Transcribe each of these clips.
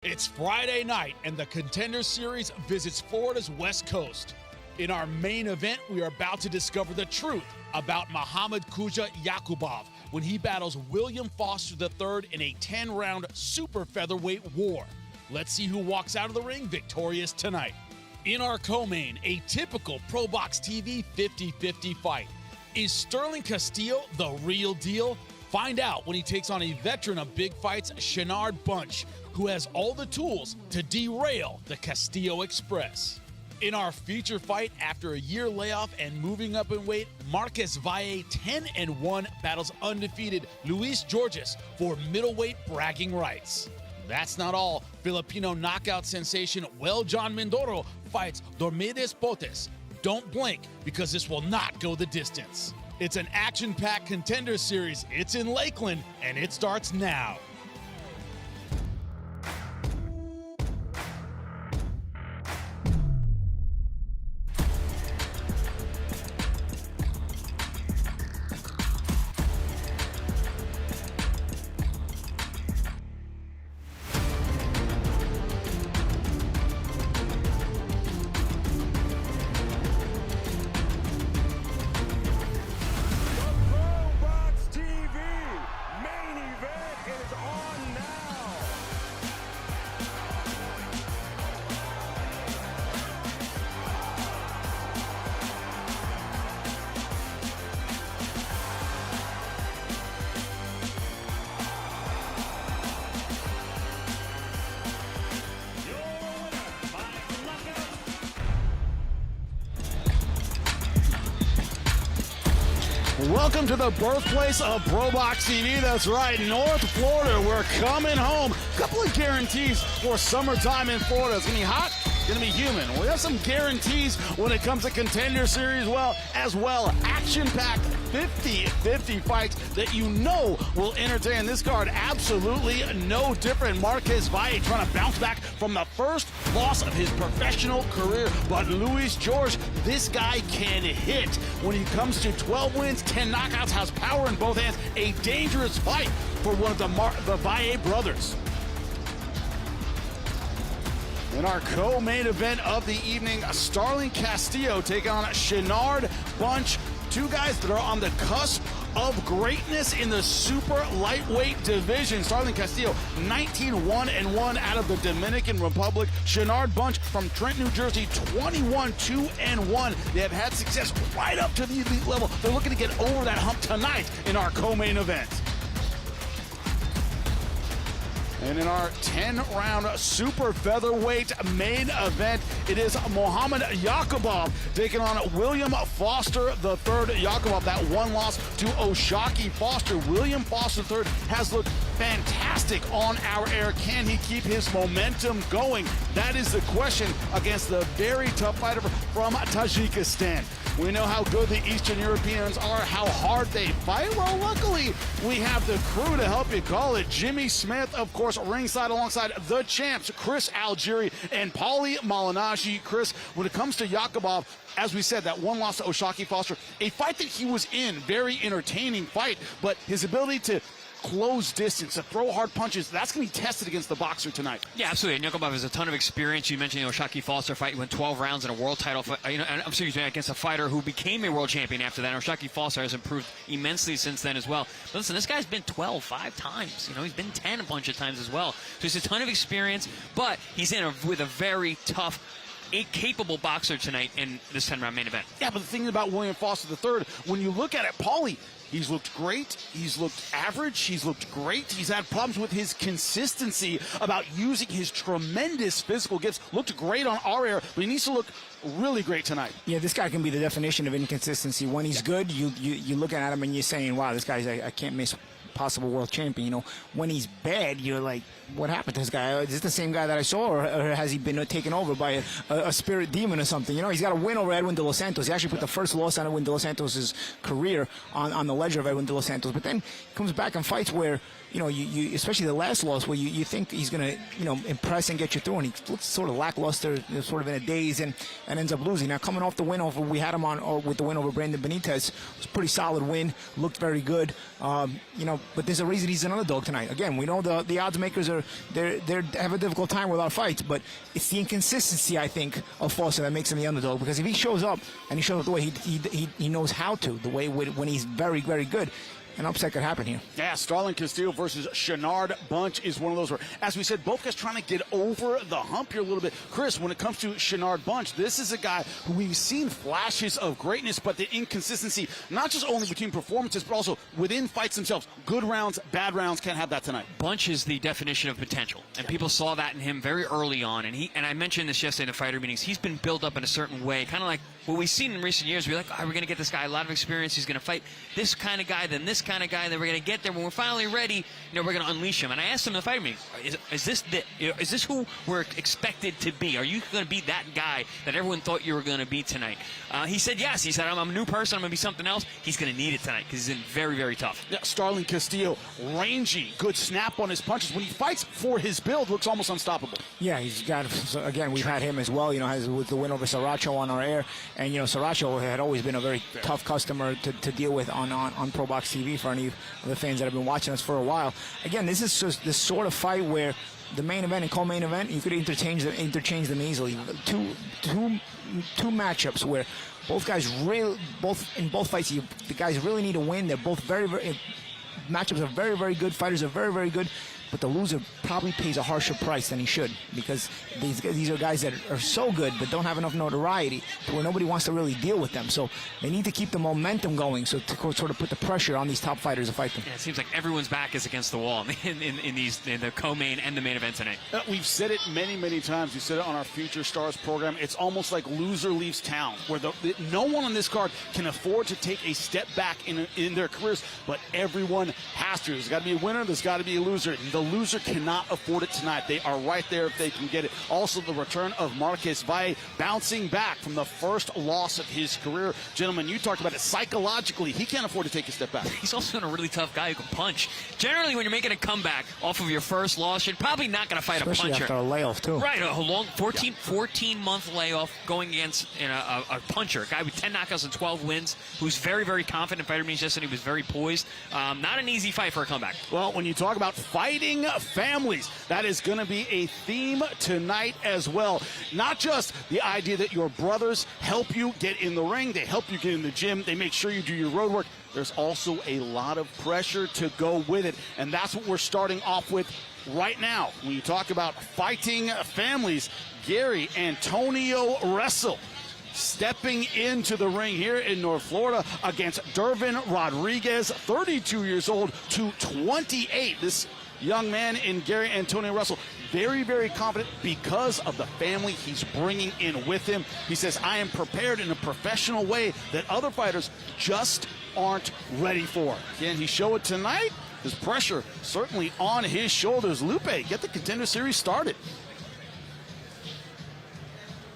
It's Friday night, and the Contender Series visits Florida's West Coast. In our main event, we are about to discover the truth about Muhammad Kuja Yaqubov when he battles William Foster III in a 10-round super featherweight war. Let's see who walks out of the ring victorious tonight. In our co-main, a typical ProBox TV 50-50 fight. Is Sterling Castillo the real deal? Find out when he takes on a veteran of big fights, Shenard Bunch, who has all the tools to derail the Castillo Express. In our feature fight, after a year layoff and moving up in weight, Marquez Valle, 10-1, battles undefeated Luis Georges for middleweight bragging rights. That's not all. Filipino knockout sensation John Mindoro fights Dormides Potes. Don't blink, because this will not go the distance. It's an action-packed Contender Series. It's in Lakeland, and it starts now. Welcome to the birthplace of ProBox TV. That's right, North Florida. We're coming home. A couple of guarantees for summertime in Florida. It's going to be hot. It's going to be humid. We have some guarantees when it comes to Contender Series as well. Action-packed 50-50 fights that you know will entertain. This card absolutely no different. Marquez Valle trying to bounce back from the first loss of his professional career. But Luis Georges, this guy can hit. When he comes to 12 wins, 10 knockouts, has power in both hands. A dangerous fight for one of the Valle brothers. In our co-main event of the evening, Sterling Castillo taking on Shenard Bunch. Two guys that are on the cusp of greatness in the super lightweight division. Sterling Castillo, 19-1-1 out of the Dominican Republic. Shenard Bunch from Trenton, New Jersey, 21-2-1. They have had success right up to the elite level. They're looking to get over that hump tonight in our co-main event. And in our 10-round super featherweight main event, it is Muhammad Yaqubov taking on William Foster III. Yaqubov, that one loss to Oshaki Foster. William Foster III has looked fantastic on our air. Can he keep his momentum going? That is the question against the very tough fighter from Tajikistan. We know how good the Eastern Europeans are, how hard they fight. Well, luckily, we have the crew to help you call it. Jimmy Smith, of course, ringside alongside the champs, Chris Algieri and Paulie Malignaggi. Chris, when it comes to Yaqubov, as we said, that one loss to Oshaki Foster, a fight that he was in, very entertaining fight, but his ability to close distance, to throw hard punches, that's going to be tested against the boxer tonight. Yeah, absolutely. And Yaqubov has a ton of experience. You mentioned the Oshaki Foster fight. He went 12 rounds in a world title fight, against a fighter who became a world champion after that. Oshaki Foster has improved immensely since then as well. But listen, this guy's been 12 5 times. He's been 10 a bunch of times as well. So he's a ton of experience, but he's with a very tough, capable boxer tonight in this 10-round main event. Yeah, but the thing about William Foster III, when you look at it, Paulie, he's looked great. He's looked average. He's looked great. He's had problems with his consistency about using his tremendous physical gifts. Looked great on our air, but he needs to look really great tonight. Yeah, this guy can be the definition of inconsistency. When he's good, you're looking at him and you're saying, wow, this guy's, I can't miss possible world champion. When he's bad, you're like, what happened to this guy? Is this the same guy that I saw, or has he been taken over by a spirit demon or something? He's got a win over Edwin De Los Santos. He actually put the first loss on Edwin De Los Santos' career on the ledger of Edwin De Los Santos. But then he comes back and fights where you know, you especially the last loss where you think he's going to, you know, impress and get you through, and he looks sort of lackluster, sort of in a daze, and ends up losing. Now, coming off the win over, we had him on with the win over Brandon Benitez. It was a pretty solid win, looked very good. You know, but there's a reason he's an underdog tonight. Again, we know the odds makers they have a difficult time with our fights, but it's the inconsistency, I think, of Foster that makes him the underdog. Because if he shows up and he shows up the way he knows how to, the way when he's very, very good, an upset could happen here. Yeah, Starling Castillo versus Shenard Bunch is one of those where, as we said, both guys trying to get over the hump here a little bit. Chris, when it comes to Shenard Bunch, this is a guy who we've seen flashes of greatness, but the inconsistency, not just only between performances, but also within fights themselves. Good rounds, bad rounds, can't have that tonight. Bunch is the definition of potential, and people saw that in him very early on. And I mentioned this yesterday in the fighter meetings. He's been built up in a certain way, kind of like what we've seen in recent years. We're like, we're going to get this guy a lot of experience. He's going to fight this kind of guy, then this kind of guy. Then we're going to get there when we're finally ready. You know, we're going to unleash him. And I asked him in the fighter meetings, is this who we're expected to be? Are you going to be that guy that everyone thought you were going to be tonight? He said yes. He said, I'm a new person. I'm going to be something else. He's going to need it tonight because he's been very, very tough. Yeah, Starling Castillo, rangy, good snap on his punches. When he fights for his build, looks almost unstoppable. Yeah, he's got, again, we've had him as well, you know, with the win over Saracho on our air. And, you know, Saracho had always been a very tough customer to deal with on ProBox TV for any of the fans that have been watching us for a while. Again, this is just this sort of fight where the main event and co-main event, you could interchange them easily. Two matchups where both guys in both fights, the guys really need to win. They're both very, very matchups are very, very good. Fighters are very, very good. But the loser probably pays a harsher price than he should, because these are guys that are so good but don't have enough notoriety to where nobody wants to really deal with them. So they need to keep the momentum going, so to sort of put the pressure on these top fighters to fight them. Yeah, it seems like everyone's back is against the wall in the co-main and the main event tonight. We've said it many, many times. We said it on our Future Stars program. It's almost like loser leaves town, where no one on this card can afford to take a step back in their careers, but everyone has to. There's got to be a winner. There's got to be a loser. The loser cannot afford it tonight. They are right there if they can get it. Also, the return of Marquez Valle, bouncing back from the first loss of his career. Gentlemen, you talked about it. Psychologically, he can't afford to take a step back. He's also a really tough guy who can punch. Generally, when you're making a comeback off of your first loss, you're probably not going to fight Especially a puncher. After a layoff, too. Right, a long 14-month layoff going against a puncher, a guy with 10 knockouts and 12 wins, who's very, very confident. Fighter meetings yesterday, he was very poised. Not an easy fight for a comeback. Well, when you talk about fighting families, that is going to be a theme tonight as well. Not just the idea that your brothers help you get in the ring, they help you get in the gym, they make sure you do your road work. There's also a lot of pressure to go with it, and that's what we're starting off with right now. When you talk about fighting families, Gary Antonio Wrestle stepping into the ring here in North Florida against Dervin Rodriguez, 32 years old to 28. This young man in Gary Antonio Russell, very, very confident because of the family he's bringing in with him. He says, I am prepared in a professional way that other fighters just aren't ready for. Can he show it tonight? There's pressure certainly on his shoulders. Lupe, get the Contender Series started.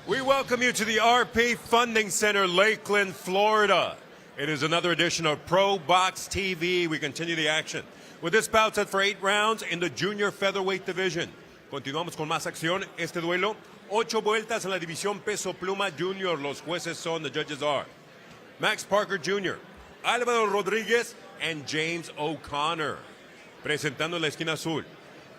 We welcome you to the RP Funding Center, Lakeland, Florida. It is another edition of ProBox TV. We continue the action with this bout set for 8 rounds in the junior featherweight division. Continuamos con más acción. Este duelo, 8 vueltas en la división peso pluma junior. Los jueces son, the judges are Max Parker Jr., Álvaro Rodríguez, and James O'Connor. Presentando en la esquina azul,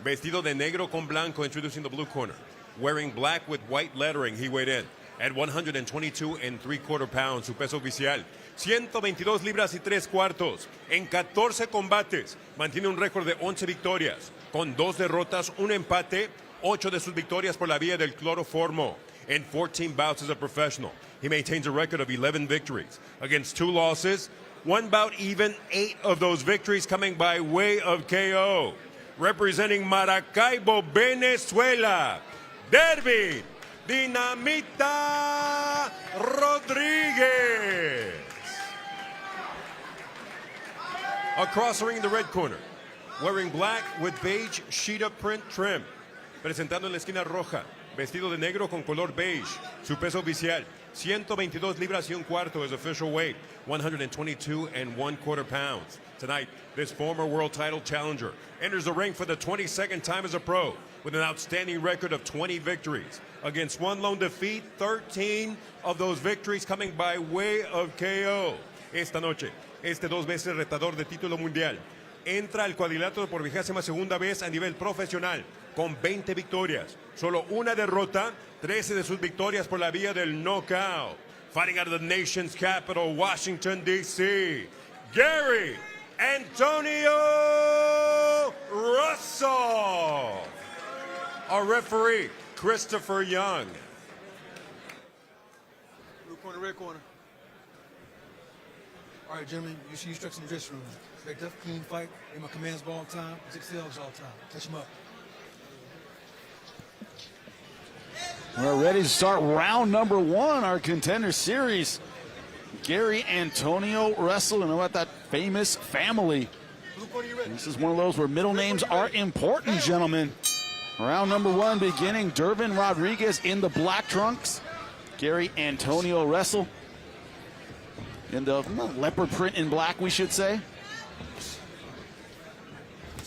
vestido de negro con blanco, introducing the blue corner. Wearing black with white lettering, he weighed in at 122 3/4 pounds, su peso oficial. 122 libras y 3/4. En 14 combates, mantiene un récord de 11 victorias, con 2 derrotas, un empate, 8 de sus victorias por la vía del cloroformo. In 14 bouts as a professional, he maintains a record of 11 victories against 2 losses, 1 bout even, 8 of those victories coming by way of KO. Representing Maracaibo, Venezuela, Dervin Dinamita Rodriguez. Across the ring in the red corner, wearing black with beige sheeta print trim. Presentando en la esquina roja, vestido de negro con color beige, su peso oficial, 122 libras y un cuarto is official weight, 122 1/4 pounds. Tonight, this former world title challenger enters the ring for the 22nd time as a pro with an outstanding record of 20 victories. Against one lone defeat, 13 of those victories coming by way of KO. Esta noche, este 2 veces retador de título mundial entra al cuadrilátero por 22ª vez a nivel profesional con 20 victorias, solo una derrota, 13 de sus victorias por la vía del knockout. Fighting out of the nation's capital, Washington, D.C., Gary Antonio Russell. Our referee, Christopher Young. Blue corner, red corner. All right, gentlemen, you see you struck in the dressing room. Expect a clean fight. In my commands all the time. 6 L's all the time. Touch him up. We're ready to start round number 1, our Contender Series. Gary Antonio Russell, and about that famous family. Blue corner, you ready? This is one of those where middle names are important, gentlemen. Round number 1 beginning. Dervin Rodriguez in the black trunks. Gary Antonio Russell in the leopard print in black, we should say.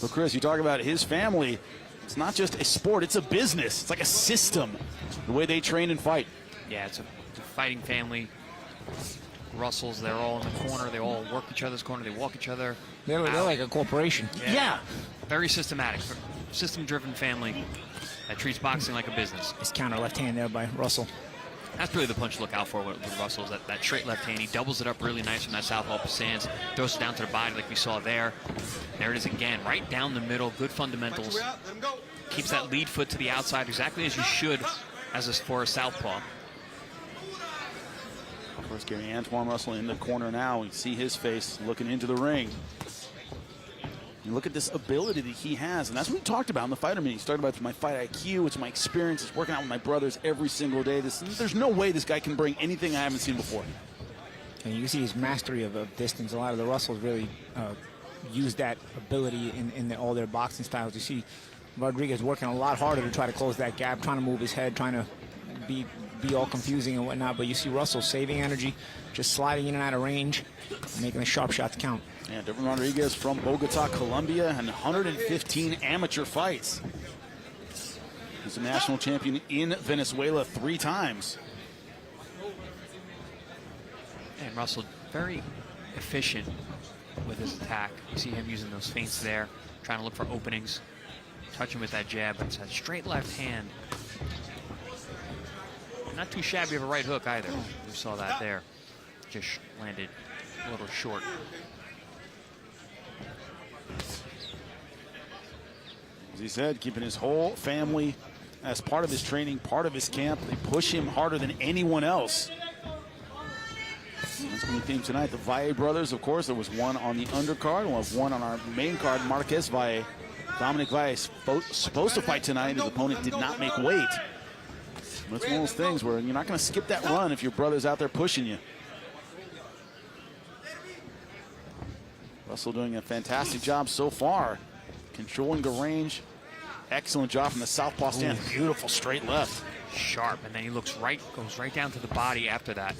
But Chris, you talk about his family. It's not just a sport, it's a business. It's like a system, the way they train and fight. Yeah, it's a fighting family. Russells, they're all in the corner. They all work each other's corner. They walk each other. They're like a corporation. Yeah. Very systematic. System-driven family that treats boxing like a business. His counter left hand there by Russell. That's really the punch to look out for with Russell, is that straight left hand. He doubles it up really nice from that southpaw stance, throws it down to the body like we saw there. There it is again, right down the middle, good fundamentals. Keeps that lead foot to the outside exactly as you should for a southpaw. Of course, Gary Antoine Russell in the corner now. We see his face looking into the ring. You look at this ability that he has, and that's what we talked about in the fighter meeting. He started about my fight IQ, it's my experience, it's working out with my brothers every single day. There's no way this guy can bring anything I haven't seen before. And you can see his mastery of distance. A lot of the Russells really use that ability in all their boxing styles. You see Rodriguez working a lot harder to try to close that gap, trying to move his head, trying to be all confusing and whatnot. But you see Russell saving energy, just sliding in and out of range, making the sharp shots count. Yeah, Dervin Rodriguez from Bogota, Colombia, and 115 amateur fights. He's a national champion in Venezuela 3 times. And Russell, very efficient with his attack. You see him using those feints there, trying to look for openings. Touch him with that jab. It's that straight left hand. Not too shabby of a right hook either. We saw that there. Just landed a little short. As he said, keeping his whole family as part of his training, part of his camp. They push him harder than anyone else. That's going to be the theme tonight. The Valle brothers, of course. There was one on the undercard. We'll have one on our main card, Marquez Valle. Dominic Valle is supposed to fight tonight. His opponent did not make weight. But it's one of those things where you're not going to skip that run if your brother's out there pushing you. Russell doing a fantastic job so far, controlling the range. Excellent job from the southpaw stand. Beautiful straight left. Sharp, and then he goes right down to the body after that.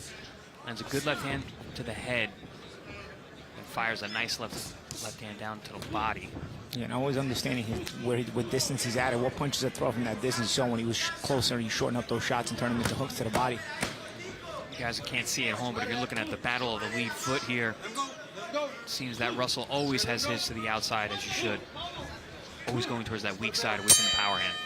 Lands a good left hand to the head, and fires a nice left hand down to the body. Yeah, and always understanding what distance he's at and what punches to throw from that distance. So when he was closer, he shortened up those shots and turned them into hooks to the body. You guys can't see it at home, but if you're looking at the battle of the lead foot here, it seems that Russell always has his to the outside, as you should. Always going towards that weak side, away from the power hand.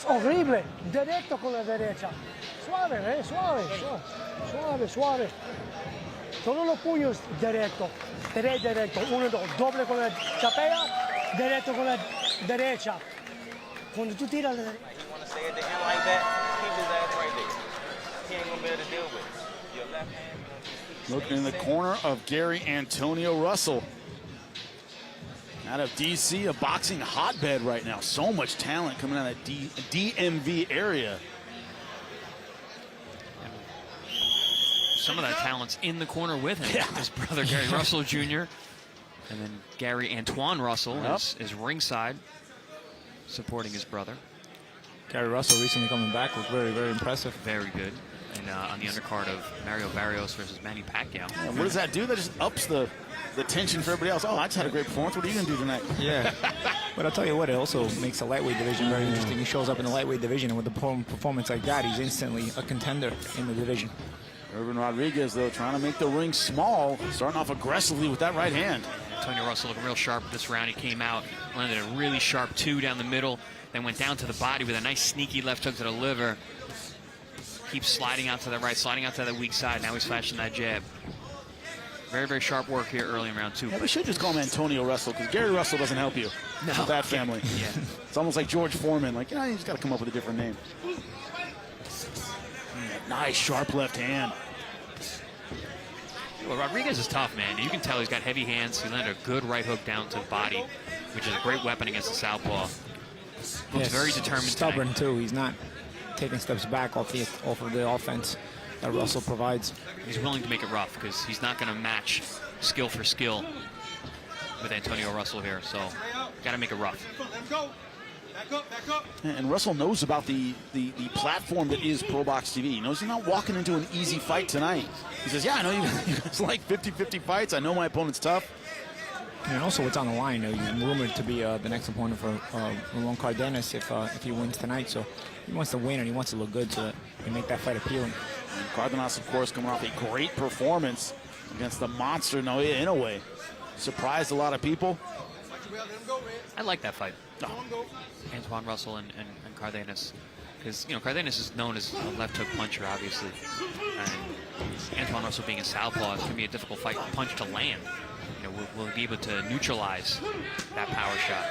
Horrible, directo con la derecha. Suave, suave, suave. Todos los puños directo, directo, 1, 2, doble con la chapea, directo con la derecha. Cuando tú tiras la derecha. You want to stay at the end like that, keep his ass right there. He ain't going to be able to deal with it. Your left hand. Looking in the corner of Gary Antonio Russell. Out of D.C., a boxing hotbed right now. So much talent coming out of DMV area. some of that talent's in the corner with him. Yeah. His brother, Gary Russell Jr., and then Gary Antoine Russell is ringside, supporting his brother. Gary Russell recently coming back was very, very impressive. Very good. And on the undercard of Mario Barrios versus Manny Pacquiao. Yeah, what does that do? That just ups the tension for everybody else. Oh, I just had a great performance. What are you going to do tonight? Yeah. But I'll tell you what, it also makes the lightweight division very interesting. He shows up in the lightweight division, and with a performance like that, he's instantly a contender in the division. Irvin Rodriguez, though, trying to make the ring small, starting off aggressively with that right hand. Antonio Russell looking real sharp this round. He came out, landed a really sharp 2 down the middle, then went down to the body with a nice sneaky left hook to the liver. Keeps sliding out to the right, sliding out to the weak side. Now he's flashing that jab. Very, very sharp work here early in round 2. Yeah, we should just call him Antonio Russell, because Gary Russell doesn't help you with that family. Yeah. It's almost like George Foreman. Like, you just got to come up with a different name. Nice, sharp left hand. Well, Rodriguez is tough, man. You can tell he's got heavy hands. He landed a good right hook down to the body, which is a great weapon against the southpaw. Looks very determined. Stubborn too. He's not taking steps back off of the offense that Russell provides. He's willing to make it rough because he's not going to match skill for skill with Antonio Russell here. So, got to make it rough. And Russell knows about the platform that is ProBox TV. He knows he's not walking into an easy fight tonight. He says, yeah, I know you guys like 50-50 fights. I know my opponent's tough. And also what's on the line. He's rumored to be the next opponent for Ramon Cardenas if he wins tonight. So he wants to win and he wants to look good so that he make that fight appealing. And Cardenas, of course, coming off a great performance against the monster Inoue. Surprised a lot of people. I like that fight. Antoine Russell and Cardenas. Because, Cardenas is known as a left hook puncher, obviously. And Antoine Russell being a southpaw, it's going to be a difficult punch to land. Will he be able to neutralize that power shot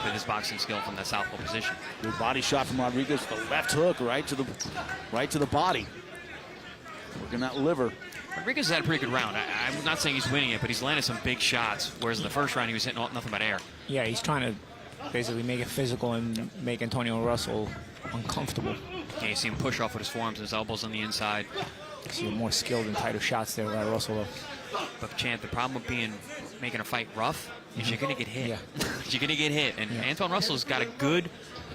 with his boxing skill from that southpaw position? Good body shot from Rodriguez, the left hook right to the body. Working that liver. Rodriguez had a pretty good round. I'm not saying he's winning it, but he's landed some big shots, whereas in the first round he was hitting nothing but air. Yeah, he's trying to basically make it physical and make Antonio Russell uncomfortable. Yeah, you see him push off with his forearms and his elbows on the inside. You see more skilled and tighter shots there by Russell. But Chant, the problem with making a fight rough is you're going to get hit. Yeah. You're going to get hit. And Antoine Russell's got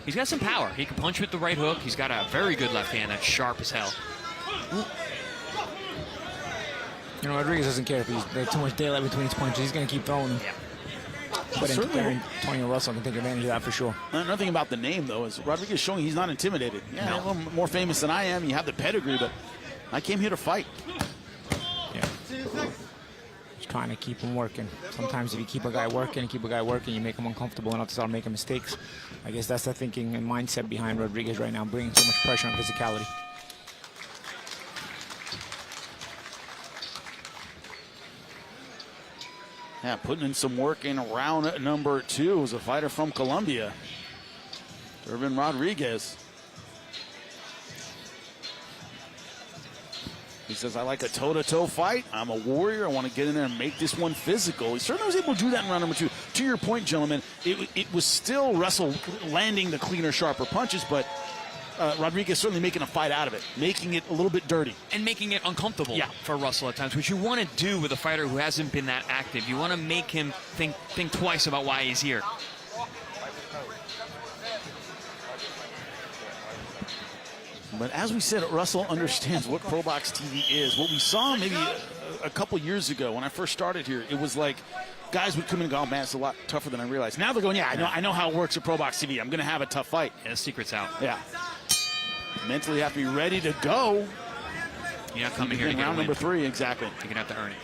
he's got some power. He can punch with the right hook. He's got a very good left hand that's sharp as hell. Rodriguez doesn't care if there's too much daylight between his punches. He's going to keep throwing. Yeah. But Antonio Russell can take advantage of that for sure. Another thing about the name, though, is Rodriguez showing he's not intimidated. Yeah, a little more famous than I am. You have the pedigree, but I came here to fight. Yeah. Just trying to keep him working. Sometimes if you keep a guy working, you make him uncomfortable enough to start making mistakes. I guess that's the thinking and mindset behind Rodriguez right now, bringing so much pressure on physicality. Yeah, putting in some work in round number 2 was a fighter from Colombia, Irvin Rodriguez. He says, I like a toe-to-toe fight. I'm a warrior. I want to get in there and make this one physical. He certainly was able to do that in round number 2. To your point, gentlemen, it was still Russell landing the cleaner, sharper punches, but Rodriguez certainly making a fight out of it, making it a little bit dirty. And making it uncomfortable for Russell at times, which you want to do with a fighter who hasn't been that active. You want to make him think twice about why he's here. But as we said, Russell understands what ProBox TV is. What we saw maybe a couple years ago when I first started here, it was like guys would come in and go, oh, man, it's a lot tougher than I realized. Now they're going, I know how it works at ProBox TV. I'm going to have a tough fight. Yeah, the secret's out. Yeah. Mentally have to be ready to go. You're not coming here to get round number 3, exactly. You're going to have to earn it.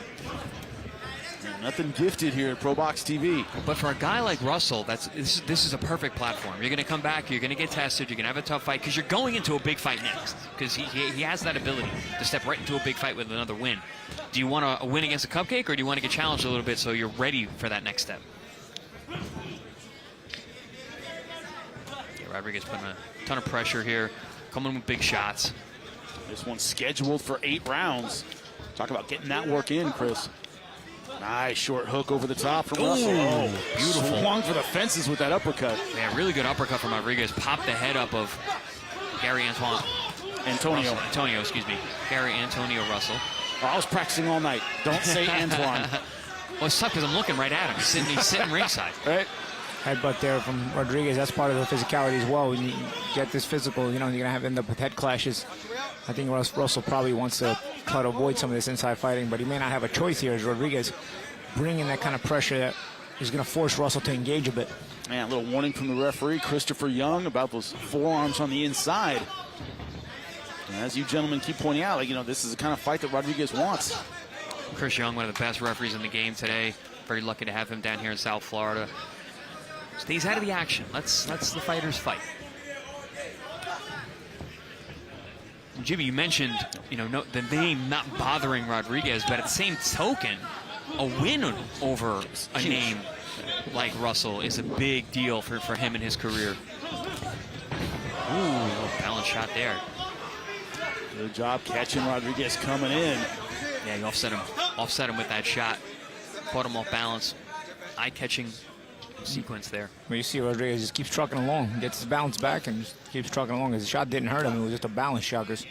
And nothing gifted here at ProBox TV. But for a guy like Russell, this is a perfect platform. You're going to come back, you're going to get tested, you're going to have a tough fight because you're going into a big fight next. Because he has that ability to step right into a big fight with another win. Do you want a win against a cupcake, or do you want to get challenged a little bit so you're ready for that next step? Yeah, Rodriguez putting a ton of pressure here, coming with big shots. This one's scheduled for 8 rounds. Talk about getting that work in, Chris. Nice short hook over the top from Russell. Oh, beautiful. Swung for the fences with that uppercut. Yeah, really good uppercut from Rodriguez. Popped the head up of Gary Antonio, excuse me. Gary Antonio Russell. Oh, I was practicing all night. Don't say Antoine. Well, it's tough because I'm looking right at him. He's sitting ringside. Right? Headbutt there from Rodriguez. That's part of the physicality as well. When you get this physical, you know, you're going to end up with head clashes. I think Russell probably wants to try to avoid some of this inside fighting, but he may not have a choice here as Rodriguez bringing that kind of pressure that is going to force Russell to engage a bit. Man, a little warning from the referee, Christopher Young, about those forearms on the inside. And as you gentlemen keep pointing out, like, you know, this is the kind of fight that Rodriguez wants. Chris Young, one of the best referees in the game today. Very lucky to have him down here in South Florida. Stays out of the action. Let's the fighters fight. Jimmy, you mentioned, you know, the name not bothering Rodriguez, but at the same token, a win over a name like Russell is a big deal for him in his career. Ooh, a little balance shot there. Good job catching Rodriguez coming in. Yeah, you offset him with that shot. Caught him off balance. Eye-catching sequence there. Well, you see Rodriguez just keeps trucking along, gets his balance back, and just keeps trucking along. His shot didn't hurt him; it was just a balance shot. Because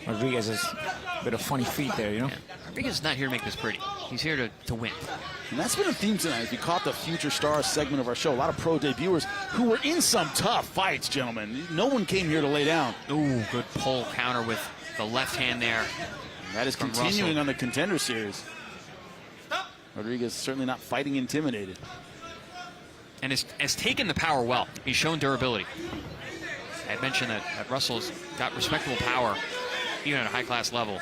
Rodriguez has a bit of funny feet there, you know. Yeah. Rodriguez is not here to make this pretty. He's here to win. And that's been a theme tonight. If you caught the Future Stars segment of our show, a lot of pro debuters who were in some tough fights, gentlemen. No one came here to lay down. Ooh, good pull counter with the left hand there. And that is continuing Russell on the Contender Series. Rodriguez certainly not fighting intimidated. And has taken the power well. He's shown durability. I had mentioned that Russell's got respectable power, even at a high-class level.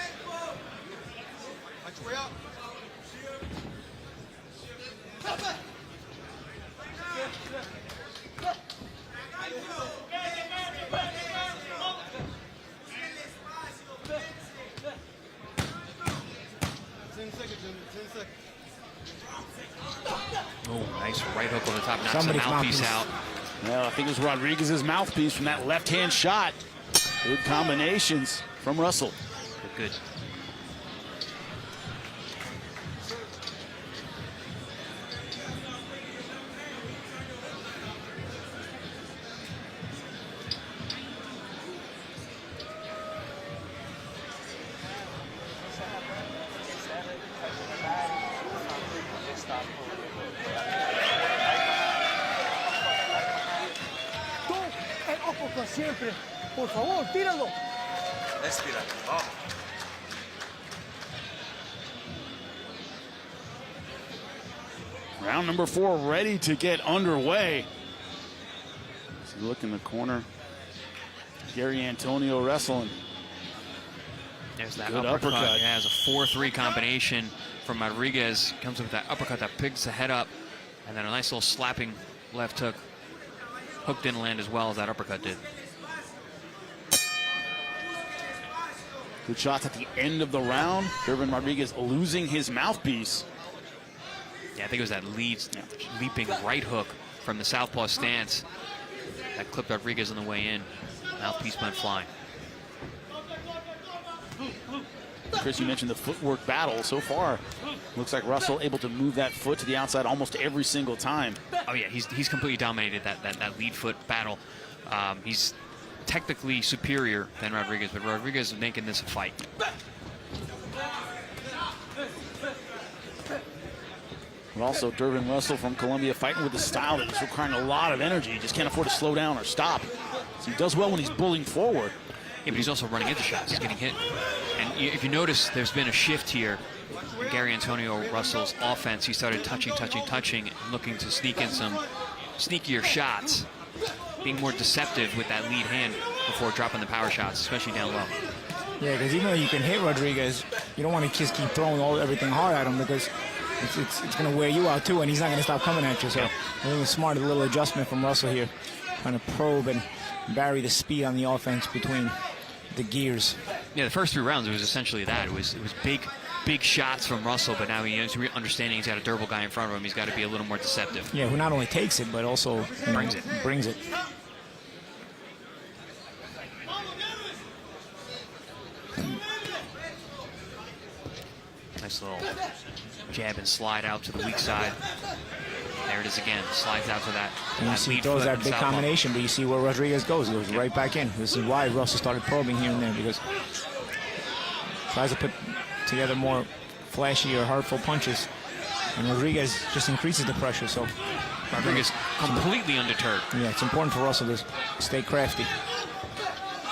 Oh, nice right hook on the top. Knocks the mouthpiece out. Well, I think it was Rodriguez's mouthpiece from that left-hand shot. Good combinations from Russell. Good. Siempre, por favor, tíralo. Respira. Oh. Round number 4 ready to get underway. So you look in the corner. Gary Antonio wrestling. There's that Good uppercut. uppercut. Yeah, it's a 4-3 combination from Rodriguez. Comes with that uppercut that picks the head up. And then a nice little slapping left hook. Hook didn't land as well as that uppercut did. Good shots at the end of the round. Dervin Rodriguez losing his mouthpiece. Yeah, I think it was that leaping right hook from the southpaw stance that clipped Rodriguez on the way in. Mouthpiece went flying. Chris, you mentioned the footwork battle so far. Looks like Russell able to move that foot to the outside almost every single time. Oh yeah, he's completely dominated that lead foot battle. He's technically superior than Rodriguez, but Rodriguez is making this a fight. But also Dervin Russell from Colombia fighting with a style that is requiring a lot of energy. He just can't afford to slow down or stop. So he does well when he's bullying forward. Yeah, but he's also running into shots. He's getting hit. And if you notice, there's been a shift here in Gary Antonio Russell's offense. He started touching, and looking to sneak in some sneakier shots, being more deceptive with that lead hand before dropping the power shots, especially down low. Yeah, because even though you can hit Rodriguez, you don't want to just keep throwing everything hard at him because it's going to wear you out too, and he's not going to stop coming at you. So I think it's smart, a little adjustment from Russell here, trying to probe and vary the speed on the offense between the gears. Yeah, the first 3 rounds, it was essentially that. It was big shots from Russell, but now he's understanding he's got a durable guy in front of him. He's got to be a little more deceptive. Yeah, who not only takes it, but also brings it. Nice little jab and slide out to the weak side. There it is again. Slides out to that. And you see, throws that big combination, but you see where Rodriguez goes. He goes right back in. This is why Russell started probing here and there, because tries to put together more flashy or hurtful punches. And Rodriguez just increases the pressure. So Rodriguez completely undeterred. Yeah, it's important for Russell to stay crafty.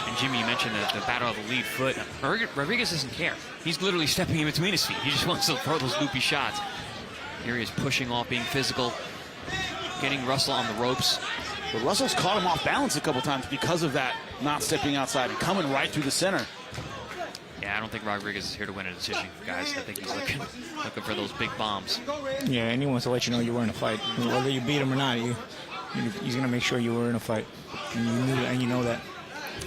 And Jimmy, you mentioned the battle of the lead foot. Rodriguez doesn't care. He's literally stepping in between his feet. He just wants to throw those loopy shots. Here he is pushing off, being physical, getting Russell on the ropes. But Russell's caught him off balance a couple times because of that not stepping outside and coming right through the center. Yeah, I don't think Rodriguez is here to win a decision, guys. I think he's looking for those big bombs. Yeah, and he wants to let you know you were in a fight. Whether you beat him or not, he's going to make sure you were in a fight. And you know that.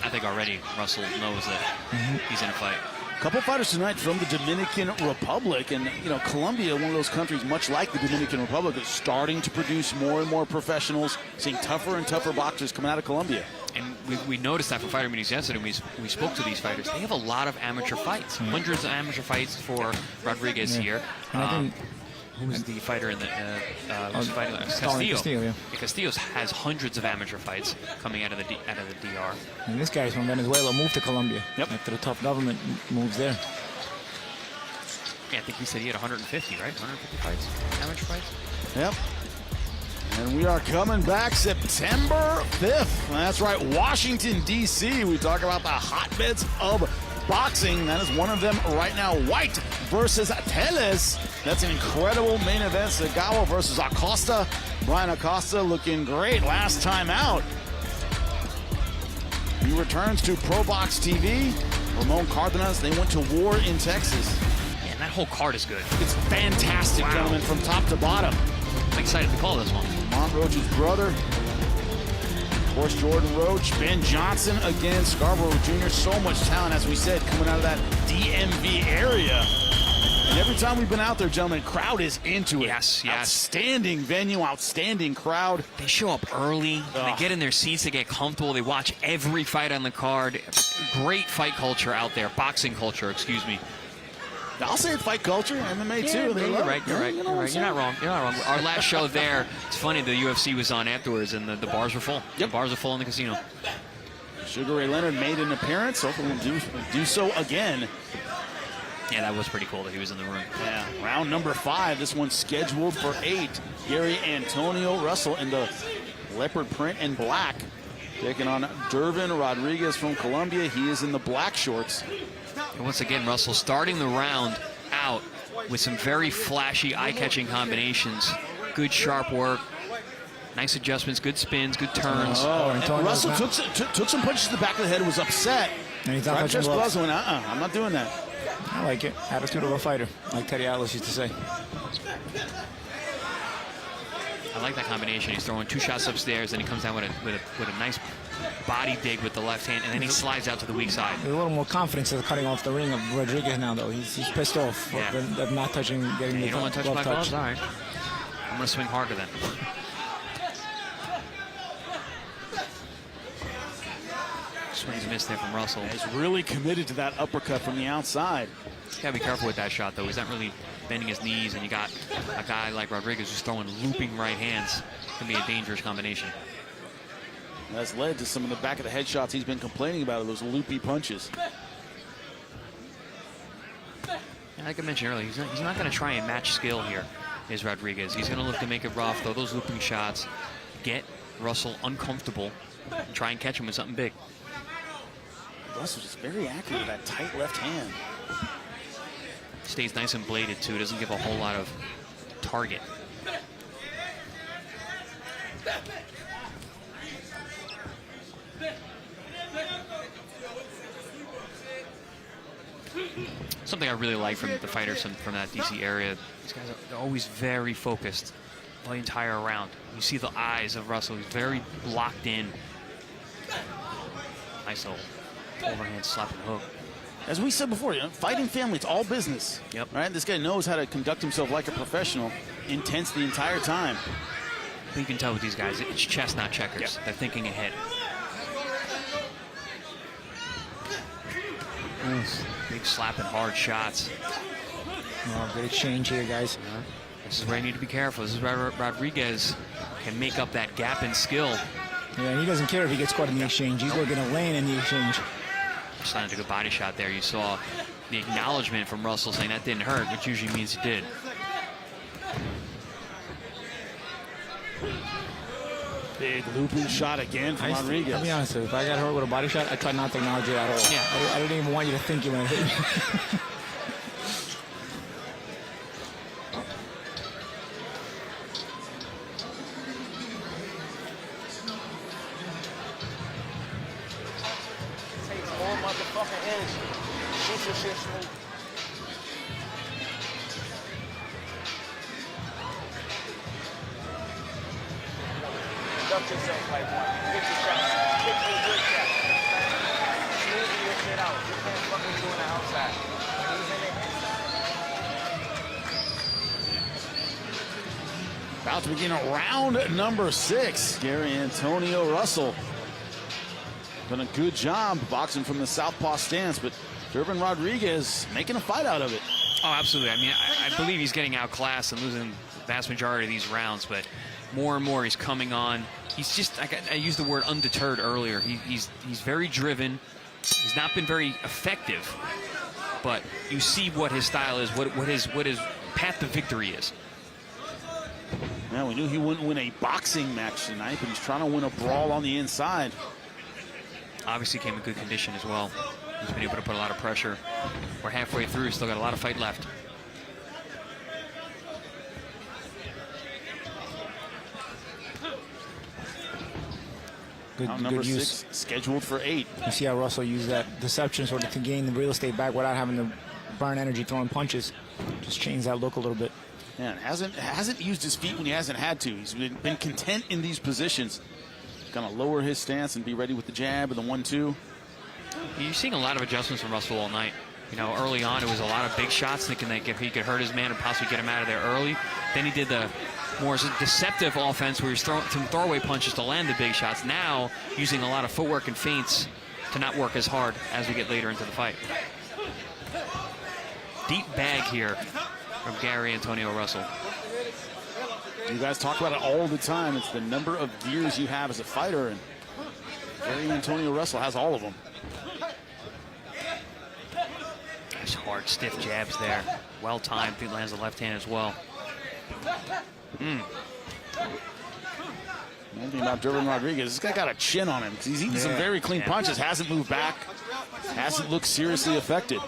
I think already Russell knows that he's in a fight. A couple fighters tonight from the Dominican Republic, and Colombia, one of those countries much like the Dominican Republic, is starting to produce more and more professionals, seeing tougher and tougher boxers coming out of Colombia. And we noticed that from fighter meetings yesterday. We spoke to these fighters. They have a lot of amateur fights, hundreds of amateur fights for Rodriguez here. Who was the fighter in the Castillo? Castillo, yeah. Castillo has hundreds of amateur fights coming out of the DR. And this guy's from Venezuela, moved to Colombia after the tough government moves there. Yeah, I think he said he had 150, right? 150 fights, amateur fights. Yep. And we are coming back September 5th. That's right, Washington, D.C. We talk about the hotbeds of boxing. That is one of them right now. White versus Teles. That's an incredible main event. Segawa versus Acosta. Brian Acosta looking great last time out. He returns to ProBox TV. Ramon Cardenas, they went to war in Texas. Man, that whole card is good. It's fantastic, gentlemen, from top to bottom. I'm excited to call this one. Mont Roach's brother. Of course, Jordan Roach, Ben Johnson again, Scarborough Jr. So much talent, as we said, coming out of that DMV area. And every time we've been out there, gentlemen, crowd is into it. Yes. Outstanding venue, outstanding crowd. They show up early. They get in their seats. They get comfortable. They watch every fight on the card. Great fight culture out there. Boxing culture, excuse me. I'll say fight culture, MMA too. You're right. You're not wrong. Our last show there, it's funny, the UFC was on afterwards, and the bars were full. Yep. The bars were full in the casino. Sugar Ray Leonard made an appearance. Hopefully we'll do so again. Yeah, that was pretty cool that he was in the room. Yeah, round number 5. This one's scheduled for 8. Gary Antonio Russell in the leopard print and black, taking on Dervin Rodriguez from Colombia. He is in the black shorts. And once again, Russell starting the round out with some very flashy, eye-catching combinations. Good sharp work, nice adjustments, good spins, good turns. And Russell took some punches to the back of the head, was upset. And he's not touching gloves. Went, I'm not doing that. I like it. Attitude of a fighter, like Teddy Atlas used to say. I like that combination. He's throwing 2 shots upstairs, and he comes down with a nice body dig with the left hand, and then he slides out to the weak side. There's a little more confidence of cutting off the ring of Rodriguez now, though. He's pissed off of not touching, getting the you don't want to touch my gloves? All right. I'm going to swing harder then. Swings missed there from Russell. He's really committed to that uppercut from the outside. You got to be careful with that shot, though. He's not really bending his knees, and you got a guy like Rodriguez who's throwing looping right hands. It can be a dangerous combination. That's led to some of the back of the head shots he's been complaining about, those loopy punches. And like I mentioned earlier, he's not going to try and match skill here, is Rodriguez. He's going to look to make it rough, throw those looping shots, get Russell uncomfortable, and try and catch him with something big. Russell's just very accurate with that tight left hand. Stays nice and bladed, too. Doesn't give a whole lot of target. Something I really like from the fighters from that DC area. These guys are always very focused the entire round. You see the eyes of Russell. He's very locked in. Nice little overhand slap and hook. As we said before, fighting family, it's all business. Yep. Right? This guy knows how to conduct himself like a professional, intense the entire time. But you can tell with these guys, it's chess, not checkers. Yep. They're thinking ahead. Big slap and hard shots. Oh, good exchange here, guys. This is where you need to be careful. This is where Rodriguez can make up that gap in skill. Yeah, he doesn't care if he gets caught in the exchange. He's looking to land in the exchange. Just landed a good body shot there. You saw the acknowledgement from Russell saying that didn't hurt, which usually means it did. Big looping shot again from Rodriguez. I'll be honest with you, if I got hurt with a body shot, I try not to acknowledge it at all. Yeah. I didn't even want you to think you were going to hit me. Takes more motherfucking energy. Shoot your shit smooth. Conduct yourself like one. Get your shot. Get your good shot. Smoothing your shit out. You can't fucking do it outside. He's in it. About to begin round number 6. Gary Antonio Russell done a good job boxing from the southpaw stance, but Durbin Rodriguez making a fight out of it. Oh, absolutely. I mean, I believe he's getting outclassed and losing the vast majority of these rounds, but more and more he's coming on. He's just, I used the word undeterred earlier. He's very driven. He's not been very effective, but you see what his style is, what his path to victory is. Yeah, we knew he wouldn't win a boxing match tonight, but he's trying to win a brawl on the inside. Obviously came in good condition as well. He's been able to put a lot of pressure. We're halfway through, still got a lot of fight left. Round number 6 scheduled for 8. You see how Russell used that deception sort of to gain the real estate back without having to burn energy throwing punches. Just change that look a little bit. Yeah, hasn't used his feet when he hasn't had to. He's been content in these positions. Gonna lower his stance and be ready with the jab and the 1-2. You're seeing a lot of adjustments from Russell all night. You know, early on it was a lot of big shots, thinking that if he could hurt his man and possibly get him out of there early. Then he did the more deceptive offense where he's throwing some throwaway punches to land the big shots. Now using a lot of footwork and feints to not work as hard as we get later into the fight. Deep bag here from Gary Antonio Russell. You guys talk about it all the time. It's the number of years you have as a fighter, and Gary Antonio Russell has all of them. Nice hard, stiff jabs there. Well timed. He lands the left hand as well. One thing about Durbin Rodriguez, this guy got a chin on him because he's eating some very clean punches. Hasn't moved back. Hasn't looked seriously affected.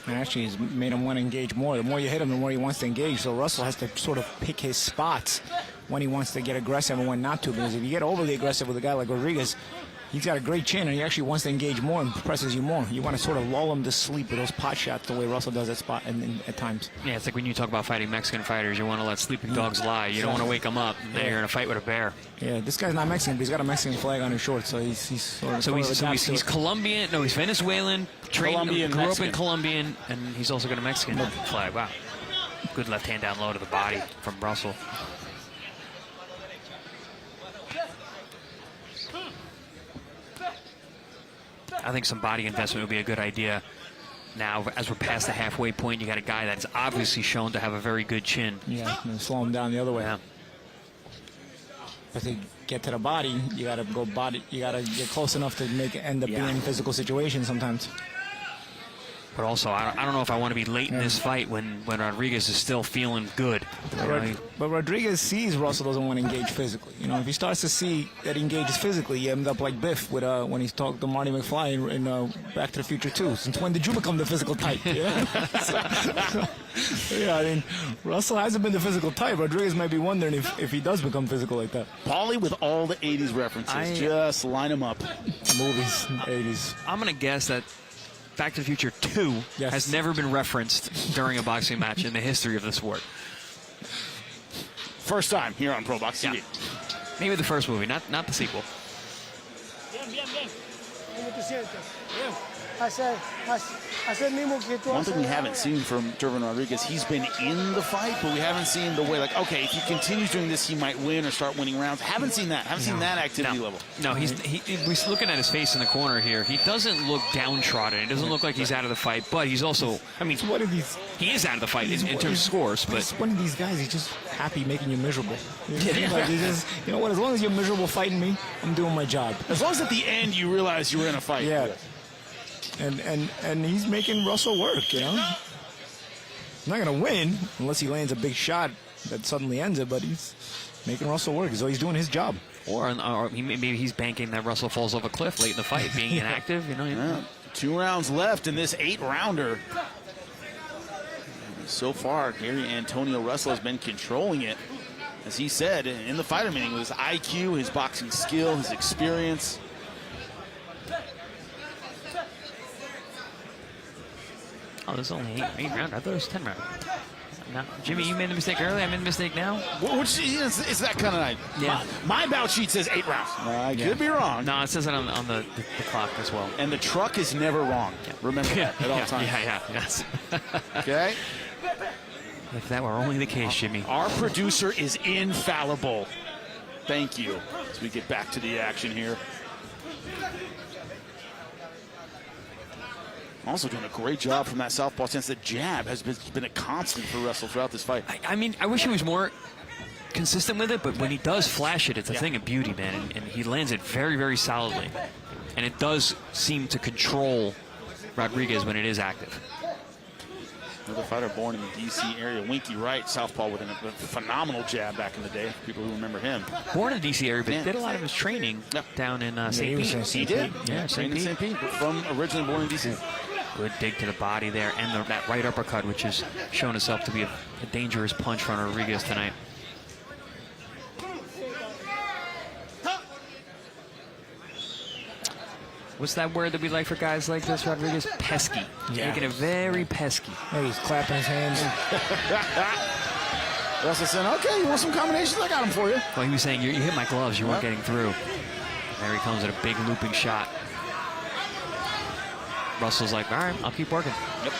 And actually, he's made him want to engage more. The more you hit him, the more he wants to engage. So Russell has to sort of pick his spots when he wants to get aggressive and when not to. Because if you get overly aggressive with a guy like Rodriguez, he's got a great chin and he actually wants to engage more and presses you more. You want to sort of lull him to sleep with those pot shots the way Russell does at times. Yeah, it's like when you talk about fighting Mexican fighters, you want to let sleeping dogs lie. You don't want to wake them up. Then you're in a fight with a bear. Yeah, this guy's not Mexican, but he's got a Mexican flag on his shorts, so he's sort of he's Colombian. No, he's Venezuelan. Colombian, grew up Mexican. in Colombian, and he's also got a Mexican flag. Wow, good left hand down low to the body from Russell. I think some body investment would be a good idea. Now, as we're past the halfway point, you got a guy that's obviously shown to have a very good chin. Yeah, and slow him down the other way. Yeah. But to get to the body, you got to go body. You got to get close enough to make it end up being in physical situations sometimes. But also, I don't know if I want to be late in this fight when Rodriguez is still feeling good. But Rodriguez sees Russell doesn't want to engage physically. You know, if he starts to see that he engages physically, you end up like Biff with when he's talking to Marty McFly in Back to the Future 2. Since when did you become the physical type? Yeah? I mean, Russell hasn't been the physical type. Rodriguez might be wondering if he does become physical like that. Paulie with all the 80s references. Just line them up. Movies, 80s. I'm going to guess that Back to the Future 2 has never been referenced during a boxing match in the history of the sport. First time here on ProBox TV. Yeah. Maybe the first movie, not the sequel. One thing we haven't seen from Durbin Rodriguez, he's been in the fight, but we haven't seen the way, like, okay, if he continues doing this, he might win or start winning rounds. Haven't seen that. Haven't seen that activity level. No, he's looking at his face in the corner here. He doesn't look downtrodden. It doesn't look like he's out of the fight, but he's also, I mean, he is out of the fight in terms of scores. But he's one of these guys, he's just happy making you miserable. Like, he just, you know what, as long as you're miserable fighting me, I'm doing my job. As long as at the end you realize you were in a fight. Yeah. and he's making Russell work, you know. He's not going to win unless he lands a big shot that suddenly ends it, but he's making Russell work, so he's doing his job. Or maybe he's banking that Russell falls off a cliff late in the fight, being inactive, you know. Yeah. 2 rounds left in this 8-rounder. So far, Gary Antonio Russell has been controlling it. As he said in the fighter meeting, with his IQ, his boxing skill, his experience. Oh, this is only 8 round. I thought it was 10 round. No, Jimmy, you made the mistake earlier. I made the mistake now. Which is that kind of night? Yeah. My bout sheet says 8 rounds. I could be wrong. No, it says it on the clock as well. And the truck is never wrong. Yeah. Remember that at all times. Yeah, yes. Okay. If that were only the case, Jimmy. Our producer is infallible. Thank you. As we get back to the action here. Also doing a great job from that southpaw stance. The jab has been a constant for Russell throughout this fight. I mean, I wish he was more consistent with it, but when he does flash it, it's a thing of beauty, man. And he lands it very, very solidly. And it does seem to control Rodriguez when it is active. Another fighter born in the D.C. area, Winky Wright, southpaw with a phenomenal jab back in the day, people who remember him. Born in the D.C. area, but did a lot of his training down in St. Pete. He did. Yeah, trained in St. Pete, from originally born in D.C. Good dig to the body there, and that right uppercut, which has shown itself to be a dangerous punch from Rodriguez tonight. What's that word that we like for guys like this, Rodriguez? Pesky. Yeah. Making it very pesky. Hey, he's clapping his hands. Russell said, okay, you want some combinations? I got them for you. Well, he was saying, you hit my gloves, you weren't getting through. There he comes at a big looping shot. Russell's like, all right, I'll keep working. Yep.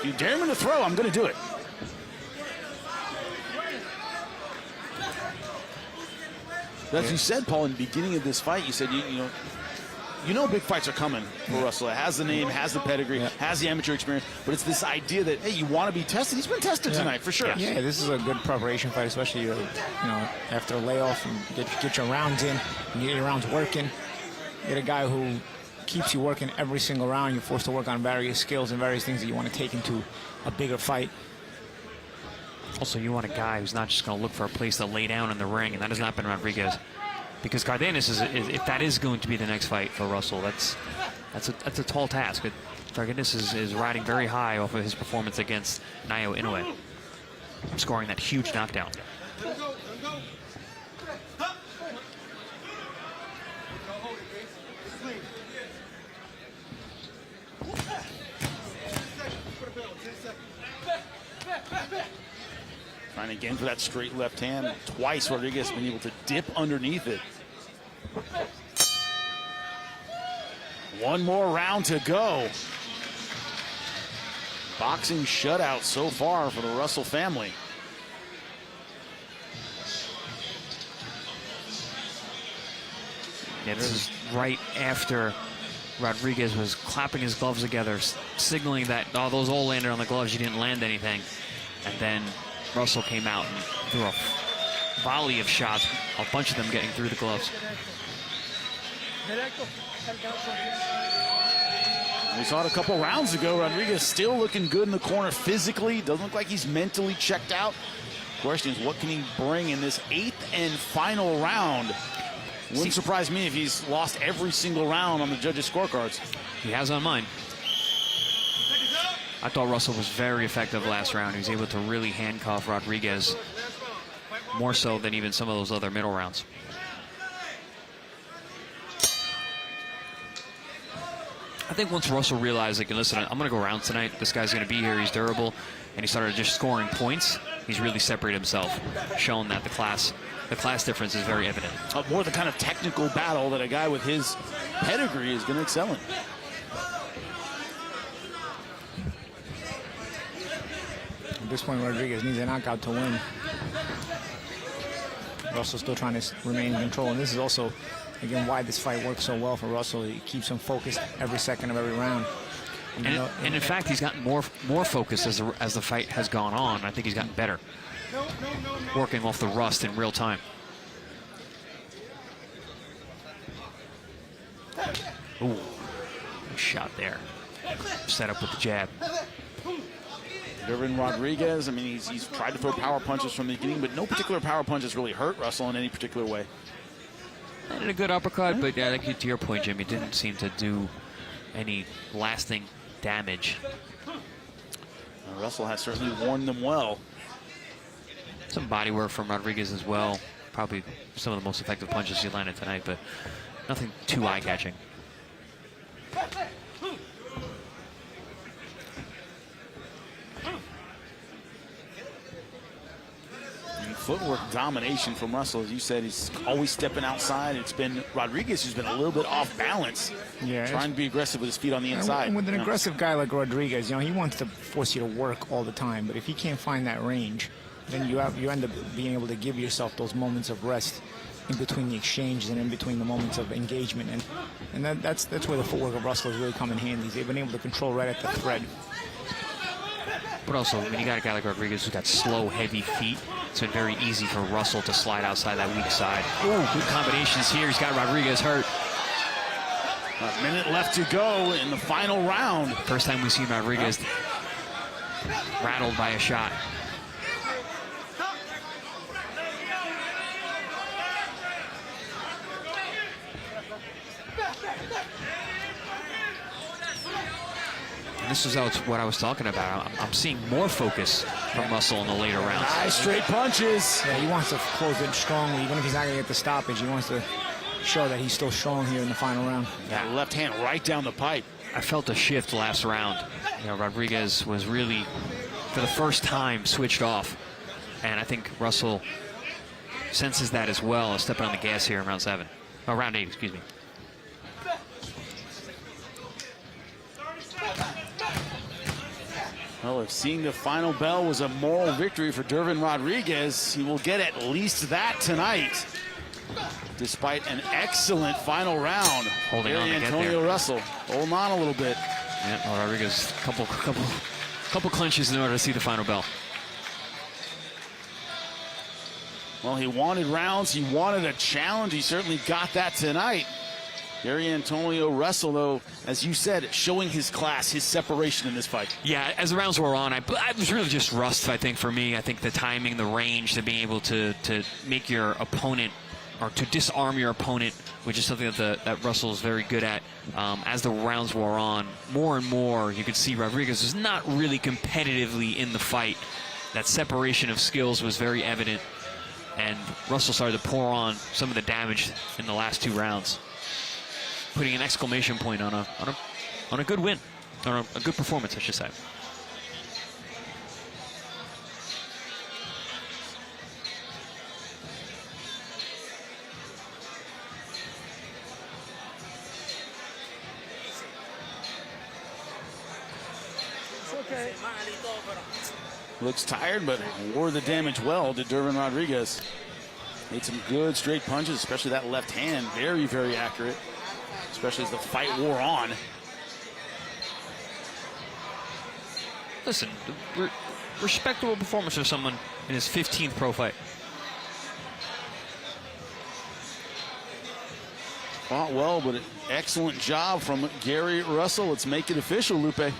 You dare me to throw, I'm going to do it. As you said, Paul, in the beginning of this fight, you said, you know big fights are coming for Russell. It has the name, has the pedigree, has the amateur experience, but it's this idea that, hey, you want to be tested. He's been tested tonight, for sure. Yeah, this is a good preparation fight, especially after a layoff and get your rounds in, and get your rounds working. Get a guy who keeps you working every single round. You're forced to work on various skills and various things that you want to take into a bigger fight. Also, you want a guy who's not just going to look for a place to lay down in the ring, and that has not been Rodriguez. Because Cardenas if that is going to be the next fight for Russell, that's a tall task. But Cardenas is riding very high off of his performance against Naoya Inoue, scoring that huge knockdown. Trying again for that straight left hand. Twice Rodriguez has been able to dip underneath it. One more round to go. Boxing shutout so far for the Russell family. Yeah, this is right after Rodriguez was clapping his gloves together, signaling that, oh, those all landed on the gloves, you didn't land anything. And then Russell came out and threw a volley of shots, a bunch of them getting through the gloves. We saw it a couple rounds ago. Rodriguez still looking good in the corner physically. Doesn't look like he's mentally checked out. Question is, what can he bring in this 8th and final round? Wouldn't surprise me if he's lost every single round on the judges' scorecards. He has on mine. I thought Russell was very effective last round. He was able to really handcuff Rodriguez more so than even some of those other middle rounds. I think once Russell realized, like, listen, I'm going to go around tonight. This guy's going to be here. He's durable. And he started just scoring points. He's really separated himself, showing that the class difference is very evident. More the kind of technical battle that a guy with his pedigree is going to excel in. At this point, Rodriguez needs a knockout to win. Russell's still trying to remain in control, and this is also, again, why this fight works so well for Russell. He keeps him focused every second of every round. And in fact, he's gotten more focused as the fight has gone on. I think he's gotten better, working off the rust in real time. Ooh. Nice shot there. Set up with the jab. Dervin Rodriguez, I mean, he's tried to throw power punches from the beginning, but no particular power punches really hurt Russell in any particular way. And a good uppercut, but yeah, to your point, Jimmy, didn't seem to do any lasting damage. Russell has certainly worn them well. Some body work from Rodriguez as well. Probably some of the most effective punches he landed tonight, but nothing too eye-catching. Footwork domination from Russell. As you said, he's always stepping outside. It's been Rodriguez who's been a little bit off balance. Yeah, trying to be aggressive with his feet on the inside. And with an aggressive guy like Rodriguez, he wants to force you to work all the time. But if he can't find that range, then you end up being able to give yourself those moments of rest in between the exchanges and in between the moments of engagement. And that's where the footwork of Russell has really come in handy. They've been able to control right at the thread. But also, when you got a guy like Rodriguez who's got slow, heavy feet, it's been very easy for Russell to slide outside that weak side. Ooh, good combinations here. He's got Rodriguez hurt. A minute left to go in the final round. First time we've seen Rodriguez rattled by a shot. This is what I was talking about. I'm seeing more focus from Russell in the later rounds. Nice straight punches. Yeah, he wants to close it strongly. Even if he's not going to get the stoppage, he wants to show that he's still strong here in the final round. That left hand right down the pipe. I felt a shift last round. Rodriguez was really, for the first time, switched off. And I think Russell senses that as well, stepping on the gas here in round 7. Oh, round 8, excuse me. Well, if seeing the final bell was a moral victory for Dervin Rodriguez, he will get at least that tonight. Despite an excellent final round. Holding on to get Antonio there. Russell holding on a little bit. Yeah, well, Rodriguez, couple clinches in order to see the final bell. Well, he wanted rounds. He wanted a challenge. He certainly got that tonight. Gary Antonio Russell, though, as you said, showing his class, his separation in this fight. Yeah, as the rounds wore on, I was really just rust, I think, for me. I think the timing, the range, to being able to make your opponent, or to disarm your opponent, which is something that Russell is very good at. As the rounds wore on, more and more, you could see Rodriguez was not really competitively in the fight. That separation of skills was very evident, and Russell started to pour on some of the damage in the last 2 rounds, putting an exclamation point on a good win, or a good performance, I should say. Okay. Looks tired, but wore the damage well to Dervin Rodriguez. Made some good straight punches, especially that left hand. Very, very accurate, especially as the fight wore on. Listen, respectable performance for someone in his 15th pro fight. Fought well, but an excellent job from Gary Russell. Let's make it official, Lupe.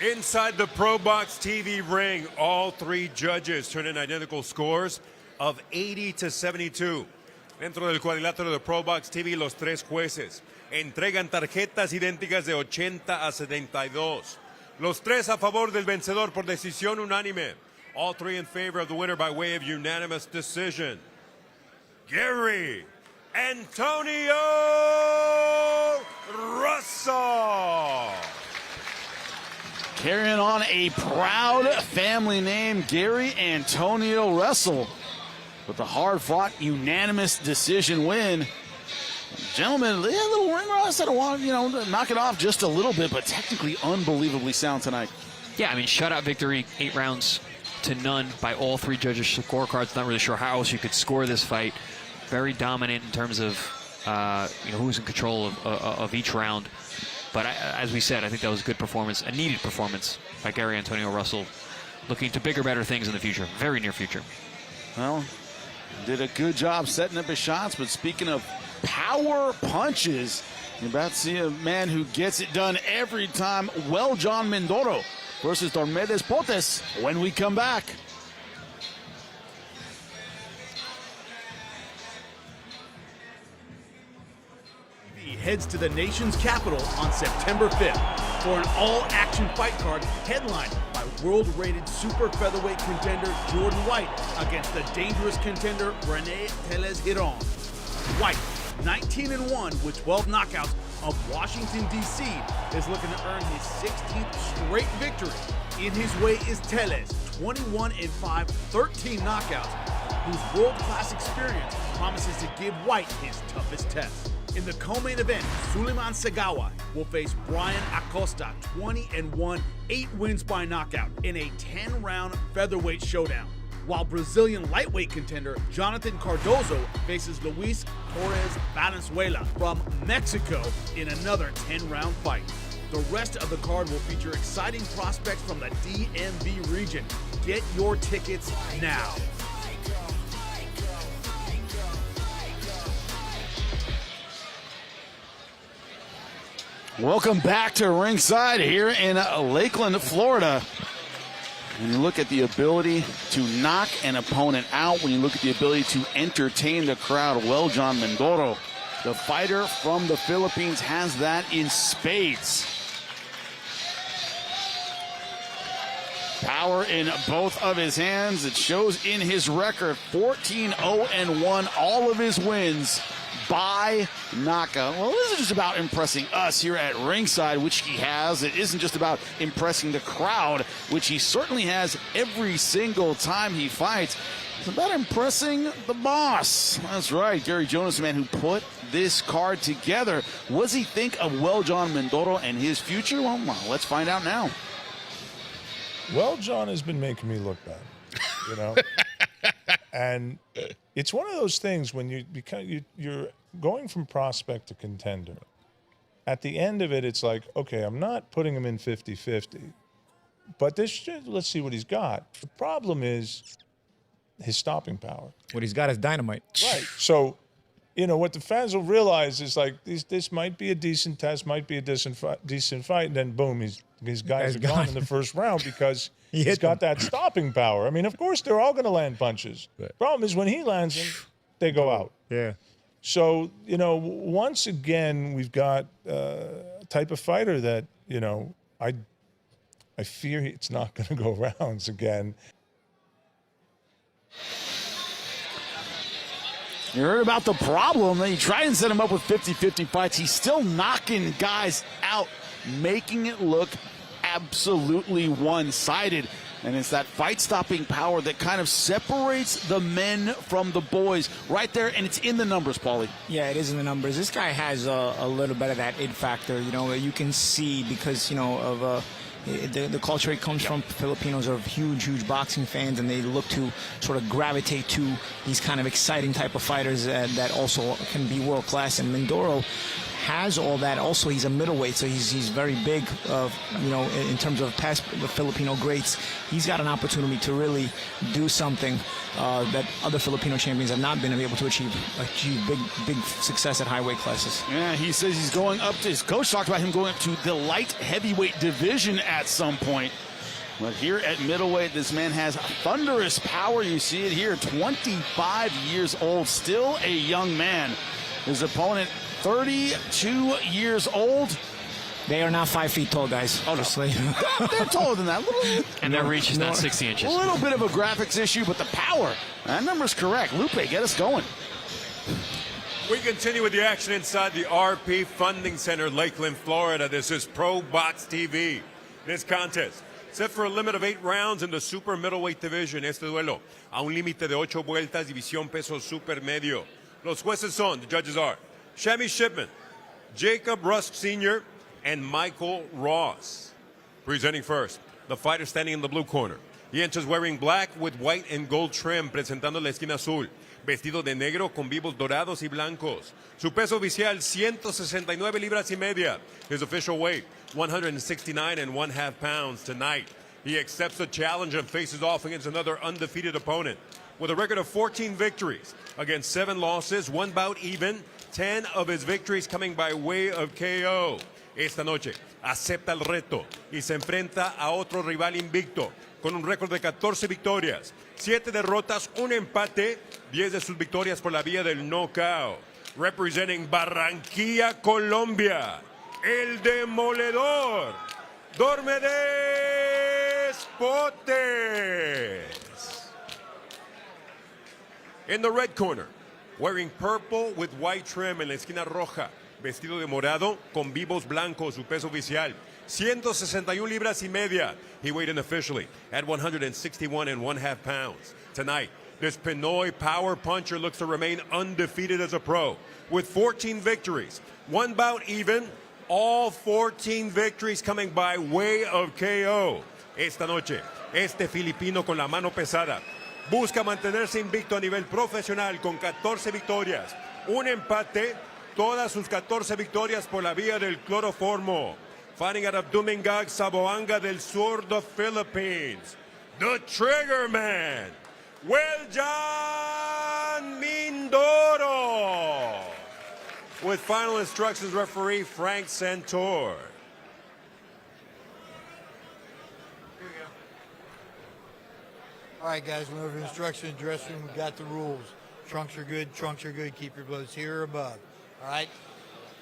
Inside the ProBox TV ring, all 3 judges turn in identical scores of 80 to 72. Dentro del cuadrilátero de ProBox TV, los 3 jueces entregan tarjetas idénticas de 80 a 72. Los 3 a favor del vencedor por decisión unánime. All 3 in favor of the winner by way of unanimous decision. Gary Antonio Russell. Carrying on a proud family name, Gary Antonio Russell, with a hard-fought, unanimous decision win. Gentlemen, a little ring rust. I don't want to knock it off just a little bit, but technically unbelievably sound tonight. Yeah, I mean, shutout victory, 8 rounds to none by all 3 judges' scorecards. Not really sure how else you could score this fight. Very dominant in terms of who's in control of each round. But as we said, I think that was a good performance, a needed performance by Gary Antonio Russell, looking to bigger, better things in the future, very near future. Well, did a good job setting up his shots, but speaking of power punches. You're about to see a man who gets it done every time. Well, John Mindoro versus Dormedes Potes when we come back. He heads to the nation's capital on September 5th for an all-action fight card headlined by world-rated super featherweight contender Jordan White against the dangerous contender Rene Teles Giron. White, 19-1 with 12 knockouts of Washington, D.C., is looking to earn his 16th straight victory. In his way is Teles, 21-5, 13 knockouts, whose world-class experience promises to give White his toughest test. In the co-main event, Suleiman Segawa will face Brian Acosta, 20-1, 8 wins by knockout in a 10-round featherweight showdown. While Brazilian lightweight contender Jonathan Cardozo faces Luis Torres Valenzuela from Mexico in another 10-round fight. The rest of the card will feature exciting prospects from the DMV region. Get your tickets now. Welcome back to ringside here in Lakeland, Florida. When you look at the ability to knock an opponent out, when you look at the ability to entertain the crowd, well, John Mindoro, the fighter from the Philippines, has that in spades. Power in both of his hands. It shows in his record, 14-0-1, all of his wins by knockout. Well, this is just about impressing us here at ringside, which he has. It isn't just about impressing the crowd, which he certainly has every single time he fights. It's about impressing the boss. That's right, Gary Jonas, the man who put this card together. What does he think of well John Mindoro and his future? Well, let's find out now. Well, John has been making me look bad, you know? And it's one of those things when you're going from prospect to contender. At the end of it, it's like, okay, I'm not putting him in 50-50, but let's see what he's got. The problem is his stopping power. What he's got is dynamite. Right. So, you know, what the fans will realize is like this might be a decent test, might be a decent fight, and then boom, his guys are gone in the first round because he's got that stopping power. I mean, of course, they're all going to land punches. Right. Problem is when he lands them, they go out. Yeah. So, you know, once again, we've got a type of fighter that, you know, I fear it's not going to go rounds again. You heard about the problem. You try and set him up with 50-50 fights. He's still knocking guys out, making it look absolutely one-sided. And it's that fight-stopping power that kind of separates the men from the boys right there, and it's in the numbers, Paulie. Yeah, it is in the numbers. This guy has a little bit of that id factor, you know, you can see because, you know, of the culture it comes from. Filipinos are huge boxing fans, and they look to sort of gravitate to these kind of exciting type of fighters that also can be world class. And Mindoro has all that. Also, he's a middleweight, so he's very big. You know, in terms of past Filipino greats, he's got an opportunity to really do something that other Filipino champions have not been able to achieve big success at high weight classes. Yeah, he says he's going up to, his coach talked about him going up to the light heavyweight division at some point. But here at middleweight, this man has thunderous power. You see it here, 25 years old, still a young man. His opponent, 32 years old. They are not 5 feet tall, guys. Honestly, they're taller than that. And their reach is not 60 inches. A little bit of a graphics issue, but the power, that number's correct. Lupe, get us going. We continue with the action inside the RP Funding Center, Lakeland, Florida. This is ProBox TV. This contest, set for a limit of 8 rounds in the super middleweight division. Este duelo, a un límite de 8 vueltas, división peso super medio. Los jueces son, the judges are, Shammy Shipman, Jacob Rusk Sr., and Michael Ross. Presenting first, the fighter standing in the blue corner. He enters wearing black with white and gold trim, presentando la esquina azul. Vestido de negro con vivos dorados y blancos. Su peso oficial, 169 libras y media. His official weight, 169.5 pounds tonight. He accepts the challenge and faces off against another undefeated opponent. With a record of 14 victories against 7 losses, 1 bout even, 10 of his victories coming by way of KO. Esta noche acepta el reto y se enfrenta a otro rival invicto con un récord de 14 victorias, 7 derrotas, un empate, 10 de sus victorias por la vía del knockout. Representing Barranquilla, Colombia, el demoledor, Dormedes Potes. In the red corner, wearing purple with white trim en la esquina roja, vestido de morado con vivos blancos, su peso oficial, 161 libras y media. He weighed in officially at 161.5 pounds. Tonight, this Pinoy power puncher looks to remain undefeated as a pro, with 14 victories, one bout even, all 14 victories coming by way of KO. Esta noche, este filipino con la mano pesada busca mantenerse invicto a nivel profesional con 14 victorias, un empate, todas sus 14 victorias por la vía del cloroformo. Fighting out of Dumingag, Zamboanga del Sur, the Philippines, the Trigger Man, Weljan Mindoro. With final instructions, referee Frank Santor. All right, guys, went over the instruction, dressing room, we got the rules. Trunks are good, keep your blows here or above. All right?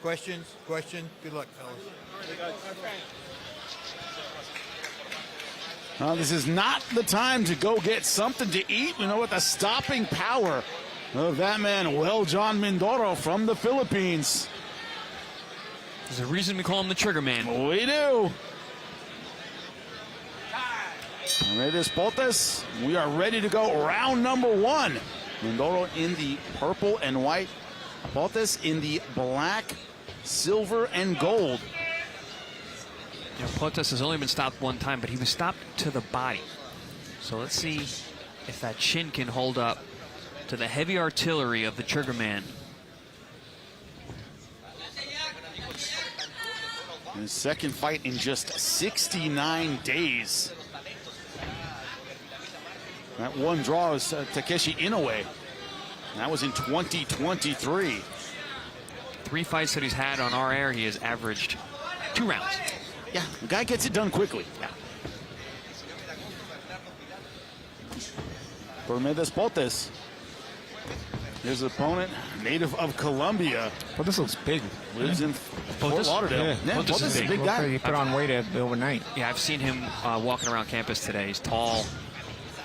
Questions? Good luck, fellas. Now, this is not the time to go get something to eat. We know what the stopping power of that man, Weljan Mindoro from the Philippines. There's a reason we call him the Trigger Man. We do. Dormedes Potes, we are ready to go. Round number 1. Mindoro in the purple and white. Potes in the black, silver, and gold. You know, Potes has only been stopped one time, but he was stopped to the body. So let's see if that chin can hold up to the heavy artillery of the Trigger Man. His second fight in just 69 days. That one draw is Takeshi Inoue. That was in 2023. 3 fights that he's had on our air, he has averaged 2 rounds. Yeah, the guy gets it done quickly. Yeah. Dormedes Potes. His opponent, native of Colombia. Well, this looks big. Lives in Fort Lauderdale. Yeah, Potes is a big guy. He put on weight overnight. Yeah, I've seen him walking around campus today. He's tall,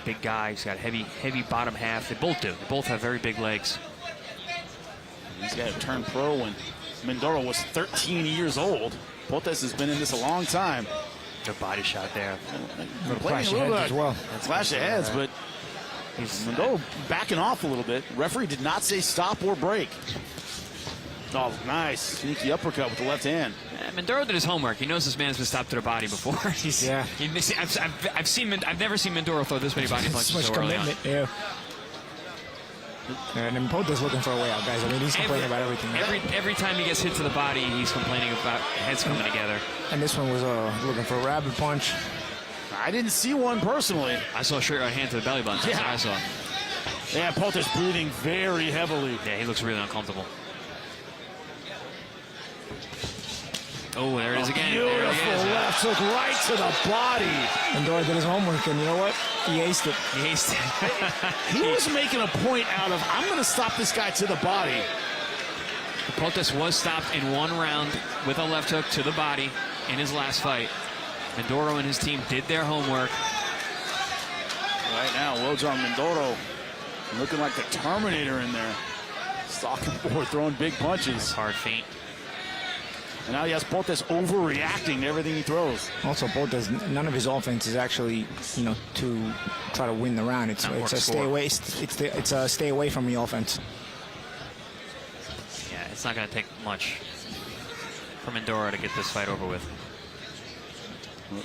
big guy. He's got heavy bottom half. They both do. They both have very big legs. He's got to turn pro when Mindoro was 13 years old. Potes has been in this a long time. Good body shot there. Flash of heads as well. Flash of heads, but Mindoro backing off a little bit. Referee did not say stop or break. Oh, nice. Sneaky uppercut with the left hand. Mindoro did his homework. He knows this man's been stopped to the body before. I've never seen Mindoro throw this many body punches so early on. Yeah. And then Potes looking for a way out, guys. I mean, he's complaining about everything. Every time he gets hit to the body, he's complaining about heads coming together. And this one was looking for a rabbit punch. I didn't see one personally. I saw a straight right hand to the belly button. That's what I saw. Yeah, Potes breathing very heavily. Yeah, he looks really uncomfortable. Oh, there it is again. Beautiful left hook right to the body. Mindoro did his homework, and you know what? He aced it. He aced it. He was making a point out of, I'm going to stop this guy to the body. Potes was stopped in 1 round with a left hook to the body in his last fight. Mindoro and his team did their homework. Right now, Weljan Mindoro looking like the Terminator in there. Stalking forward, throwing big punches. Hard feint. And now he has Potes overreacting to everything he throws. Also, Potes, none of his offense is actually, to try to win the round. It's a stay away. It's a stay away from the offense. Yeah, it's not going to take much for Mindoro to get this fight over with.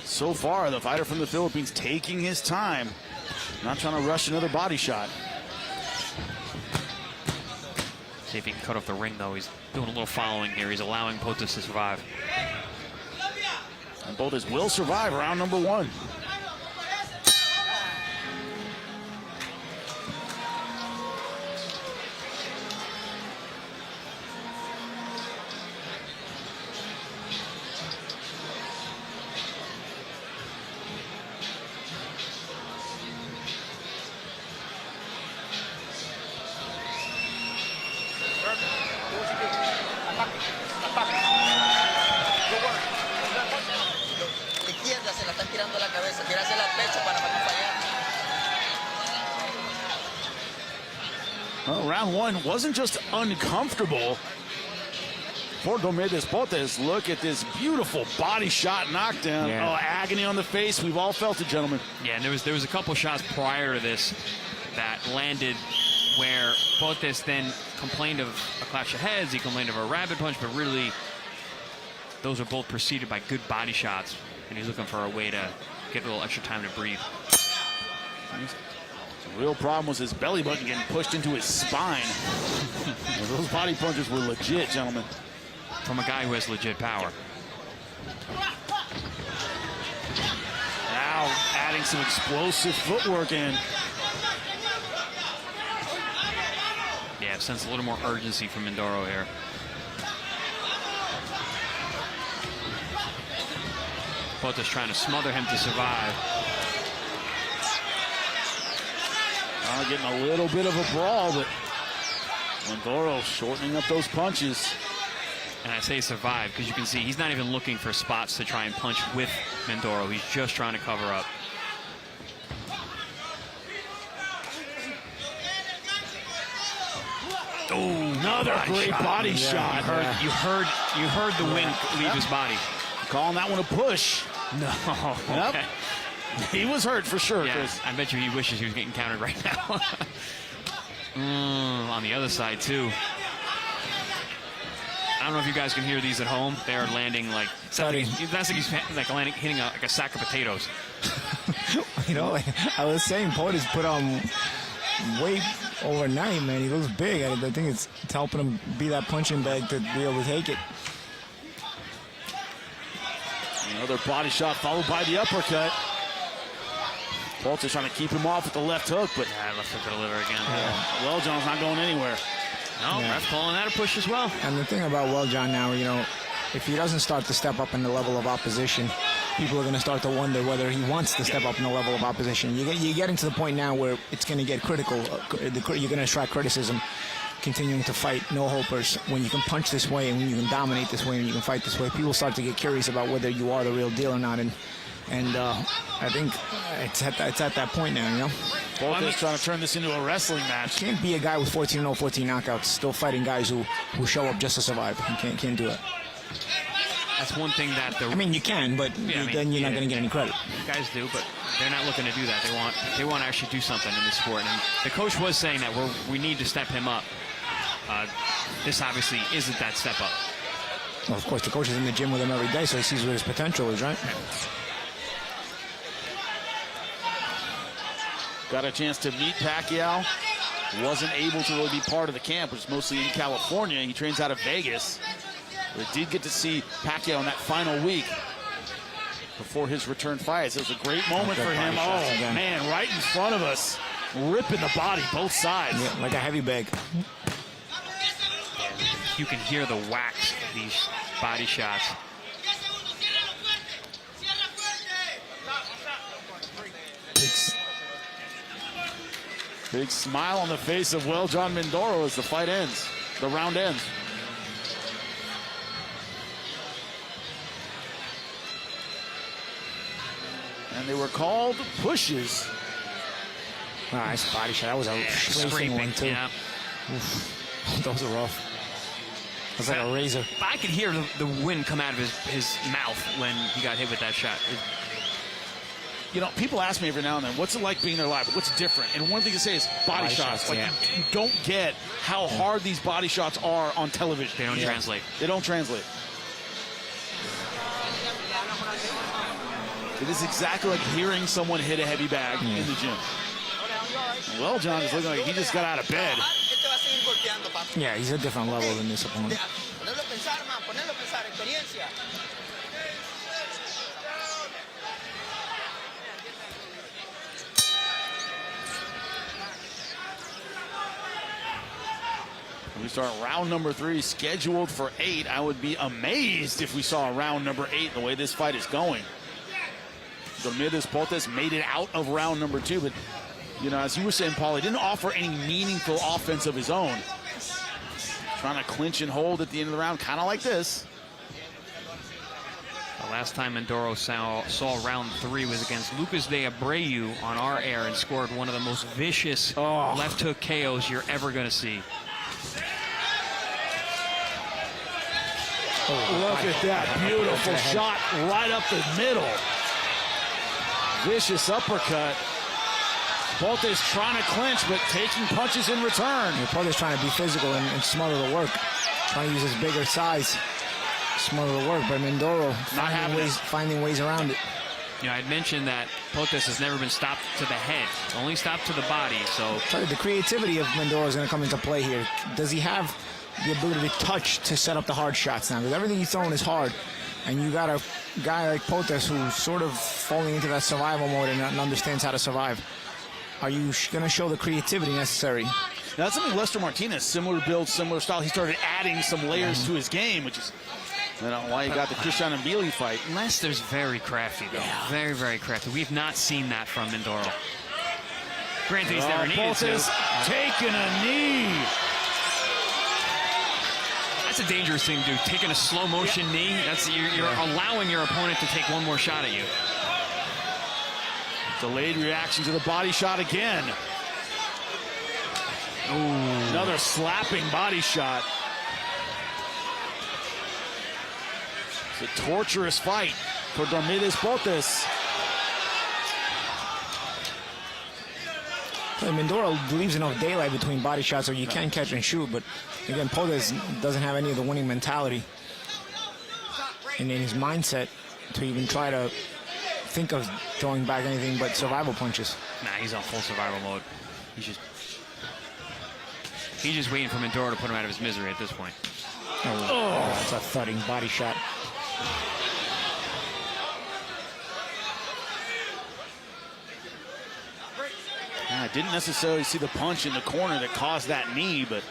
So far, the fighter from the Philippines taking his time, not trying to rush another body shot. See if he can cut off the ring, though. He's doing a little following here. He's allowing Potes to survive. And Potes will survive round number 1. Good work. Izquierda se la están tirando a la cabeza. Tirásela al pecho para no fallar. Well, round one wasn't just uncomfortable. For Gomez Potes, look at this beautiful body shot knockdown. Yeah. Oh, agony on the face. We've all felt it, gentlemen. Yeah, and there was a couple shots prior to this that landed where Potes then complained of a clash of heads. He complained of a rabbit punch, but really those are both preceded by good body shots, and he's looking for a way to get a little extra time to breathe. The real problem was his belly button getting pushed into his spine. Those body punches were legit, gentlemen. From a guy who has legit power. Now adding some explosive footwork in. Yeah, sense a little more urgency from Mindoro here. Potes trying to smother him to survive. Getting a little bit of a brawl, but Mindoro shortening up those punches. And I say survive because you can see he's not even looking for spots to try and punch with Mindoro. He's just trying to cover up. Oh, another great body shot. You heard the wind leave his body. Calling that one a push. No. Yep. Okay. He was hurt for sure, Yeah, Chris. I bet you he wishes he was getting countered right now. On the other side, too. I don't know if you guys can hear these at home. They are landing like... That's like he's like hitting like a sack of potatoes. You know, I was saying Potes put on weight overnight, man. He looks big. I think it's helping him be that punching bag to be able to take it. Another body shot followed by the uppercut. Potes trying to keep him off with the left hook, but Left hook to the liver again. Welljohn's not going anywhere. No, ref calling that a push as well. And the thing about Welljohn now, you know, if he doesn't start to step up in the level of opposition, people are going to start to wonder whether he wants to step up in the level of opposition. You're getting to the point now where it's going to get critical. You're going to attract criticism, continuing to fight no-hopers. When you can punch this way and when you can dominate this way and you can fight this way, people start to get curious about whether you are the real deal or not. And I think it's at that point now, you know. Potes trying to turn this into a wrestling match. Can't be a guy with 14-0, 14 knockouts, still fighting guys who show up just to survive. You can't do it. That's one thing that I mean, you can, but then you're not going to get any credit. Guys do, but they're not looking to do that. They want to actually do something in this sport. And the coach was saying that we need to step him up. This obviously isn't that step up. Well, of course, the coach is in the gym with him every day, so he sees what his potential is, right? Got a chance to meet Pacquiao. Wasn't able to really be part of the camp, which is mostly in California. He trains out of Vegas. But did get to see Pacquiao in that final week before his return fights. It was a great moment for him. Oh, man, right in front of us. Ripping the body, both sides. Yeah, like a heavy bag. You can hear the wax of these body shots. Big smile on the face of Welljohn Mindoro as the fight ends, the round ends. And they were called pushes. Nice body shot. That was a scraping one, too. Yeah. Those are rough. It was like a razor. I could hear the wind come out of his mouth when he got hit with that shot. You know, people ask me every now and then, what's it like being there live? What's different? And one thing to say is body shots. Like, you don't get how hard these body shots are on television. They don't translate. They don't translate. It is exactly like hearing someone hit a heavy bag in the gym. Welljohn is looking like he just got out of bed. Yeah, he's a different level than this opponent. We start round number 3, scheduled for 8. I would be amazed if we saw round number 8 the way this fight is going. Gomez Potes made it out of round number 2, but, you know, as you were saying, Paul, he didn't offer any meaningful offense of his own. Trying to clinch and hold at the end of the round, kind of like this. The last time Mindoro saw round 3 was against Lucas de Abreu on our air and scored one of the most vicious left hook KOs you're ever going to see. Look at that beautiful shot right up the middle. Vicious uppercut. Boltes trying to clinch, but taking punches in return. Boltes trying to be physical and smother the work. Trying to use his bigger size, smother the work. But Mindoro finding ways around it. You know, I'd mentioned that Boltes has never been stopped to the head, only stopped to the body. So the creativity of Mindoro is going to come into play here. Does he have the ability to touch to set up the hard shots now? Because everything he's throwing is hard. And you got a guy like Boltes who's sort of falling into that survival mode and understands how to survive. Are you going to show the creativity necessary? Now, that's something Lester Martinez, similar build, similar style. He started adding some layers to his game, which is why he got the Christian Mbili fight. Lester's very crafty, though. Yeah. Very, very crafty. We've not seen that from Mindoro. Granted, he's never needed to. Taking a knee. That's a dangerous thing to do. Taking a slow motion knee. That's you're allowing your opponent to take one more shot at you. Delayed reaction to the body shot again. Ooh. Another slapping body shot. It's a torturous fight for Diomedes Boltes. Mindoro leaves enough daylight between body shots so you can catch and shoot, but again, Boltes doesn't have any of the winning mentality and in his mindset to even try to think of throwing back anything but survival punches. Nah, he's on full survival mode. He's just waiting for Mindoro to put him out of his misery at this point. Oh, that's a thudding body shot. I didn't necessarily see the punch in the corner that caused that knee, but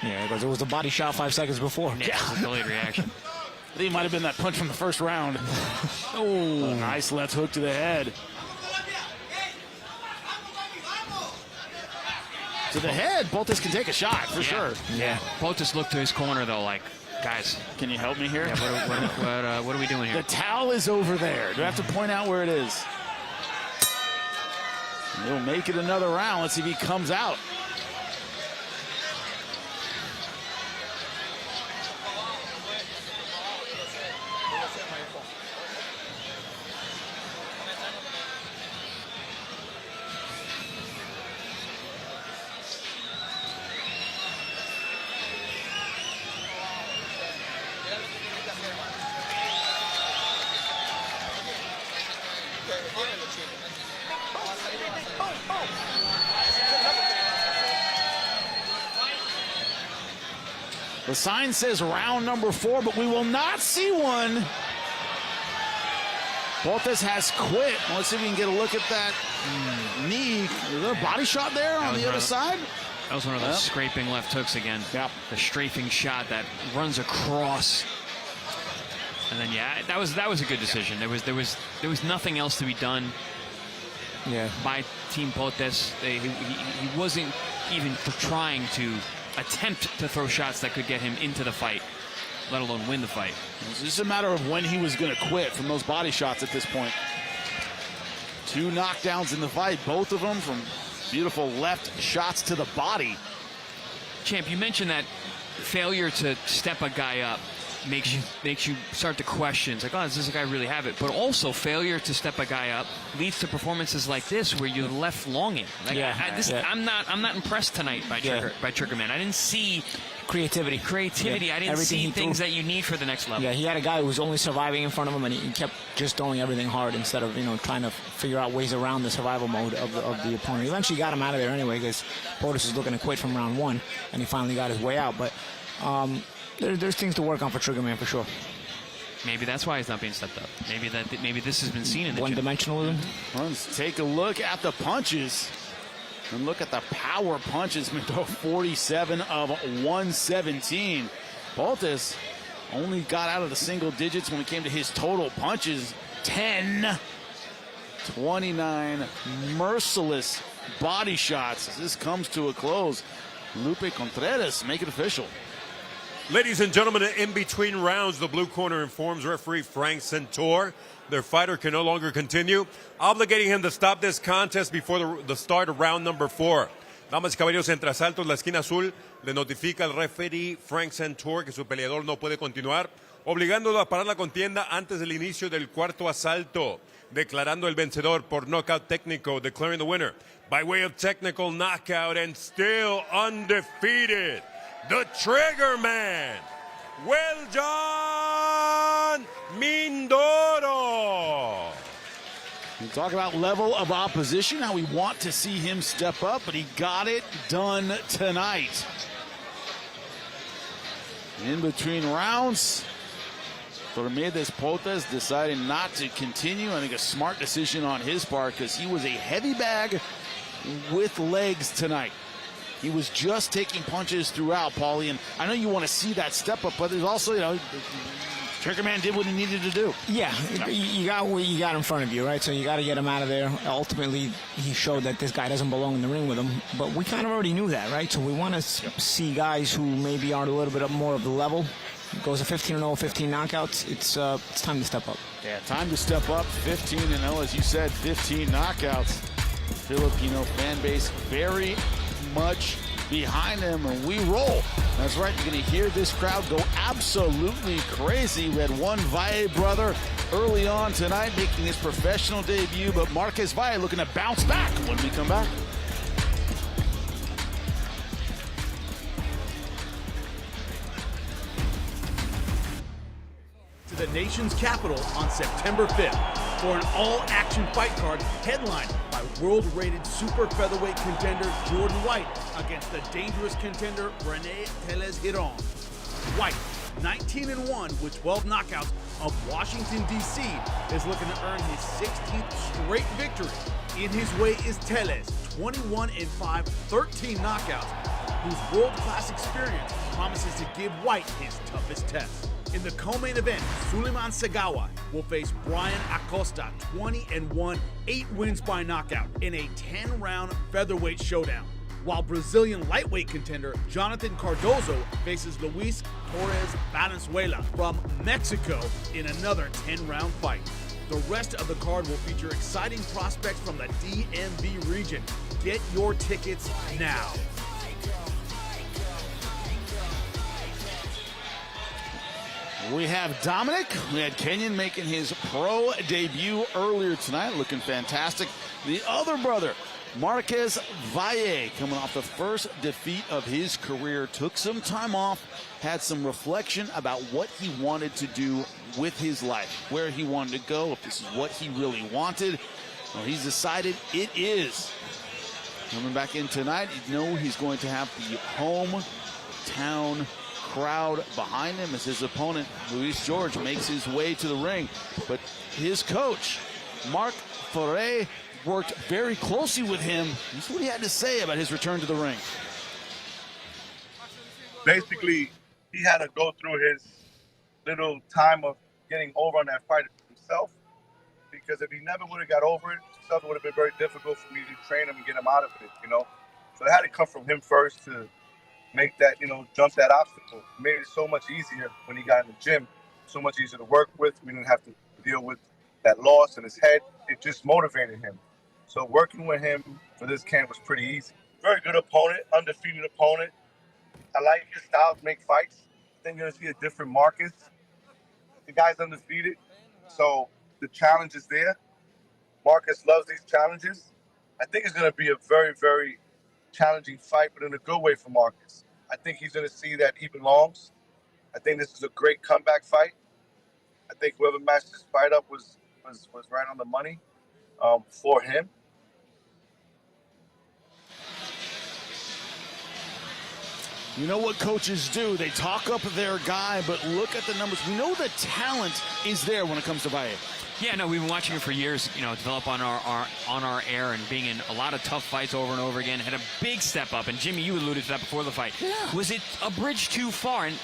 yeah, because it was the body shot 5 seconds before. Yeah, it was a delayed reaction. I think it might have been that punch from the first round. Oh, nice left hook to the head. To the head, Boltes can take a shot for sure. Yeah, Boltes looked to his corner though, like, guys, can you help me here? Yeah, what are we doing here? The towel is over there. Do I have to point out where it is? He'll make it another round. Let's see if he comes out. The sign says round number 4, but we will not see one. Boltes has quit. Let's see if we can get a look at that knee. Is there a body shot there on the other side? That was one of those scraping left hooks again. Yep. The strafing shot that runs across. And then that was a good decision. There was nothing else to be done. Yeah. By Team Boltes. He wasn't even trying to attempt to throw shots that could get him into the fight, let alone win the fight. It's just a matter of when he was going to quit from those body shots at this point. 2 knockdowns in the fight, both of them from beautiful left shots to the body. Champ, you mentioned that failure to step a guy up makes you start to question. It's like, oh, does this guy really have it? But also, failure to step a guy up leads to performances like this where you're left longing. Like, I'm not impressed tonight by Triggerman. I didn't see creativity. I didn't see things that you need for the next level. Yeah, he had a guy who was only surviving in front of him, and he kept just throwing everything hard instead of trying to figure out ways around the survival mode of the opponent. He eventually got him out of there anyway because Boltes was looking to quit from round 1, and he finally got his way out. But there's things to work on for Triggerman for sure. Maybe that's why he's not being stepped up. Maybe this has been seen in the one-dimensionalism. Let's take a look at the punches. And look at the power punches. Mindoro 47 of 117. Boltes only got out of the single digits when it came to his total punches. 10, 29 merciless body shots as this comes to a close. Lupe Contreras make it official. Ladies and gentlemen, in between rounds, the blue corner informs referee Frank Santor their fighter can no longer continue, obligating him to stop this contest before the start of round number 4. Damas y caballeros, entre asaltos, la esquina azul le notifica al referee Frank Santor que su peleador no puede continuar, obligándolo a parar la contienda antes del inicio del cuarto asalto, declarando el vencedor por knockout técnico, declaring the winner by way of technical knockout and still undefeated, the Trigger Man, John Mindoro. We talk about level of opposition, how we want to see him step up, but he got it done tonight. In between rounds, Tormedes Potas decided not to continue. I think a smart decision on his part because he was a heavy bag with legs tonight. He was just taking punches throughout, Paulie, and I know you want to see that step up, but there's also, Trigger Man did what he needed to do. Yeah, you got what you got in front of you, right? So you got to get him out of there. Ultimately, he showed that this guy doesn't belong in the ring with him, but we kind of already knew that, right? So we want to see guys who maybe are a little bit more of the level. Goes to 15-0, 15 knockouts. It's time to step up. Yeah, time to step up. 15-0, as you said, 15 knockouts. Filipino fan base very much behind him, and we roll. That's right, you're going to hear this crowd go absolutely crazy. We had one Valle brother early on tonight making his professional debut, but Marquez Valle looking to bounce back when we come back. To the nation's capital on September 5th for an all-action fight card headlined by world-rated super featherweight contender Jordan White against the dangerous contender Rene Teles Giron. White, 19-1 with 12 knockouts of Washington, D.C., is looking to earn his 16th straight victory. In his way is Teles, 21-5, 13 knockouts, whose world-class experience promises to give White his toughest test. In the co-main event, Suleiman Segawa will face Brian Acosta, 20-1, 8 wins by knockout in a 10-round featherweight showdown. While Brazilian lightweight contender Jonathan Cardozo faces Luis Torres Valenzuela from Mexico in another 10-round fight. The rest of the card will feature exciting prospects from the DMV region. Get your tickets now. We have Dominic. We had Kenyon making his pro debut earlier tonight, looking fantastic. The other brother, Marquez Valle, coming off the first defeat of his career, took some time off, had some reflection about what he wanted to do with his life, where he wanted to go, if this is what he really wanted. Well, he's decided it is. Coming back in tonight, you know he's going to have the hometown crowd behind him as his opponent, Luis George, makes his way to the ring. But his coach, Mark Foray, worked very closely with him. This is what he had to say about his return to the ring. Basically, he had to go through his little time of getting over on that fight himself, because if he never would have got over it, it would have been very difficult for me to train him and get him out of it, So it had to come from him first to make that, jump that obstacle. It made it so much easier when he got in the gym, so much easier to work with. We didn't have to deal with that loss in his head. It just motivated him. So working with him for this camp was pretty easy. Very good opponent, undefeated opponent. I like his style to make fights. I think you're going to see a different Marcus. The guy's undefeated, so the challenge is there. Marcus loves these challenges. I think it's going to be a very, very challenging fight, but in a good way for Marcus. I think he's going to see that he belongs. I think this is a great comeback fight. I think whoever matched this fight up was right on the money for him. You know what coaches do? They talk up their guy, but look at the numbers. We know the talent is there when it comes to Valle. Yeah, no, we've been watching him for years, develop on our air and being in a lot of tough fights over and over again. Had a big step up, and Jimmy, you alluded to that before the fight. Yeah. Was it a bridge too far? And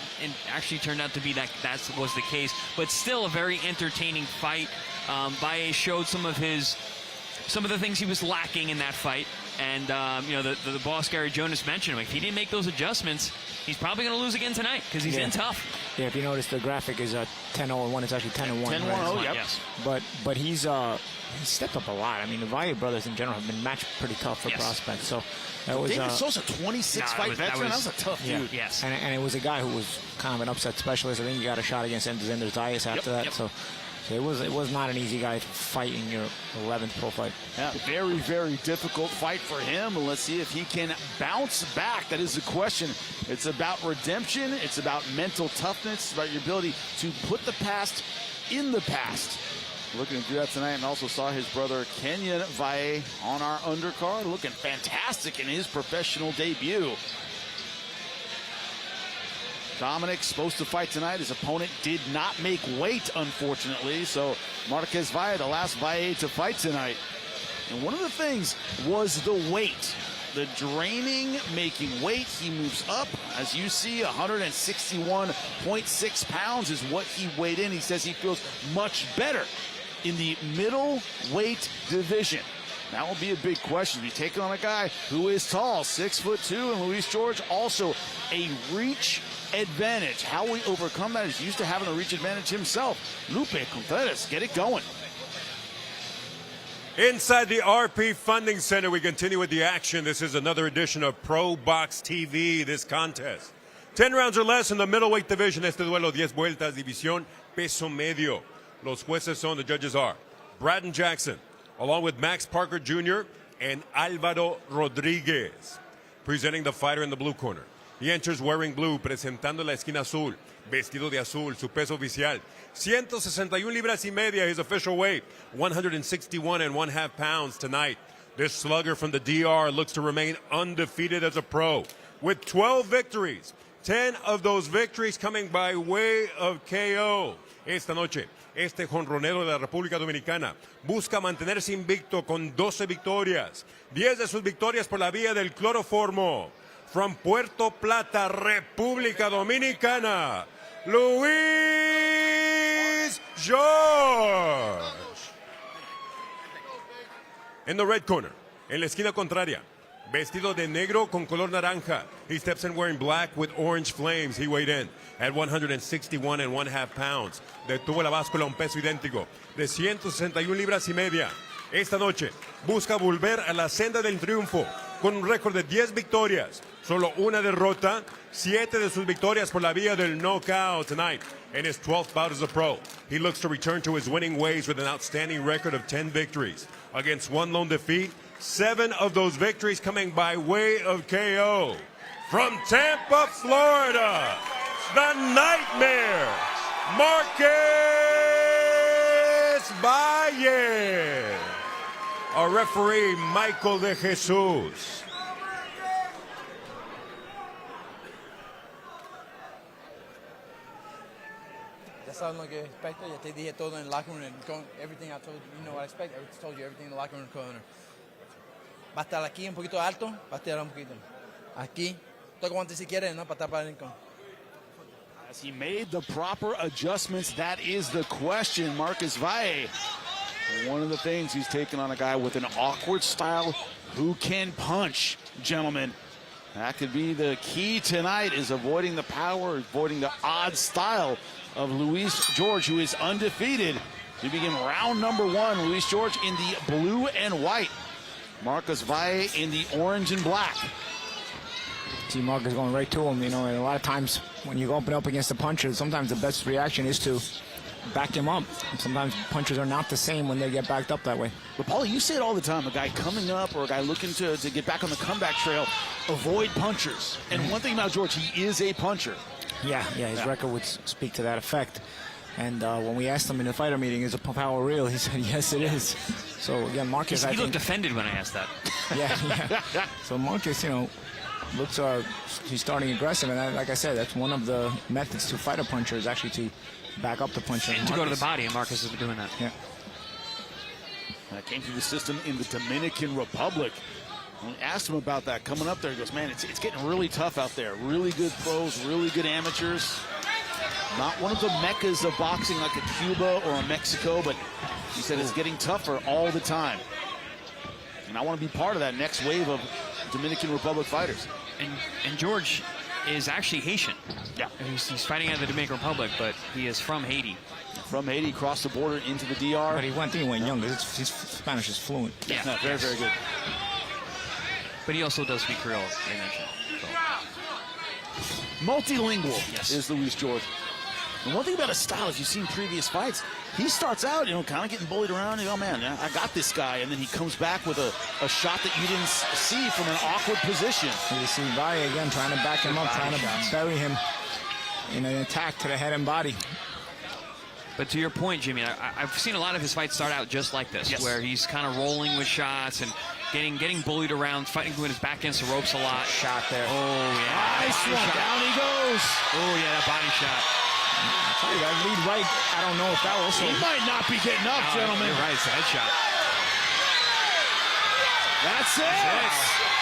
actually turned out to be that was the case, but still a very entertaining fight. Valle showed some of the things he was lacking in that fight. And, the boss, Gary Jonas, mentioned him. If he didn't make those adjustments, he's probably going to lose again tonight because he's in tough. Yeah, if you notice, the graphic is 10-0-1. It's actually 10-1. 10-1, yep. Yes. But he's stepped up a lot. I mean, the Valle brothers in general have been matched pretty tough for prospects. So that was David Sosa, 26-fight veteran. That was a tough dude. Yes. And it was a guy who was kind of an upset specialist. I think he got a shot against Ender Zayas after that. So it was not an easy guy to fight in your 11th pro fight. Yeah, very, very difficult fight for him. And let's see if he can bounce back. That is the question. It's about redemption. It's about mental toughness. It's about your ability to put the past in the past. Looking to do that tonight, and also saw his brother Kenyon Valle on our undercard, looking fantastic in his professional debut. Dominic supposed to fight tonight. His opponent did not make weight, unfortunately. So Marquez Valle, the last Valle to fight tonight. And one of the things was the weight. The draining, making weight. He moves up. As you see, 161.6 pounds is what he weighed in. He says he feels much better in the middleweight division. That will be a big question. You're taking on a guy who is tall, 6'2", and Luis George also a reach advantage. How we overcome that is used to having a reach advantage himself. Lupe Contreras, get it going. Inside the RP Funding Center, we continue with the action. This is another edition of ProBox TV, this contest. 10 rounds or less in the middleweight division. Este duelo, 10 vueltas, división peso medio. Los jueces son, the judges are Braden Jackson, along with Max Parker Jr. and Alvaro Rodriguez. Presenting the fighter in the blue corner. He enters wearing blue, presentando la esquina azul, vestido de azul, su peso oficial, 161 libras y media, his official weight, 161.5 pounds tonight. This slugger from the DR looks to remain undefeated as a pro, with 12 victories, 10 of those victories coming by way of KO. Esta noche, este jonronero de la República Dominicana busca mantenerse invicto con 12 victorias, 10 de sus victorias por la vía del cloroformo. From Puerto Plata, República Dominicana, Luis George. In the red corner, en la esquina contraria, vestido de negro con color naranja. He steps in wearing black with orange flames. He weighed in at 161.5 pounds. Detuvo la báscula un peso idéntico de 161 libras y media. Esta noche busca volver a la senda del triunfo con un récord de 10 victorias, solo una derrota, 7 de sus victorias por la vía del knockout tonight. In his 12th bout as a pro, he looks to return to his winning ways with an outstanding record of 10 victories. Against one lone defeat, 7 of those victories coming by way of KO. From Tampa, Florida, the Nightmare, Marquez Valle. Our referee, Michael de Jesus. Ya sabes lo que expecto. Ya te dije todo en el locker room. Everything I told you, you know what I expect. I told you everything in the locker room corner. Va a estar aquí un poquito alto, va a estar un poquito. Aquí, toca guante si quieres, ¿no? Para estar para el rincón. As he made the proper adjustments, that is the question. Marquez Valle. One of the things, he's taking on a guy with an awkward style who can punch, gentlemen. That could be the key tonight, is avoiding the power, avoiding the odd style of Luis George, who is undefeated. We begin round number 1. Luis George in the blue and white. Marquez Valle in the orange and black. See Marquez going right to him, you know, and a lot of times when you open up against a puncher, sometimes the best reaction is to back him up. And sometimes punchers are not the same when they get backed up that way. But Paulie, you say it all the time, a guy coming up or a guy looking to get back on the comeback trail, avoid punchers. And one thing about George, he is a puncher. Yeah, his record would speak to that effect. And when we asked him in the fighter meeting, is a power real? He said, yes, it is. So, again, Marquez, he looked offended when I asked that. Yeah. So Marquez, you know, looks he's starting aggressive. And like I said, that's one of the methods to fight a puncher, is actually to back up the puncher. And to go to the body, and Marquez has been doing that. Yeah. That came through the system in the Dominican Republic. When we asked him about that coming up there, he goes, man, it's getting really tough out there. Really good pros, really good amateurs. Not one of the meccas of boxing like a Cuba or a Mexico, but he said it's getting tougher all the time. And I want to be part of that next wave of Dominican Republic fighters. And George is actually Haitian. Yeah. He's fighting out of the Dominican Republic, but he is from Haiti. From Haiti, crossed the border into the DR. But he went younger. His Spanish is fluent. Yeah, no, very, very good. But he also does speak Creole, they mentioned. So. Multilingual is Luis George. And one thing about his style, if you've seen previous fights, he starts out, kind of getting bullied around. You go, oh, man, I got this guy. And then he comes back with a shot that you didn't see from an awkward position. You see Valle again trying to back him up, trying to bury him in an attack to the head and body. But to your point, Jimmy, I've seen a lot of his fights start out just like this, where he's kind of rolling with shots and getting bullied around, fighting with his back against the ropes a lot. Shot there. Oh, yeah. Nice one. Down he goes. Oh, yeah, that body shot. I'll tell you, that lead right, I don't know if that also... He might not be getting up, gentlemen. You're right, it's a headshot. That's it.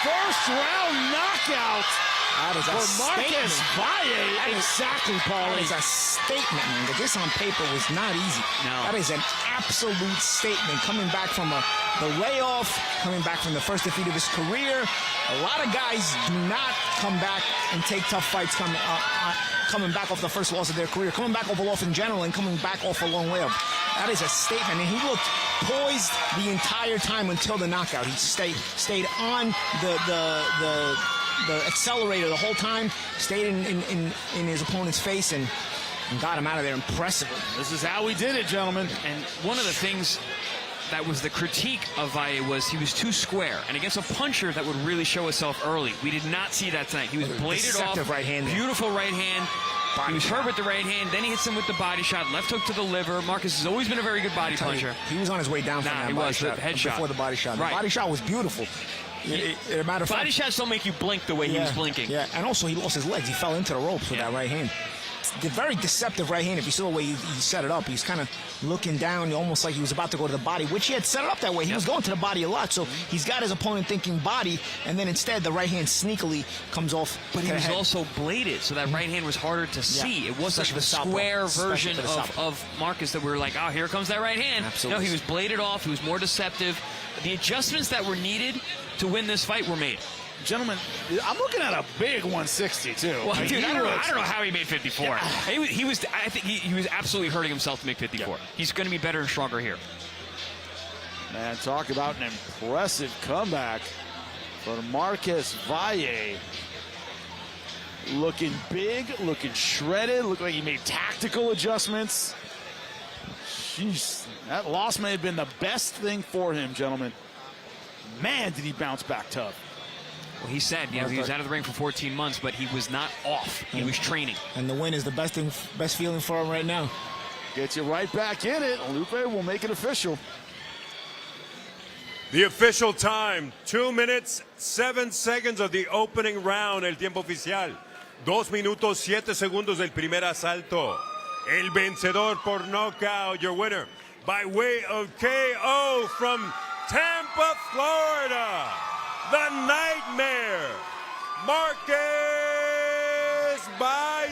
First round knockout. That is a for Marcus Valle. Exactly, Paul. That is a statement, man. But this on paper was not easy. No. That is an absolute statement. Coming back from the layoff, coming back from the first defeat of his career. A lot of guys do not come back and take tough fights coming back off the first loss of their career, coming back off a loss in general, and coming back off a long layoff. That is a statement, and he looked poised the entire time until the knockout. He stayed on the accelerator the whole time, stayed in his opponent's face and got him out of there impressively. This is how we did it, gentlemen. And one of the things that was the critique of Valle was he was too square. And against a puncher that would really show itself early. We did not see that tonight. He was bladed off. Right hand. Beautiful right hand. He was hurt with the right hand. Then he hits him with the body shot. Left hook to the liver. Marcus has always been a very good body puncher. He was on his way down from that body shot. Before the body shot. Right. The body shot was beautiful. As a matter of fact, body shots don't make you blink the way he was blinking. Yeah, and also he lost his legs. He fell into the ropes with that right hand. The very deceptive right hand. If you saw the way he set it up, he's kind of looking down, almost like he was about to go to the body, which he had set it up that way. He was going to the body a lot, so he's got his opponent thinking body, and then instead the right hand sneakily comes off. But he was also bladed, so that right hand was harder to see. It wasn't the square version of Marcus that we were like, oh, here comes that right hand. Absolutely. No, he was bladed off. He was more deceptive. The adjustments that were needed to win this fight were made. Gentlemen, I'm looking at a big 160 too. Well, dude, I don't know how he made 54. Yeah. I think he was absolutely hurting himself to make 54. Yeah. He's going to be better and stronger here. Man, talk about an impressive comeback for Marcus Valle. Looking big, looking shredded, looked like he made tactical adjustments. Jeez, that loss may have been the best thing for him, gentlemen. Man, did he bounce back tough. Well, he said, he was out of the ring for 14 months, but he was not off. He was training. And the win is the best feeling for him right now. Gets you right back in it. Lupe will make it official. The official time, 2 minutes, 7 seconds of the opening round, el tiempo oficial. 2 minutos, 7 segundos del primer asalto. El vencedor por knockout, your winner, by way of KO from Tampa, Florida. The Nightmare, Marcus Valle.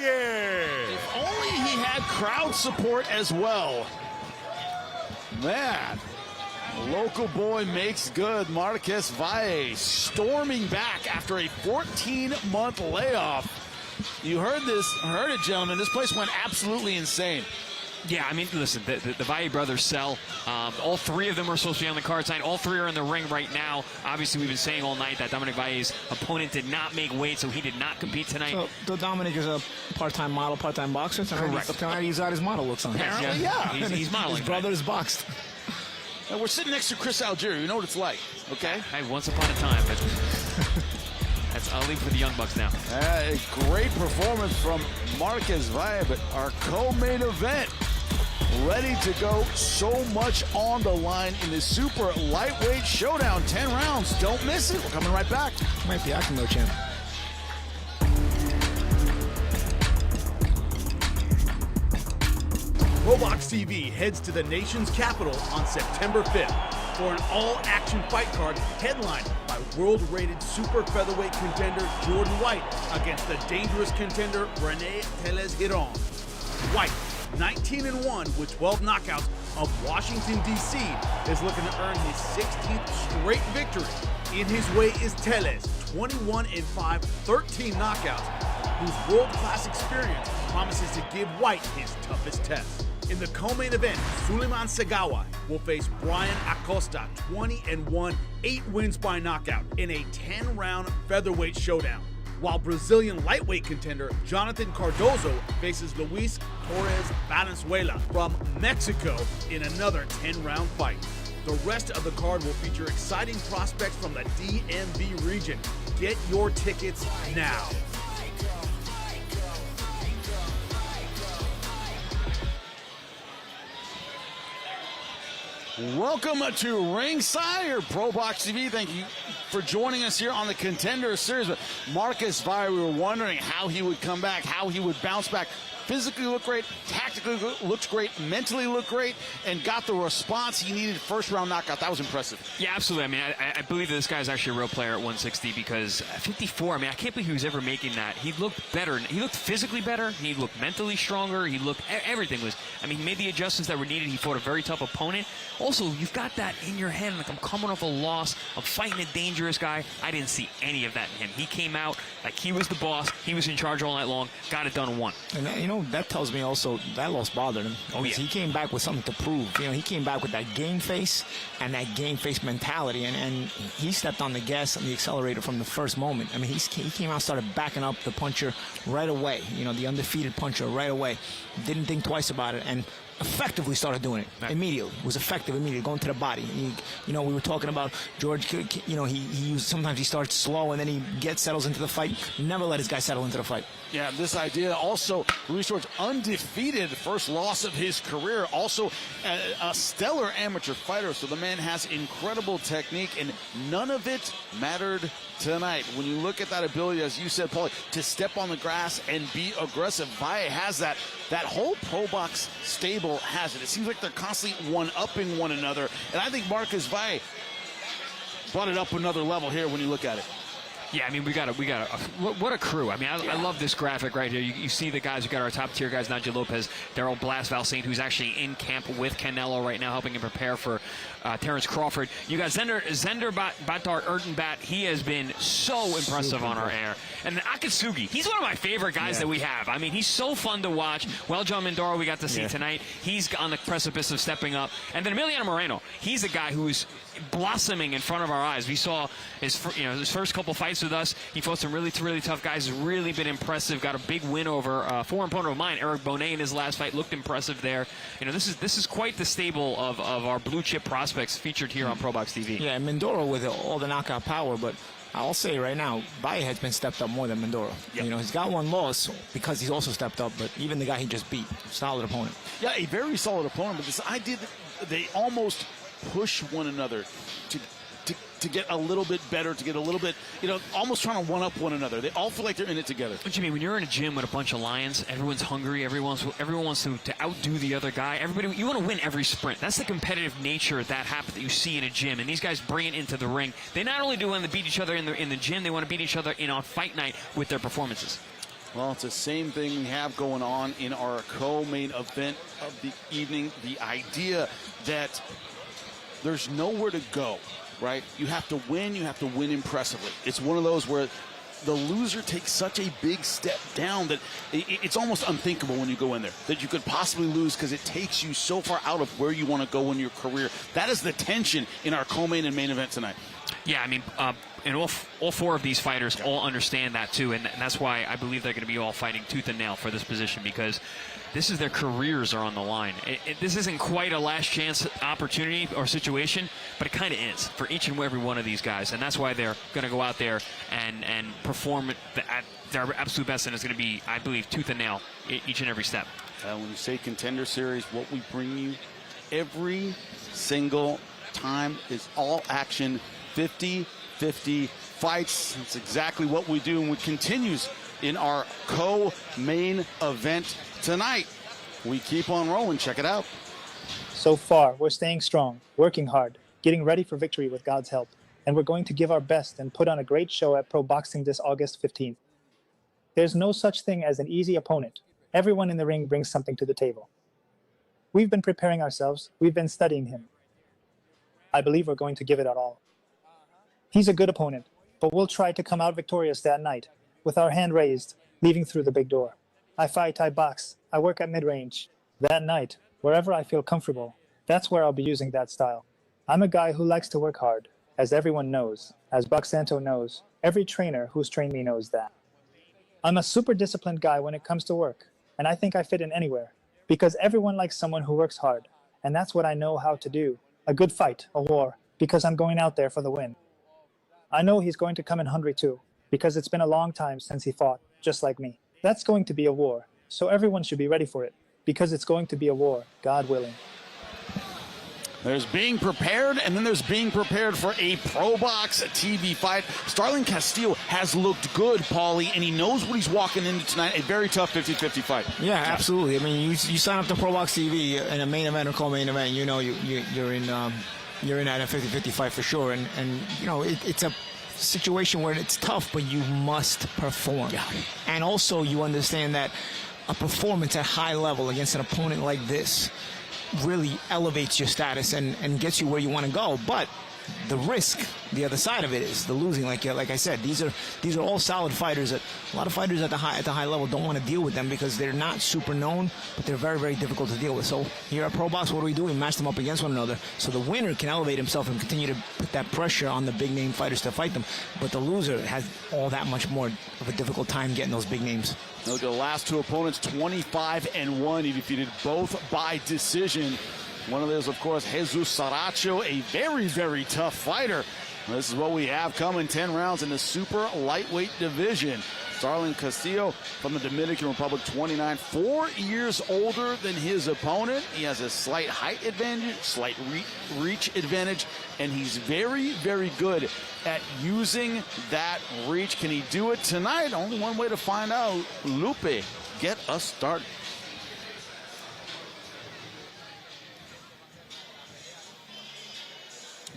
If only he had crowd support as well. Man, local boy makes good. Marcus Valle storming back after a 14-month layoff. You heard it, gentlemen. This place went absolutely insane. Yeah, I mean, listen, the Valle brothers sell. All three of them are supposed to be on the card tonight. All three are in the ring right now. Obviously, we've been saying all night that Dominic Valle's opponent did not make weight, so he did not compete tonight. So Dominic is a part-time model, part-time boxer. Correct. Tonight he's got his model looks on. Apparently, yeah. He's modeling. His brother is boxed. And we're sitting next to Chris Algieri. You know what it's like, okay? Hey, once upon a time, but I'll leave for the Young Bucks now. A great performance from Marcus Valle, but our co-main event ready to go. So much on the line in the super lightweight showdown. 10 rounds. Don't miss it. We're coming right back. Might be Yaqubov champ. ProBox TV heads to the nation's capital on September 5th for an all-action fight card headlined by world-rated super featherweight contender Jordan White against the dangerous contender Rene Teles Giron. White, 19-1 with 12 knockouts, of Washington, D.C. is looking to earn his 16th straight victory. In his way is Teles, 21-5, 13 knockouts, whose world-class experience promises to give White his toughest test. In the co-main event, Suleiman Segawa will face Brian Acosta, 20-1, 8 wins by knockout in a 10-round featherweight showdown. While Brazilian lightweight contender Jonathan Cardozo faces Luis Torres Valenzuela from Mexico in another 10-round fight. The rest of the card will feature exciting prospects from the DMV region. Get your tickets now. Welcome to Ringside or ProBox TV. Thank you for joining us here on the Contender Series. But Marcus Valle, we were wondering how he would come back, how he would bounce back. Physically looked great, tactically looked great, mentally looked great, and got the response he needed. First round knockout. That was impressive. Yeah, absolutely. I mean, I believe that this guy's actually a real player at 160 because at 54, I mean, I can't believe he was ever making that. He looked better. He looked physically better. He looked mentally stronger. He looked, everything was, I mean, he made the adjustments that were needed. He fought a very tough opponent. Also, you've got that in your head. Like, I'm coming off a loss. I'm fighting a dangerous guy. I didn't see any of that in him. He came out like he was the boss. He was in charge all night long. Got it done and won. And, you know, that tells me also that loss bothered him. Oh, yeah. He came back with something to prove. You know, he came back with that game face and that game face mentality, and he stepped on the gas and the accelerator from the first moment. I mean, he came out, started backing up the puncher right away. You know, the undefeated puncher right away. Didn't think twice about it, and effectively started doing it immediately. It was effective immediately, going to the body. You know, we were talking about George, you know, sometimes he starts slow and then he settles into the fight. Never let his guy settle into the fight. Yeah, this idea also, Luis George undefeated, first loss of his career, also a stellar amateur fighter, so the man has incredible technique, and none of it mattered tonight. When you look at that ability, as you said, Paulie, to step on the grass and be aggressive, Valle has that. That whole ProBox stable has it. It seems like they're constantly one-upping one another, and I think Marcus Valle brought it up another level here when you look at it. Yeah, I mean, we got what a crew. I mean, I love this graphic right here. You see the guys. We got our top tier guys, Nigel Lopez, Daryl Blas, Valsaint, who's actually in camp with Canelo right now, helping him prepare for Terrence Crawford. You got Zender Batar Erdenbat. He has been so impressive on our air. And Akatsugi, he's one of my favorite guys that we have. I mean, he's so fun to watch. Well, John Mindoro, we got to see tonight. He's on the precipice of stepping up. And then Emiliano Moreno, he's a guy who is blossoming in front of our eyes. We saw his first couple fights with us. He fought some really tough guys. Has really been impressive. Got a big win over a former opponent of mine, Eric Bonet, in his last fight. Looked impressive there. You know, this is quite the stable of our blue chip prospects featured here on ProBox TV. Yeah, Mindoro with all the knockout power, but I'll say right now, Valle has been stepped up more than Mindoro. Yep. You know, he's got one loss because he's also stepped up, but even the guy he just beat, solid opponent. Yeah, a very solid opponent, but this idea that they almost push one another to get a little bit better, to get a little bit, you know, almost trying to one-up one another. They all feel like they're in it together. What do you mean? When you're in a gym with a bunch of lions, everyone's hungry, everyone wants to outdo the other guy. You want to win every sprint. That's the competitive nature that you see in a gym, and these guys bring it into the ring. They not only do want to beat each other in the gym, they want to beat each other on fight night with their performances. Well, it's the same thing we have going on in our co-main event of the evening. The idea that there's nowhere to go, right? You have to win impressively. It's one of those where the loser takes such a big step down that it's almost unthinkable when you go in there, that you could possibly lose because it takes you so far out of where you want to go in your career. That is the tension in our co-main and main event tonight. Yeah, I mean, and all four of these fighters all understand that too, and that's why I believe they're going to be all fighting tooth and nail for this position, because this is their careers are on the line. This isn't quite a last chance opportunity or situation, but it kind of is for each and every one of these guys, and that's why they're going to go out there and perform at their absolute best, and it's going to be, I believe, tooth and nail each and every step. When you say Contender Series, what we bring you every single time is all action, 50-50 fights. That's exactly what we do, and it continues in our co-main event tonight. We keep on rolling. Check it out. So far, we're staying strong, working hard, getting ready for victory with God's help, and we're going to give our best and put on a great show at Pro Boxing this August 15th. There's no such thing as an easy opponent. Everyone in the ring brings something to the table. We've been preparing ourselves. We've been studying him. I believe we're going to give it our all. He's a good opponent, but we'll try to come out victorious that night, with our hand raised, leaving through the big door. I fight, I box, I work at mid-range. That night, wherever I feel comfortable, that's where I'll be using that style. I'm a guy who likes to work hard, as everyone knows, as Buck Santo knows. Every trainer who's trained me knows that. I'm a super disciplined guy when it comes to work, and I think I fit in anywhere, because everyone likes someone who works hard, and that's what I know how to do. A good fight, a war, because I'm going out there for the win. I know he's going to come in hungry too, because it's been a long time since he fought, just like me. That's going to be a war, so everyone should be ready for it, because it's going to be a war, God willing. There's being prepared, and then there's being prepared for a ProBox TV fight. Starling Castillo has looked good, Paulie, and he knows what he's walking into tonight, a very tough 50-50 fight. Yeah, absolutely. I mean, you sign up to ProBox TV in a main event or co-main event, you know you're in at a 50-50 fight for sure. And you know, it's a situation where it's tough, but you must perform. Yeah. And also you understand that a performance at high level against an opponent like this really elevates your status and gets you where you want to go. But the risk, the other side of it, is the losing. Like I said, these are all solid fighters. That a lot of fighters at the high level don't want to deal with them because they're not super known, but they're very, very difficult to deal with. So here at ProBox, what do? We match them up against one another, so the winner can elevate himself and continue to put that pressure on the big name fighters to fight them. But the loser has all that much more of a difficult time getting those big names. Look at the last two opponents, 25-1. He defeated both by decision. One of those, of course, Jesus Saracho, a very, very tough fighter. This is what we have coming, 10 rounds in the super lightweight division. Starling Castillo from the Dominican Republic, 29, 4 years older than his opponent. He has a slight height advantage, slight reach advantage, and he's very, very good at using that reach. Can he do it tonight? Only one way to find out. Lupe, get us started.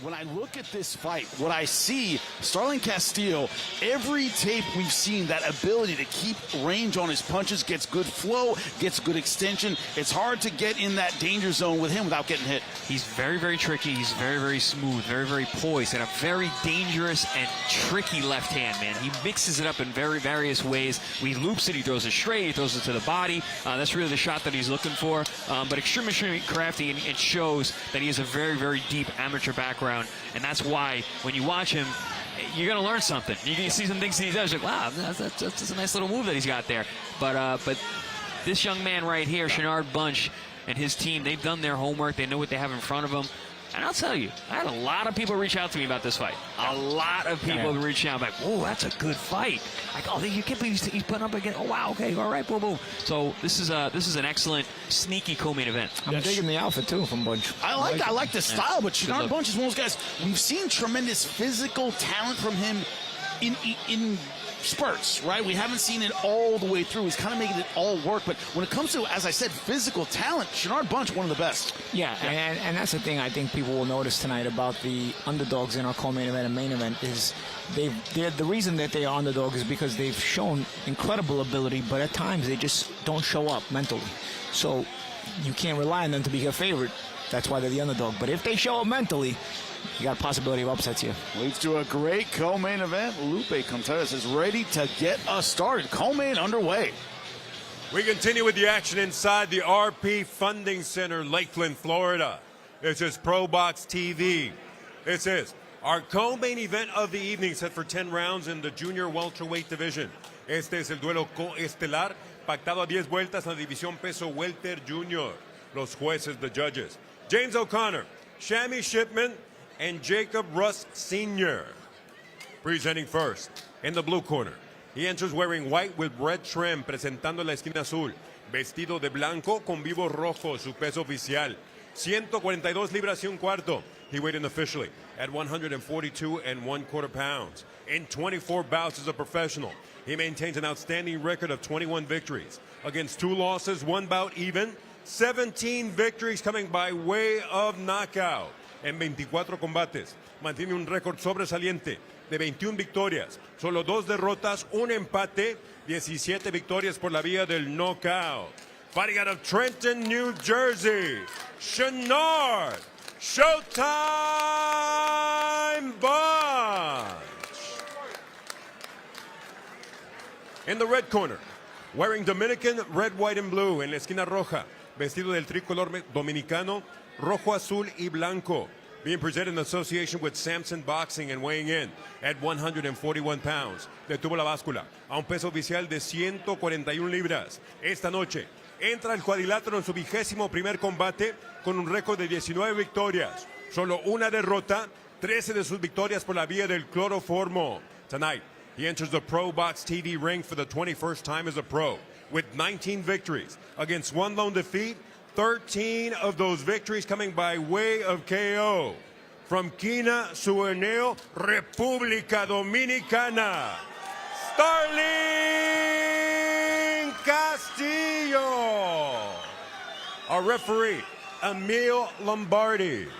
When I look at this fight, what I see, Starling Castillo, every tape we've seen, that ability to keep range on his punches, gets good flow, gets good extension. It's hard to get in that danger zone with him without getting hit. He's very, very tricky. He's very, very smooth, very, very poised, and a very dangerous and tricky left hand, man. He mixes it up in very various ways. He loops it, he throws it straight, he throws it to the body. That's really the shot that he's looking for. But extremely crafty, and it shows that he has a very, very deep amateur background. And that's why when you watch him, you're going to learn something. You're going to see some things that he does. You're like, wow, that's a nice little move that he's got there. But this young man right here, Shenard Bunch, and his team, they've done their homework. They know what they have in front of them. And I'll tell you, I had a lot of people reach out to me about this fight. A lot of people reach out like, "Oh, that's a good fight." Like, "Oh, you can't believe he's putting up again." Oh, wow, okay, all right, boom, boom. So this is an excellent, sneaky co-main event. I'm digging the outfit too from Bunch. I like the style, but Shenard Bunch is one of those guys. We've seen tremendous physical talent from him in spurts, right? We haven't seen it all the way through. He's kind of making it all work. But when it comes to, as I said, physical talent, Shenard Bunch, one of the best. Yeah. And that's the thing I think people will notice tonight about the underdogs in our co-main event and main event is the reason that they are underdogs is because they've shown incredible ability, but at times they just don't show up mentally. So you can't rely on them to be your favorite. That's why they're the underdog. But if they show up mentally, you got a possibility of upsets here. Leads to a great co-main event. Lupe Contreras is ready to get us started. Co-main underway. We continue with the action inside the RP Funding Center, Lakeland, Florida. This is ProBox TV. This is our co-main event of the evening, set for 10 rounds in the junior welterweight division. Este es el duelo coestelar, pactado a 10 vueltas en la división peso welter junior. Los jueces, the judges, James O'Connor, Shammy Shipman, and Jacob Russ Sr. Presenting first, in the blue corner, he enters wearing white with red trim, presentando la esquina azul, vestido de blanco con vivo rojo, su peso oficial, 142 libras y un cuarto. He weighed in officially at 142 1/4 pounds. In 24 bouts as a professional, he maintains an outstanding record of 21 victories against 2 losses, 1 bout even, 17 victories coming by way of knockout. En 24 combates, mantiene un récord sobresaliente de 21 victorias, solo 2 derrotas, 1 empate, 17 victorias por la vía del knockout. Fighting out of Trenton, New Jersey, Shenard Showtime Bunch. In the red corner, wearing Dominican red, white, and blue en la esquina roja, vestido del tricolor dominicano, rojo, azul, y blanco. Being presented in association with Samson Boxing and weighing in at 141 pounds. Detuvo la báscula a un peso oficial de 141 libras. Esta noche entra el cuadrilátero en su 21º combate con un récord de 19 victorias. Solo una derrota, 13 de sus victorias por la vía del cloroformo. Tonight, he enters the ProBox TV ring for the 21st time as a pro with 19 victories against 1 lone defeat. 13 of those victories coming by way of KO. From Quina, Sueneo, República Dominicana, Starling Castillo. Our referee, Emil Lombardi. All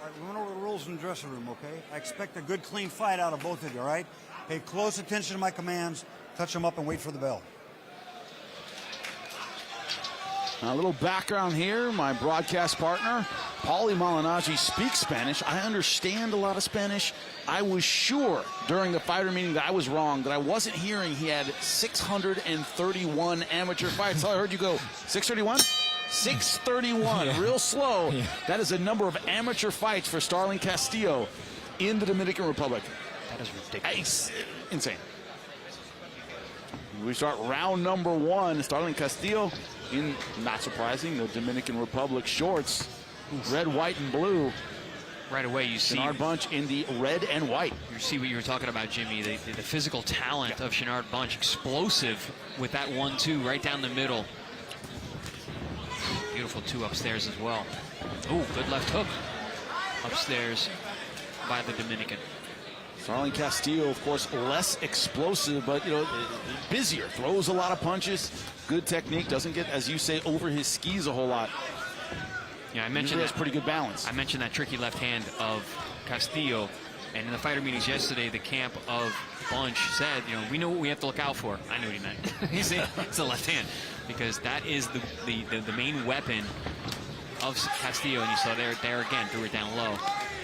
right, we went over the rules in the dressing room, okay? I expect a good, clean fight out of both of you, all right? Pay close attention to my commands, touch them up, and wait for the bell. A little background here. My broadcast partner, Paulie Malignaggi, speaks Spanish. I understand a lot of Spanish. I was sure during the fighter meeting that I was wrong, that I wasn't hearing he had 631 amateur fights. So I heard you go, 631? 631, yeah. Real slow. Yeah. That is a number of amateur fights for Starling Castillo in the Dominican Republic. That is ridiculous. Insane. We start round number 1. Starling Castillo in, not surprising, the Dominican Republic shorts. Red, white, and blue. Right away, you see Shenard Bunch in the red and white. You see what you were talking about, Jimmy, the physical talent of Shenard Bunch. Explosive with that 1-2 right down the middle. Beautiful 2 upstairs as well. Oh, good left hook upstairs by the Dominican. Starling Castillo, of course, less explosive, but, you know, busier. Throws a lot of punches. Good technique. Doesn't get, as you say, over his skis a whole lot. Yeah, I mentioned that's pretty good balance. I mentioned that tricky left hand of Castillo, and in the fighter meetings yesterday, the camp of Bunch said, you know, we know what we have to look out for. I knew what he meant. It's the left hand, because that is the main weapon of Castillo, and you saw there again, threw it down low.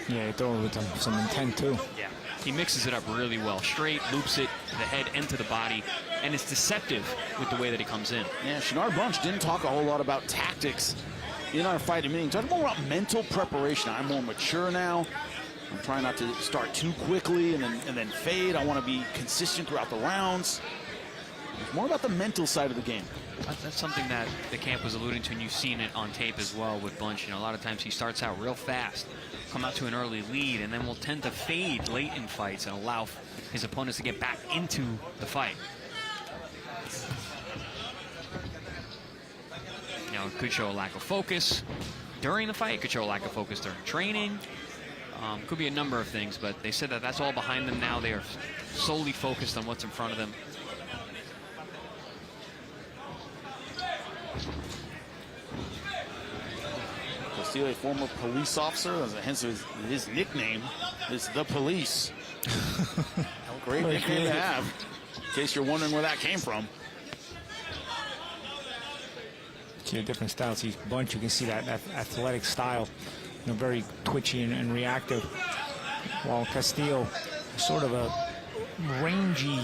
Yeah, he threw it with some intent too. Yeah, he mixes it up really well. Straight, loops it to the head and to the body, and it's deceptive with the way that he comes in. Yeah, Shenard Bunch didn't talk a whole lot about tactics in our fighting meeting. Talking more about mental preparation. I'm more mature now. I'm trying not to start too quickly and then fade. I want to be consistent throughout the rounds. It's more about the mental side of the game. That's something that the camp was alluding to, and you've seen it on tape as well with Bunch. You know, a lot of times he starts out real fast, come out to an early lead, and then will tend to fade late in fights and allow his opponents to get back into the fight. You know, it could show a lack of focus during the fight. It could show a lack of focus during training. Could be a number of things, but they said that that's all behind them now. They are solely focused on what's in front of them. Castillo, a former police officer, hence his nickname is the Police. Great nickname to have, in case you're wondering where that came from. See the different styles. He's Bunch, you can see that athletic style, you know, very twitchy and reactive. While Castillo, sort of a rangy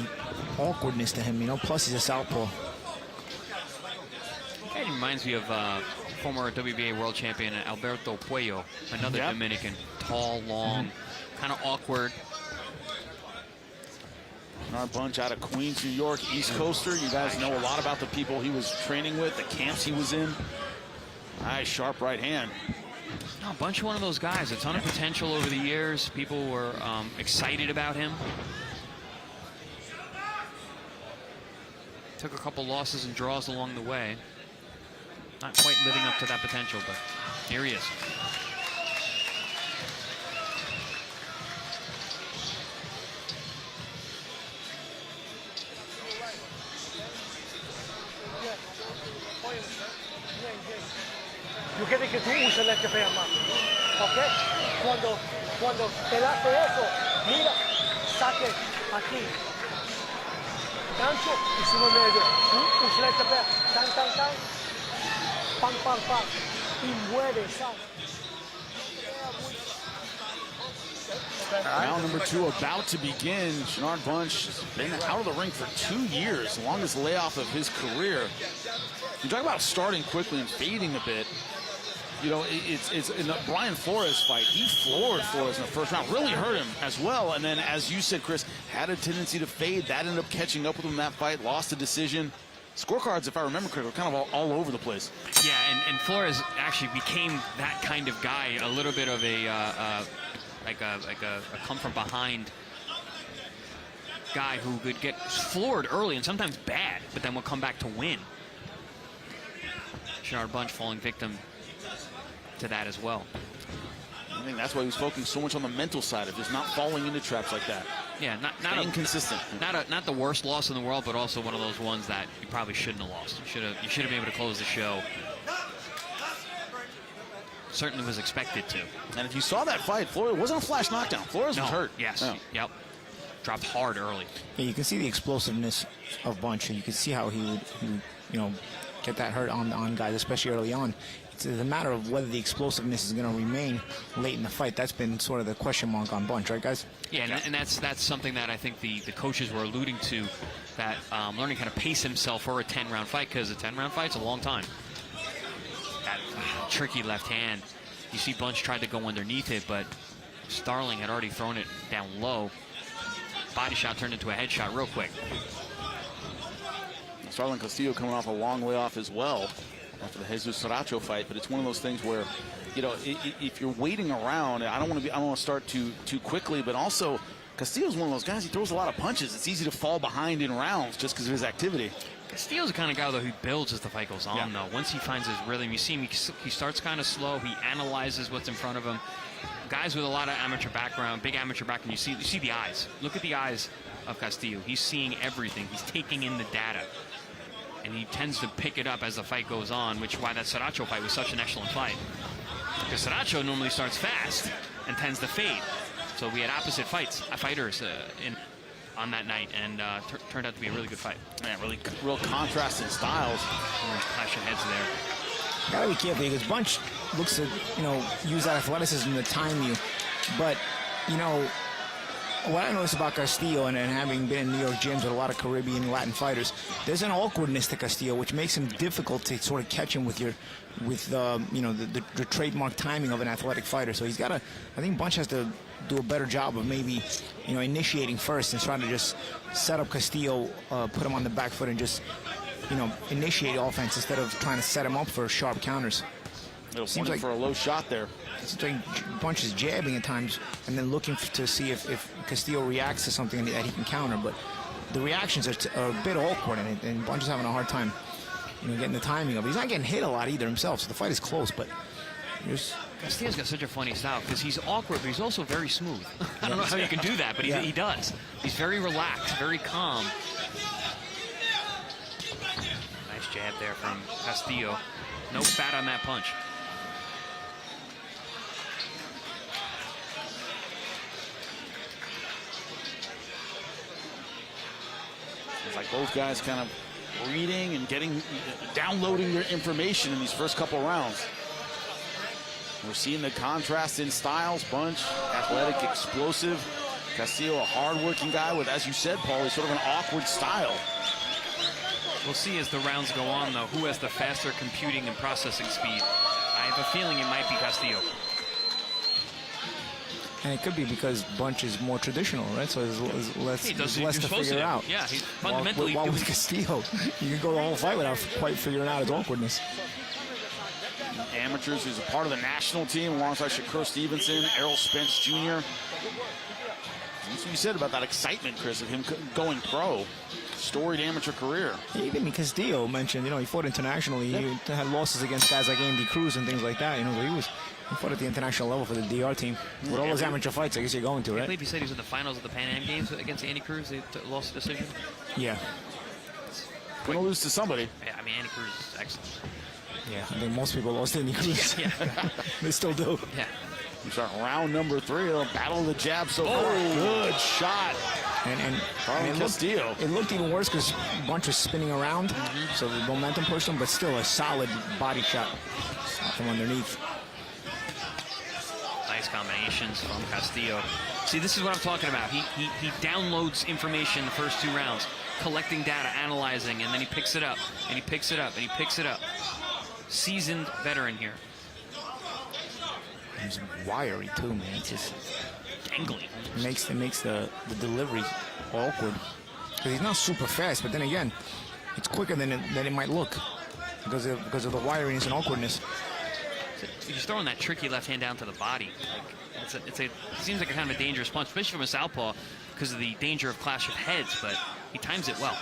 awkwardness to him, you know, plus he's a southpaw. It reminds me of former WBA world champion Alberto Puello, another Dominican. Tall, long, kind of awkward. Shenard Bunch out of Queens, New York, East Coaster. You guys know a lot about the people he was training with, the camps he was in. Nice, sharp right hand. No, Bunch, one of those guys, a ton of potential over the years. People were excited about him. Took a couple losses and draws along the way. Not quite living up to that potential, but here he is. Yo quiero que tú uses la HP más, ¿ok? Cuando te hace eso, mira, saque aquí. gancho y sube medio. Un select pair. Tan, tan, tan. Pam, pam, pam. Y mueve, ¿sabes? Round number 2 about to begin. Shenard Bunch has been out of the ring for 2 years, the longest layoff of his career. You talk about starting quickly and fading a bit. You know, it's in the Brian Flores fight. He floored Flores in the first round, really hurt him as well. And then, as you said, Chris, had a tendency to fade. That ended up catching up with him in that fight, lost a decision. Scorecards, if I remember correctly, were kind of all over the place. Yeah, and Flores actually became that kind of guy, a little bit of a like a come from behind guy who could get floored early and sometimes bad, but then will come back to win. Shenard Bunch falling victim to that as well. I think that's why he was focusing so much on the mental side of just not falling into traps like that. Yeah, not inconsistent. Not the worst loss in the world, but also one of those ones that you probably shouldn't have lost. You should have been able to close the show. Certainly was expected to. And if you saw that fight, Flores wasn't a flash knockdown. Flores was hurt. Yes. Yeah. Yep. Dropped hard early. Yeah, you can see the explosiveness of Bunch, and you can see how he would you know, get that hurt on guys, especially early on. It's a matter of whether the explosiveness is going to remain late in the fight. That's been sort of the question mark on Bunch, right, guys? Yeah, and that's something that I think the coaches were alluding to, that learning how to pace himself for a 10-round fight, because a 10-round fight's a long time. That tricky left hand. You see Bunch tried to go underneath it, but Starling had already thrown it down low. Body shot turned into a headshot real quick. Starling Castillo coming off a long layoff as well after the Jesus Saracho fight, but it's one of those things where, you know, if you're waiting around, I don't want to start too quickly, but also Castillo's one of those guys, he throws a lot of punches. It's easy to fall behind in rounds just because of his activity. Castillo's the kind of guy, though, who builds as the fight goes on, though. Once he finds his rhythm, you see him, he starts kind of slow. He analyzes what's in front of him. Guys with a lot of amateur background, big amateur background, you see the eyes. Look at the eyes of Castillo. He's seeing everything. He's taking in the data. And he tends to pick it up as the fight goes on, which is why that Saracho fight was such an excellent fight. Because Saracho normally starts fast and tends to fade. So we had opposite fighters on that night, and turned out to be a really good fight. Man, real contrast in styles. Clashing heads there. Gotta be careful because Bunch looks to, you know, use that athleticism to time you. But, you know, what I noticed about Castillo, and having been in New York gyms with a lot of Caribbean and Latin fighters, there's an awkwardness to Castillo which makes him difficult to sort of catch him with you know, the trademark timing of an athletic fighter. So he's got to, I think Bunch has to do a better job of maybe, you know, initiating first and trying to just set up Castillo, put him on the back foot and just, you know, initiate offense instead of trying to set him up for sharp counters. Seems like for a low shot there. It's like Bunch is jabbing at times and then looking to see if Castillo reacts to something that he can counter. But the reactions are a bit awkward, and Bunch is having a hard time, you know, getting the timing of it. He's not getting hit a lot either himself, so the fight is close. But Castillo's got such a funny style because he's awkward, but he's also very smooth. I don't know how you can do that, but he does. He's very relaxed, very calm. Nice jab there from Castillo. No fat on that punch. It's like both guys kind of reading and downloading their information in these first couple rounds. We're seeing the contrast in styles. Bunch, athletic, explosive. Castillo, a hard-working guy with, as you said, Paul, he's sort of an awkward style. We'll see as the rounds go on, though, who has the faster computing and processing speed. I have a feeling it might be Castillo. And it could be because Bunch is more traditional, right? So there's less to figure out. Yeah, he's fundamentally... While with Castillo, you can go the whole fight without quite figuring out his awkwardness. Amateurs, who's a part of the national team alongside Shakur Stevenson, Errol Spence Jr. That's what you said about that excitement, Chris, of him going pro. Storied amateur career. Even Castillo mentioned, you know, he fought internationally. He had losses against guys like Andy Cruz and things like that. You know, so he fought at the international level for the DR team. With all those amateur fights, I guess you're going to, right? I believe he said he was in the finals of the Pan Am Games against Andy Cruz. They lost the decision. Yeah. Going to lose to somebody. Yeah, I mean, Andy Cruz is excellent. Yeah, I think most people lost Andy Cruz. Yeah. They still do. Yeah. We start round number 3. They'll battle the jab so far. Good shot. And Castillo. it looked even worse because Bunch was spinning around, so the momentum pushed him, but still a solid body shot from underneath. Nice combinations from Castillo. See, this is what I'm talking about. He downloads information the first 2 rounds, collecting data, analyzing, and then he picks it up, and he picks it up, and he picks it up. Seasoned veteran here. He's wiry too, man. It's just dangling. It makes the delivery awkward because he's not super fast, but then again, it's quicker than it might look because of the wiriness and awkwardness. He's throwing that tricky left hand down to the body. Like it seems like a kind of a dangerous punch, especially from a southpaw, because of the danger of clash of heads. But he times it well.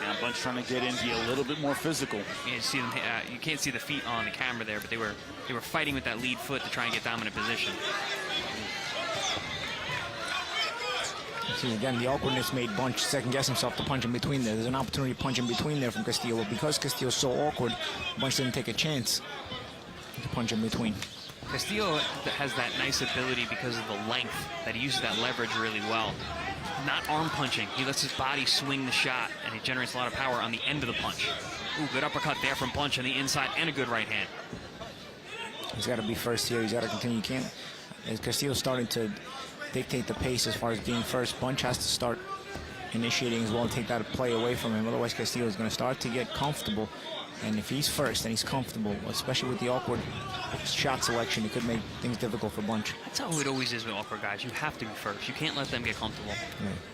Yeah, Bunch trying to get in, be a little bit more physical. You see them. You can't see the feet on the camera there, but they were fighting with that lead foot to try and get dominant position. See, again, the awkwardness made Bunch second-guess himself to punch in between there. There's an opportunity to punch in between there from Castillo, but because Castillo's so awkward, Bunch didn't take a chance to punch in between. Castillo has that nice ability because of the length that he uses that leverage really well. Not arm punching. He lets his body swing the shot, and it generates a lot of power on the end of the punch. Ooh, good uppercut there from Bunch on the inside, and a good right hand. He's got to be first here. He's got to continue. You can't. As Castillo's starting to dictate the pace as far as being first, Bunch has to start initiating as well and take that play away from him. Otherwise, Castillo is going to start to get comfortable. And if he's first and he's comfortable, especially with the awkward shot selection, it could make things difficult for Bunch. That's how it always is with awkward guys. You have to be first. You can't let them get comfortable.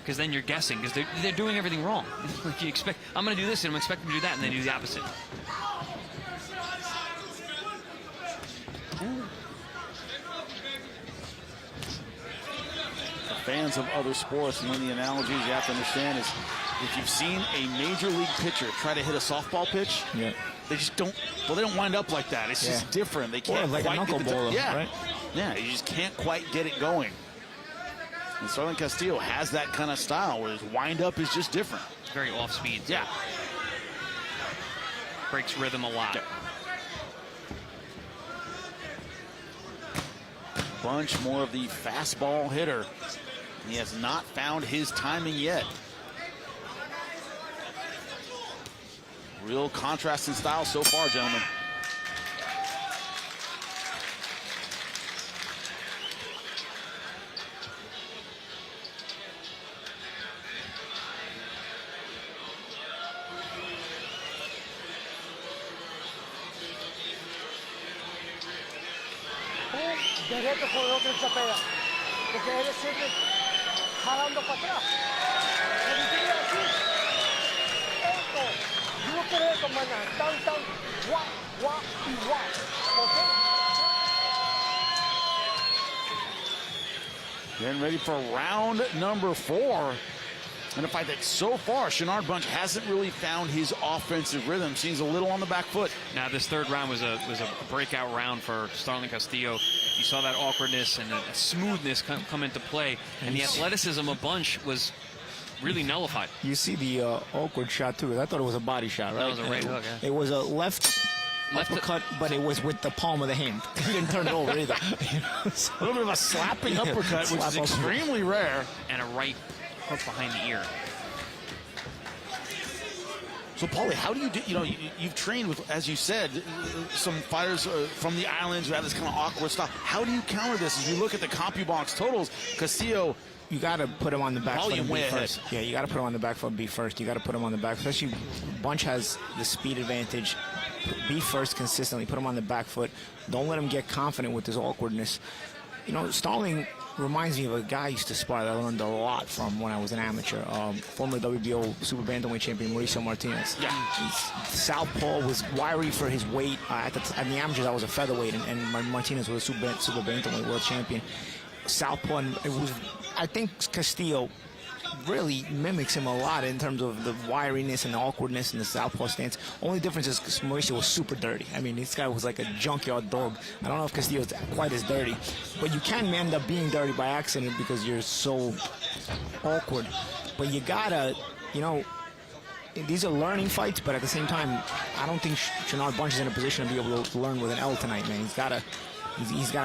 Because then you're guessing, because they're doing everything wrong. Like you expect, I'm going to do this, and I'm expecting them to do that, and they do the opposite. For fans of other sports, one of the analogies you have to understand is if you've seen a major league pitcher try to hit a softball pitch, they just don't. Well, they don't wind up like that. It's just different. They can't like quite a knuckleballer, right? Yeah, you just can't quite get it going. And Starling Castillo has that kind of style where his wind up is just different. It's very off speed. Yeah, breaks rhythm a lot. Bunch more of the fastball hitter. He has not found his timing yet. Real contrast in style so far, gentlemen. Derecho con el otro chapea, porque él siempre jalando para atrás. Yo quiero esto, maná, tan, guap, y guap, ¿ok? Getting ready for round number 4. And a fight that so far, Shenard Bunch hasn't really found his offensive rhythm. Seems a little on the back foot. Now, this third round was a breakout round for Starling Castillo. You saw that awkwardness and the smoothness come into play, and the athleticism of Bunch was really nullified. You see the awkward shot too. I thought it was a body shot, right? That was a right hook. Yeah. It was a left uppercut, but it was with the palm of the hand. He didn't turn it over either. So, a little bit of a slapping uppercut, which is extremely rare, and a right hook behind the ear. So, Paulie, how do you do? You've trained with, as you said, some fighters from the islands who have this kind of awkward stuff. How do you counter this? As you look at the CompuBox totals, Castillo, you got to put him on the back foot and be way first. ahead. Yeah, you got to put him on the back foot and be first. You got to put him on the back. Especially Bunch has the speed advantage. Be first consistently. Put him on the back foot. Don't let him get confident with his awkwardness. Starling reminds me of a guy I used to spar that I learned a lot from when I was an amateur. Former WBO super bantamweight champion Mauricio Martinez. Yeah. Southpaw was wiry for his weight. At the amateurs, I was a featherweight, and Martinez was a super bantamweight world champion. Southpaw, and I think Castillo really mimics him a lot in terms of the wiriness and the awkwardness and the southpaw stance. Only difference is Mauricio was super dirty. I mean, this guy was like a junkyard dog. I don't know if Castillo's quite as dirty, but you can end up being dirty by accident because you're so awkward. But you gotta, these are learning fights, but at the same time, I don't think Shenard Bunch is in a position to be able to learn with an L tonight, man. He's got to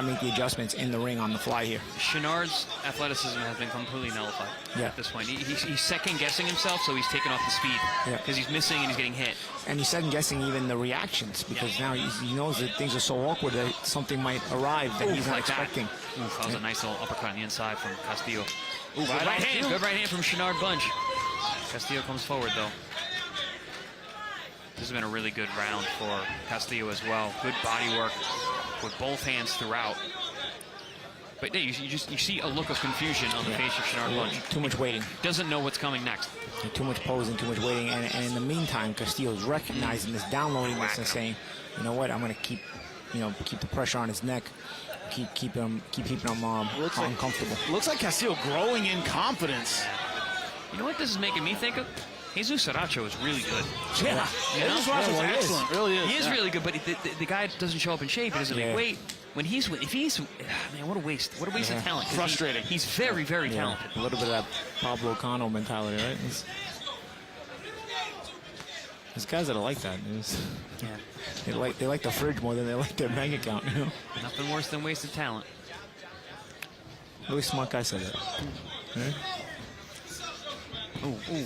make the adjustments in the ring on the fly here. Shenard's athleticism has been completely nullified at this point. He's second-guessing himself, so he's taking off the speed because he's missing and he's getting hit. And he's second-guessing even the reactions because now he knows that things are so awkward that something might arrive that he's not expecting. That was a nice little uppercut on the inside from Castillo. Good right hand. Good right hand from Shenard Bunch. Castillo comes forward, though. This has been a really good round for Castillo as well. Good body work with both hands throughout. But yeah, you see a look of confusion on the face of Shenard Bunch. Too much waiting. Doesn't know what's coming next. Too much posing, too much waiting, and in the meantime, Castillo's recognizing this, downloading this, and saying, "You know what? I'm going to keep the pressure on his neck, keep him uncomfortable." Looks like Castillo growing in confidence. You know what this is making me think of? Jesus Saracho is really good. Yeah, Jesus Saracho is excellent. Really is. He is really good, but the guy doesn't show up in shape. He doesn't make weight. Man, what a waste. What a waste of talent. Frustrating. He's very, very talented. A little bit of that Pablo Cano mentality, right? There's guys that are like that. They like the fridge more than they like their bank account. You know? Nothing worse than wasted talent. Really smart guy said that. Right? Ooh.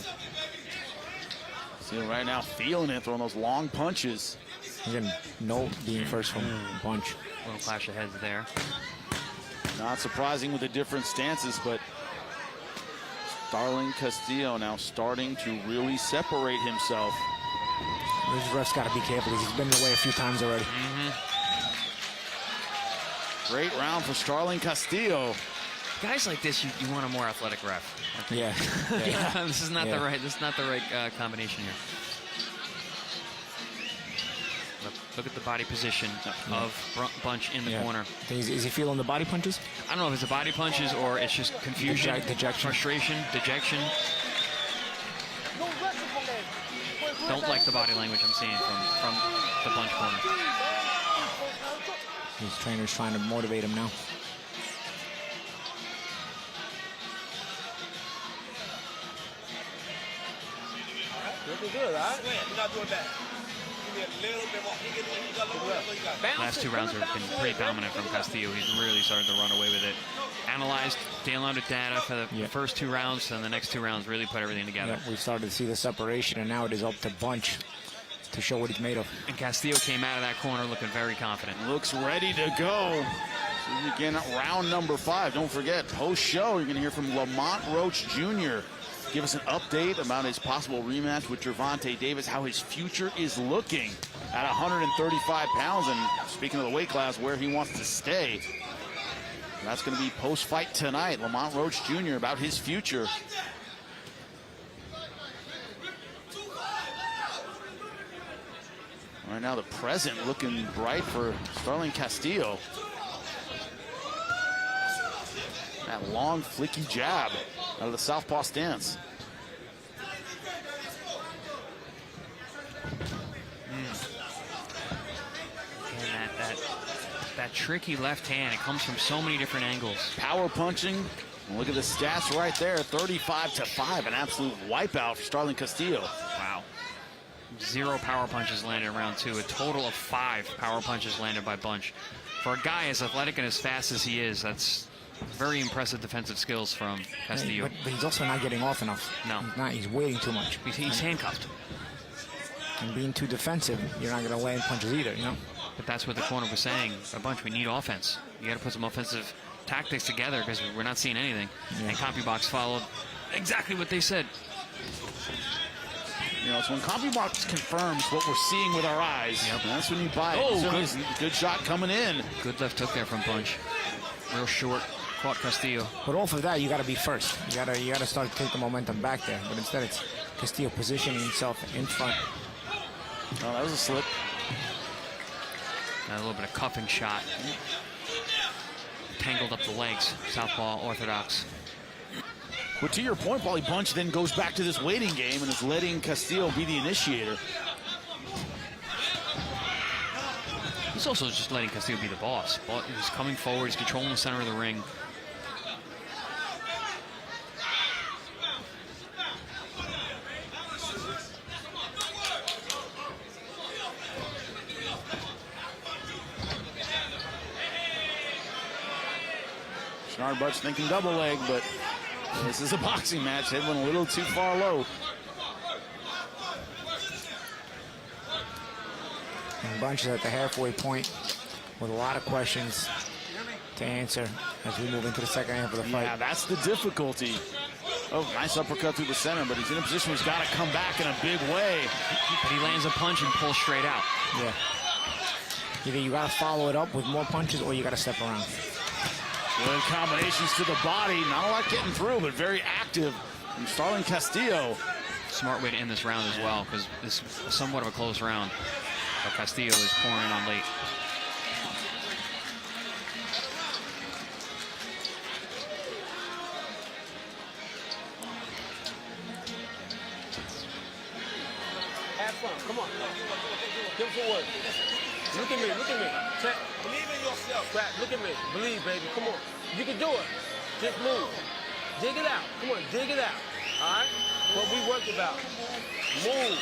See right now, feeling it, throwing those long punches. Again, no being first from Bunch. Little clash of heads there. Not surprising with the different stances, but Starling Castillo now starting to really separate himself. This ref's got to be careful because he's been in the way a few times already. Great round for Starling Castillo. Guys like this, you want a more athletic ref. Yeah. This is not the right. This is not the right combination here. Look at the body position of Bunch in the corner. Is he feeling the body punches? I don't know if it's the body punches or it's just confusion, frustration, dejection. Don't like the body language I'm seeing from the Bunch corner. His trainer's trying to motivate him now. Looking good, all right? You're not doing bad. Give me a little bit more. Last two rounds have been pretty dominant from Castillo. He's really started to run away with it. Analyzed, downloaded data for the first two rounds, and the next two rounds really put everything together. We've started to see the separation, and now it is up to Bunch to show what he's made of. And Castillo came out of that corner looking very confident. Looks ready to go. So again, round number 5. Don't forget, post-show, you're going to hear from Lamont Roach Jr. Give us an update about his possible rematch with Gervonta Davis, how his future is looking at 135 pounds, and speaking of the weight class, where he wants to stay. That's going to be post-fight tonight. Lamont Roach Jr. about his future. Right now, the present looking bright for Starling Castillo. That long, flicky jab out of the southpaw stance. And that tricky left hand, it comes from so many different angles. Power punching. Look at the stats right there, 35-5, an absolute wipeout for Starling Castillo. Wow. 0 power punches landed in round 2, a total of 5 power punches landed by Bunch. For a guy as athletic and as fast as he is, that's very impressive defensive skills from Castillo. But he's also not getting off enough. No. He's waiting too much. He's handcuffed. And being too defensive, you're not going to land punches either, you know? But that's what the corner was saying. A Bunch, we need offense. You got to put some offensive tactics together because we're not seeing anything. Yeah. And CompuBox followed exactly what they said. You know, it's when CompuBox confirms what we're seeing with our eyes. Yep. And that's when you buy it. Oh, good shot coming in. Good left hook there from Bunch. Real short. Caught Castillo. But all for that, you got to be first. You got to start to take the momentum back there. But instead, it's Castillo positioning himself in front. Oh, that was a slip. A little bit of cuffing shot. Tangled up the legs. Southpaw orthodox. But to your point, Paulie, Bunch then goes back to this waiting game and is letting Castillo be the initiator. He's also just letting Castillo be the boss. He's coming forward. He's controlling the center of the ring. Shenard Bunch thinking double leg, but this is a boxing match. Head went a little too far low. And Bunch is at the halfway point with a lot of questions to answer as we move into the second half of the fight. Yeah, that's the difficulty. Oh, nice uppercut through the center, but he's in a position where he's got to come back in a big way. But he lands a punch and pulls straight out. Yeah. Either you got to follow it up with more punches or you got to step around. Good combinations to the body. Not a lot getting through, but very active from Starling Castillo. Smart way to end this round as well, because this is somewhat of a close round. But Castillo is pouring in on late. Have fun. Come on. Give us a word. Look at me. Look at me. Check. Believe in yourself. Scrap. Look at me. Believe, baby. Come on. You can do it. Just move. Dig it out. Come on. Dig it out. All right? What we worked about. Move.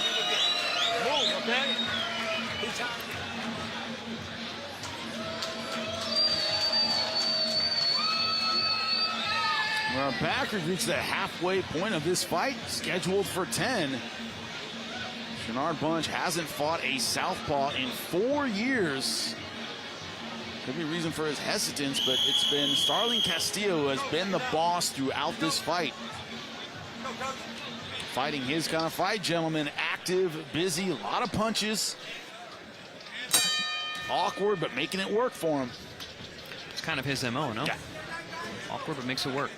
Move, okay? He's trying. Well, Packers reached the halfway point of this fight, scheduled for 10. Shenard Bunch hasn't fought a southpaw in 4 years. Could be a reason for his hesitance, but it's been Starling Castillo who has been the boss throughout this fight. Fighting his kind of fight, gentlemen. Active, busy, a lot of punches. Awkward, but making it work for him. It's kind of his MO, no? Yeah. Awkward, but makes it work.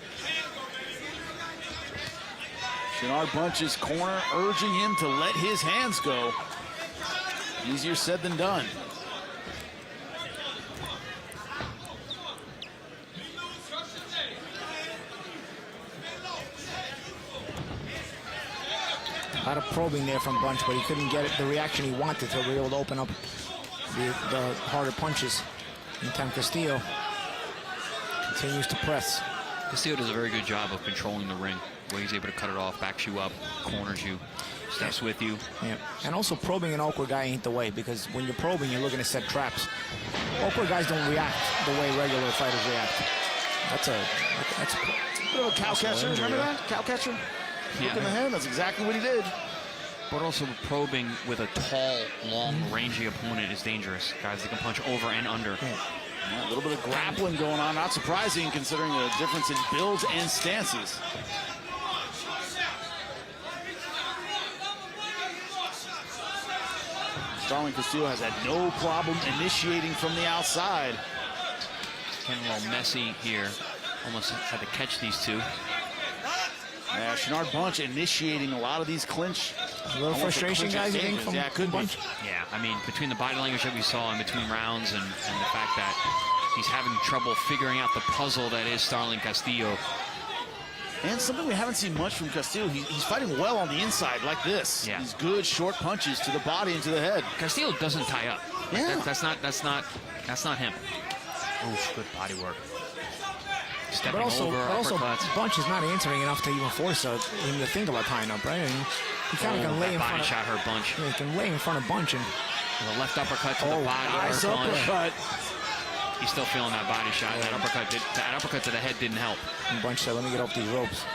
Shenard Bunch's corner urging him to let his hands go. Easier said than done. A lot of probing there from Bunch, but he couldn't get it, the reaction he wanted to be able to open up the harder punches. Meantime, Castillo continues to press. Castillo does a very good job of controlling the ring, where he's able to cut it off, backs you up, corners you, steps with you. Yeah, and also probing an awkward guy ain't the way, because when you're probing, you're looking to set traps. Awkward guys don't react the way regular fighters react. That's a bit of a cow catcher. Remember that? Cow catcher? Yeah. Look in the head. That's exactly what he did. But also probing with a tall, long, rangy opponent is dangerous. Guys that can punch over and under. Yeah, a little bit of grappling going on. Not surprising considering the difference in builds and stances. Starling Castillo has had no problem initiating from the outside. Getting a little messy here. Almost had to catch these two. Yeah, Shenard Bunch initiating a lot of these clinch. A little frustration, guys, you think, from yeah, could be. Yeah, I mean, between the body language that we saw in between rounds and the fact that he's having trouble figuring out the puzzle that is Starling Castillo. And something we haven't seen much from Castillo, he's fighting well on the inside like this. Yeah. These good short punches to the body and to the head. Castillo doesn't tie up. Yeah. That's not him. Oof, good body work. Stepping But also uppercuts. Bunch is not answering enough to even force him to think about tying up, right? I mean, he kind of can lay in front body of shot hurt Bunch. Yeah, he can lay in front of Bunch and the left uppercut to the body. Nice hurt Bunch. uppercut. He's still feeling that body shot. Yeah. That uppercut to the head didn't help. And Bunch said, "Let me get off these ropes."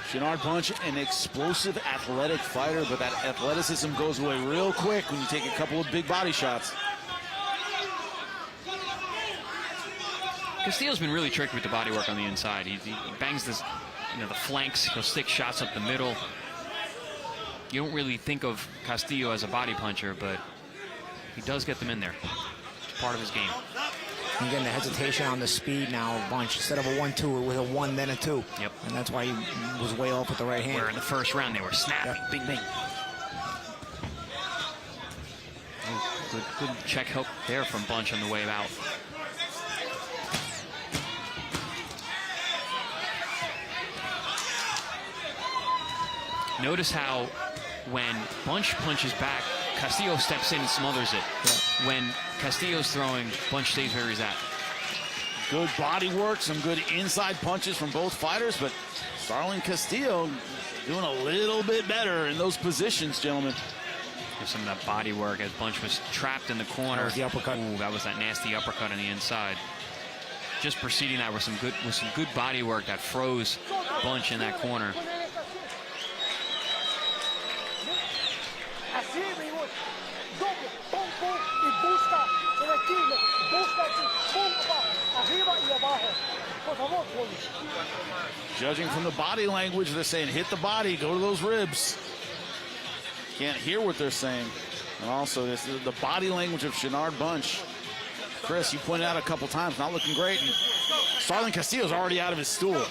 Shenard Bunch, an explosive, athletic fighter, but that athleticism goes away real quick when you take a couple of big body shots. Castillo's been really tricky with the body work on the inside. He bangs this, the flanks. He'll stick shots up the middle. You don't really think of Castillo as a body puncher, but he does get them in there. It's part of his game. And again, the hesitation on the speed now of Bunch. Instead of a 1-2, it was a 1, then a 2. Yep. And that's why he was way off with the right hand. Where in the first round they were snapping. Yep. Bing, bing. Oh, good check hook there from Bunch on the way out. Notice how when Bunch punches back, Castillo steps in and smothers it. Yeah. When Castillo's throwing, Bunch stays where he's at. Good body work, some good inside punches from both fighters, but Starling Castillo doing a little bit better in those positions, gentlemen. There's some of that body work as Bunch was trapped in the corner. That was the uppercut. Ooh, that was that nasty uppercut on the inside. just preceding that with some good body work that froze Bunch in that corner. Judging from the body language, they're saying hit the body, go to those ribs. Can't hear what they're saying. And also, this is the body language of Shinard Bunch. Chris, you pointed out a couple times, not looking great. And Starling Castillo's already out of his stool.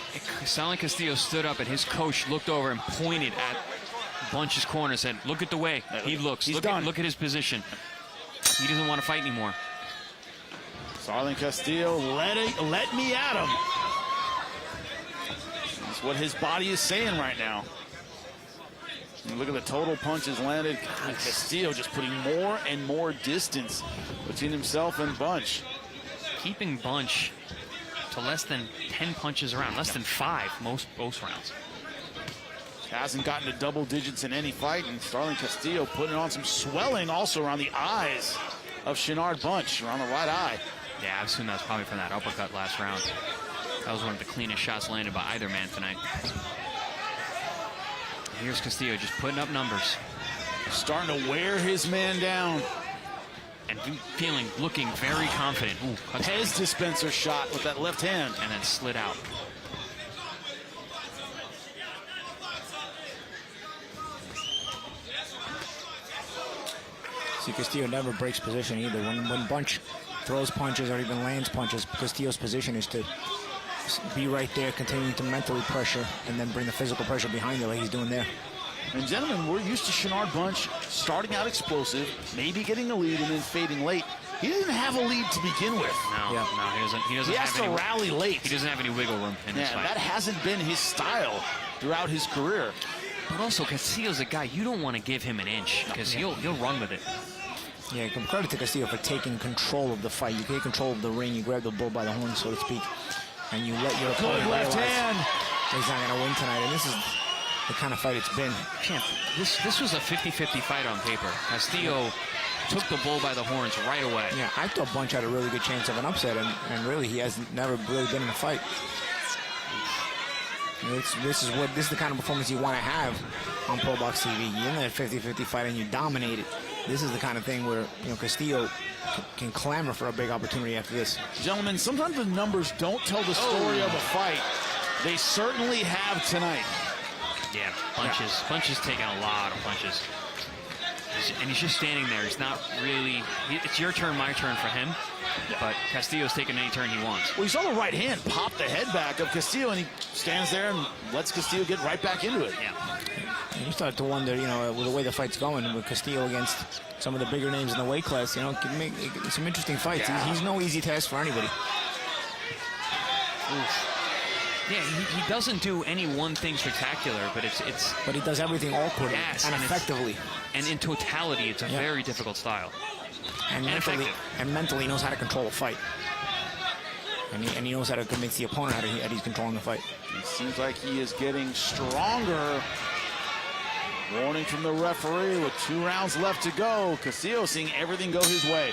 Starling Castillo stood up, and his coach looked over and pointed at Bunch's corner, said, "Look at the way he looks. Look at his position. He doesn't want to fight anymore." Starling Castillo, let me at him. That's what his body is saying right now. And look at the total punches landed. God, Castillo just putting more and more distance between himself and Bunch. Keeping Bunch to less than 10 punches around, less than 5 most rounds. Hasn't gotten to double digits in any fight, and Starling Castillo putting on some swelling also around the eyes of Shinard Bunch, around the right eye. Yeah, I assume that's probably from that uppercut last round. That was one of the cleanest shots landed by either man tonight. Here's Castillo just putting up numbers. Starting to wear his man down. And looking very confident. Ooh, Pez dispenser shot with that left hand. And then slid out. See, Castillo never breaks position either. When Bunch throws punches or even lands punches, Castillo's position is to be right there, continuing to mentally pressure, and then bring the physical pressure behind it like he's doing there. And gentlemen, we're used to Shinard Bunch starting out explosive, maybe getting a lead and then fading late. He didn't have a lead to begin with. No, he doesn't. He has to rally late. He doesn't have any wiggle room in this fight. That hasn't been his style throughout his career. But also, Castillo's a guy you don't want to give him an inch because he'll run with it. Yeah, credit to Castillo for taking control of the fight. You take control of the ring, you grab the bull by the horn, so to speak, and you let your opponent left realize hand. he's not going to win tonight. And this is the kind of fight it's been. Champ, this was a 50-50 fight on paper. Castillo took the bull by the horns right away. Yeah, I thought Bunch had a really good chance of an upset, and really he has never really been in a fight. This is the kind of performance you want to have on ProBox TV. You're in that 50-50 fight and you dominate it. This is the kind of thing where Castillo can clamor for a big opportunity after this. Gentlemen, sometimes the numbers don't tell the story of a fight. They certainly have tonight. Yeah, Bunch is taking a lot of punches. And he's just standing there. He's not really... It's your turn, my turn for him. But Castillo's taking any turn he wants. Well, you saw the right hand pop the head back of Castillo, and he stands there and lets Castillo get right back into it. Yeah. And you start to wonder, with the way the fight's going, with Castillo against some of the bigger names in the weight class, can make some interesting fights. Yeah. He's no easy task for anybody. Oof. Yeah, he doesn't do any one thing spectacular, but it's. But he does everything awkwardly and effectively. And in totality, it's a very difficult style. And mentally knows how to control a fight. And he knows how to convince the opponent that he's controlling the fight. It seems like he is getting stronger. Warning from the referee with 2 rounds left to go. Castillo seeing everything go his way.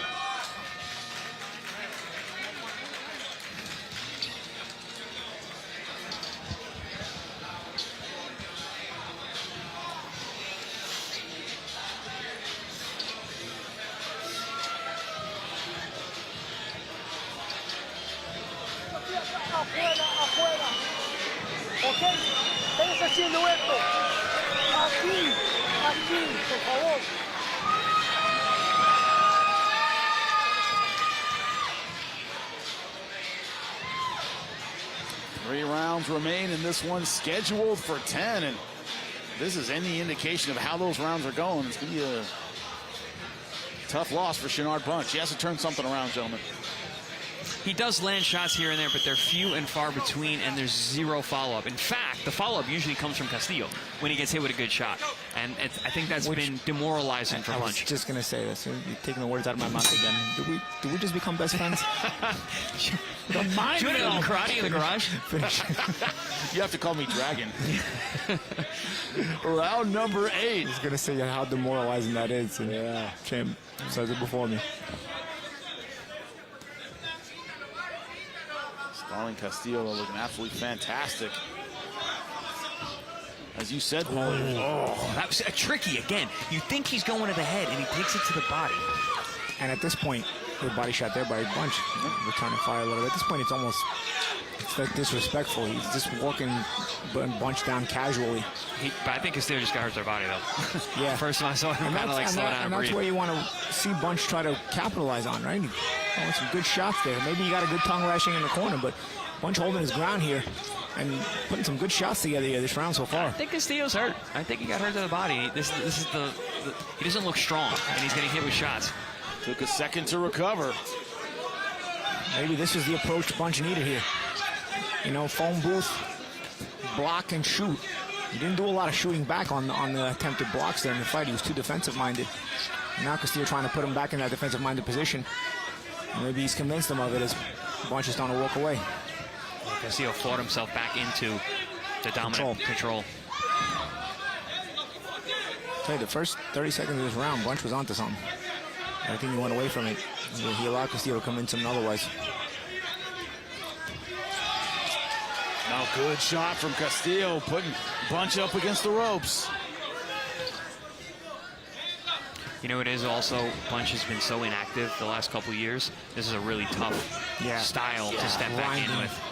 Afuera. ¿Ok? Estás haciendo esto. Aquí, por favor. 3 rounds remain, and this one's scheduled for 10. And this is any indication of how those rounds are going. It's going to be a tough loss for Shinard Bunch. He has to turn something around, gentlemen. He does land shots here and there, but they're few and far between, and there's zero follow-up. In fact, the follow-up usually comes from Castillo when he gets hit with a good shot. And I think that's been demoralizing for Bunch. I was just going to say this. You're taking the words out of my mouth again. Did we just become best friends? The mind meld. Karate in the garage? You have to call me Dragon. Round number 8. I was going to say how demoralizing that is. And yeah, Champ says it before me. Starling Castillo looking absolutely fantastic. As you said, Paul. Oh, that was tricky again. You think he's going to the head, and he takes it to the body. And at this point, good body shot there by Bunch. Returning fire a little bit. At this point, it's almost like disrespectful. He's just walking Bunch down casually. But I think Castillo just got hurt their body, though. Yeah. First time I saw him kind of like slow down and breathe. That's where you want to see Bunch try to capitalize on, right? Some good shots there. Maybe he got a good tongue lashing in the corner, but Bunch holding his ground here and putting some good shots together here this round so far. I think Castillo's hurt. I think he got hurt to the body. This is the he doesn't look strong, and he's getting hit with shots. Took a second to recover. Maybe this is the approach Bunch needed here. You know, phone booth, block and shoot. He didn't do a lot of shooting back on the attempted blocks there in the fight. He was too defensive-minded. Now Castillo trying to put him back in that defensive-minded position. Maybe he's convinced him of it as Bunch is starting to walk away. Castillo fought himself back into the dominant control. Tell you, the first 30 seconds of this round, Bunch was onto something. I think he went away from it. He allowed Castillo to come into him otherwise. Now good shot from Castillo, putting Bunch up against the ropes. You know, it is also, Bunch has been so inactive the last couple of years. This is a really tough style to step back in with.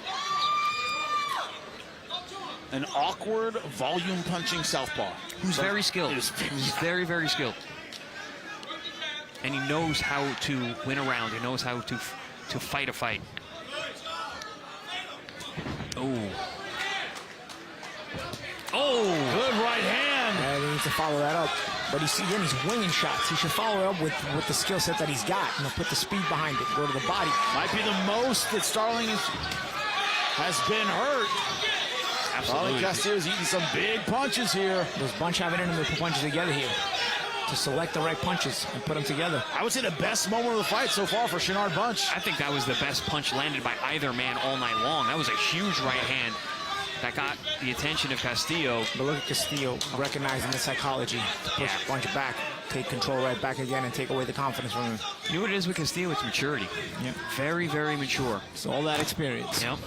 An awkward volume punching southpaw. Who's very skilled. He's very, very skilled. And he knows how to win a round. He knows how to fight a fight. Oh. Oh! Good right hand. And he needs to follow that up. But he's winging shots. He should follow it up with the skill set that he's got. You know, put the speed behind it. Go to the body. Might be the most that Starling has been hurt. Absolutely. Castillo's eating some big punches here. Does Bunch have it in him to put punches together here? To select the right punches and put them together. I would say the best moment of the fight so far for Shinard Bunch. I think that was the best punch landed by either man all night long. That was a huge right hand that got the attention of Castillo. But look at Castillo recognizing the psychology to push Bunch back, take control right back again, and take away the confidence from him. You know what it is with Castillo? It's maturity. Yeah. Very, very mature. It's all that experience. Yep.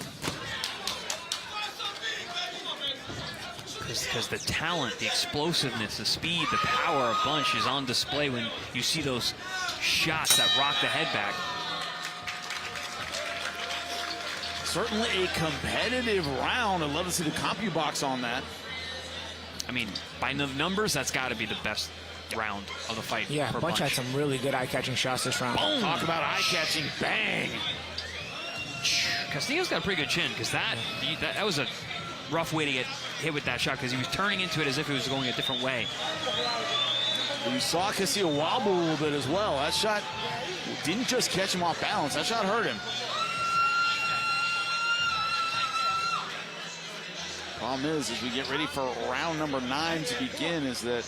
Because the talent, the explosiveness, the speed, the power of Bunch is on display when you see those shots that rock the head back. Certainly a competitive round. I'd love to see the CompuBox on that. I mean, by the numbers, that's got to be the best round of the fight. Yeah, for Bunch had some really good eye-catching shots this round. Boom. Talk about eye-catching. Bang. Castillo's got a pretty good chin, because that was a rough way to get hit with that shot, because he was turning into it as if it was going a different way. You saw Castillo wobble a little bit as well. That shot didn't just catch him off balance. That shot hurt him. Problem is, as we get ready for round number 9 to begin, is that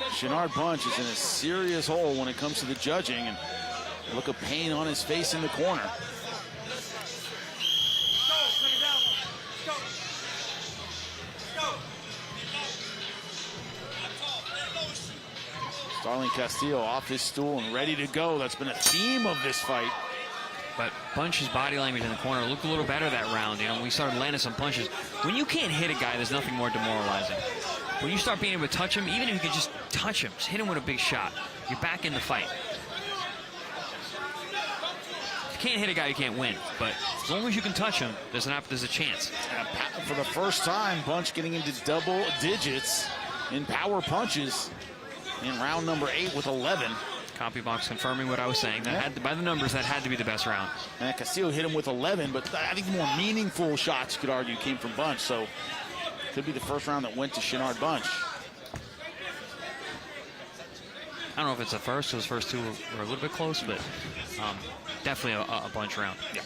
Shinard Bunch is in a serious hole when it comes to the judging, and look of pain on his face in the corner. Starling Castillo off his stool and ready to go. That's been a theme of this fight. But Bunch's body language in the corner looked a little better that round. You know, we started landing some punches. When you can't hit a guy, there's nothing more demoralizing. When you start being able to touch him, even if you could just touch him, just hit him with a big shot, you're back in the fight. If you can't hit a guy, you can't win. But as long as you can touch him, there's a chance. And for the first time, Bunch getting into double digits in power punches in round number 8 with 11. CompuBox confirming what I was saying. That had to, by the numbers, that had to be the best round. And Castillo hit him with 11, but I think the more meaningful shots, you could argue, came from Bunch. So could be the first round that went to Shinard Bunch. I don't know if it's the first. Those first two were a little bit close, but definitely a Bunch round. Yeah.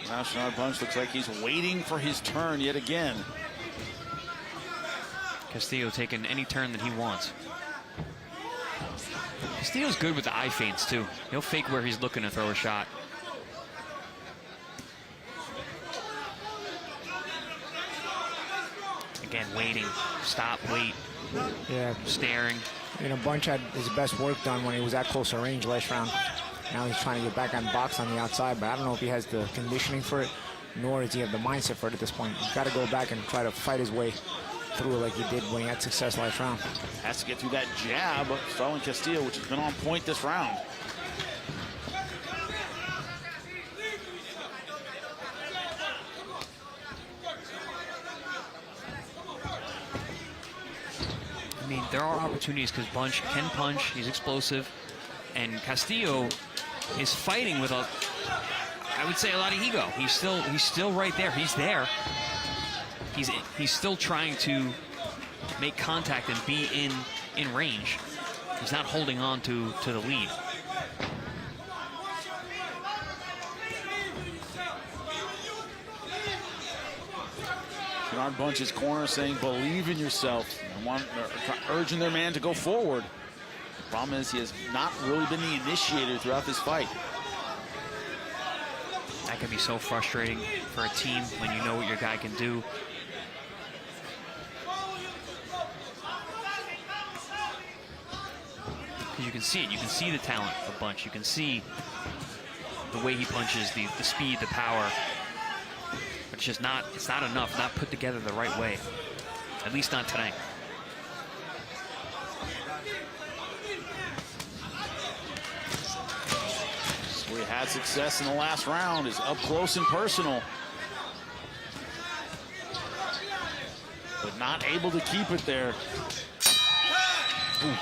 Now Shinard Bunch looks like he's waiting for his turn yet again. Castillo taking any turn that he wants. Castillo's good with the eye feints, too. He'll fake where he's looking to throw a shot. Again, waiting. Stop, wait. Yeah. Staring. You know, Bunch had his best work done when he was at closer range last round. Now he's trying to get back on box on the outside, but I don't know if he has the conditioning for it, nor does he have the mindset for it at this point. He's got to go back and try to fight his way through like he did when he had success last round. Has to get through that jab, Starling Castillo, which has been on point this round. I mean, there are opportunities because Bunch can punch, he's explosive, and Castillo is fighting with a, I would say, a lot of ego. He's still right there. He's there. He's still trying to make contact and be in range. He's not holding on to the lead. Bernard Bunch's corner saying, believe in yourself. Urging their man to go forward. The problem is he has not really been the initiator throughout this fight. That can be so frustrating for a team when you know what your guy can do. Because you can see it. You can see the talent of Bunch. You can see the way he punches, the speed, the power. But it's just not, it's not enough, not put together the right way. At least not tonight. So we had success in the last round, is up close and personal. But not able to keep it there. Ooh.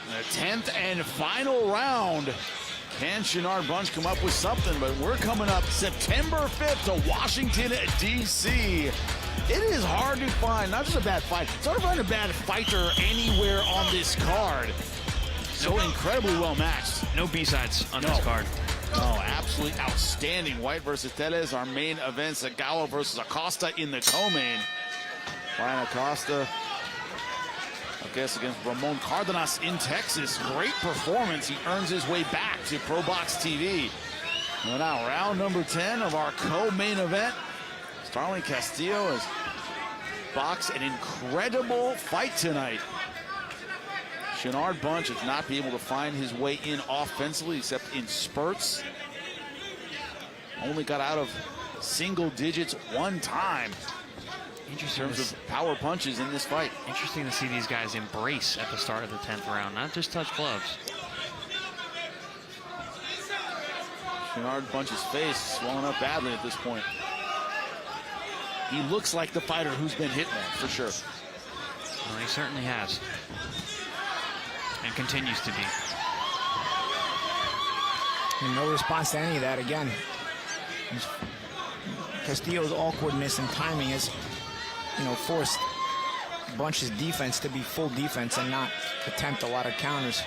The 10th and final round. Can Shenard Bunch come up with something? But we're coming up September 5th to Washington, D.C. It is hard to find, not just a bad fight, it's hard to find a bad fighter anywhere on this card. So incredibly well matched. No B-sides on this card. No, absolutely outstanding. White versus Teles, our main event. Sagawa versus Acosta in the co-main. Ryan Acosta, I guess, against Ramon Cardenas in Texas. Great performance. He earns his way back to ProBox TV. And now round number 10 of our co-main event. Starling Castillo has boxed an incredible fight tonight. Shenard Bunch has not been able to find his way in offensively except in spurts. Only got out of single digits one time. Interesting in terms of power punches in this fight. Interesting to see these guys embrace at the start of the 10th round, not just touch gloves. Shenard Bunch's face swelling up badly at this point. He looks like the fighter who's been hit more, for sure. Well, he certainly has. And continues to be. And no response to any of that again. Castillo's awkwardness and timing has, forced Bunch's defense to be full defense and not attempt a lot of counters.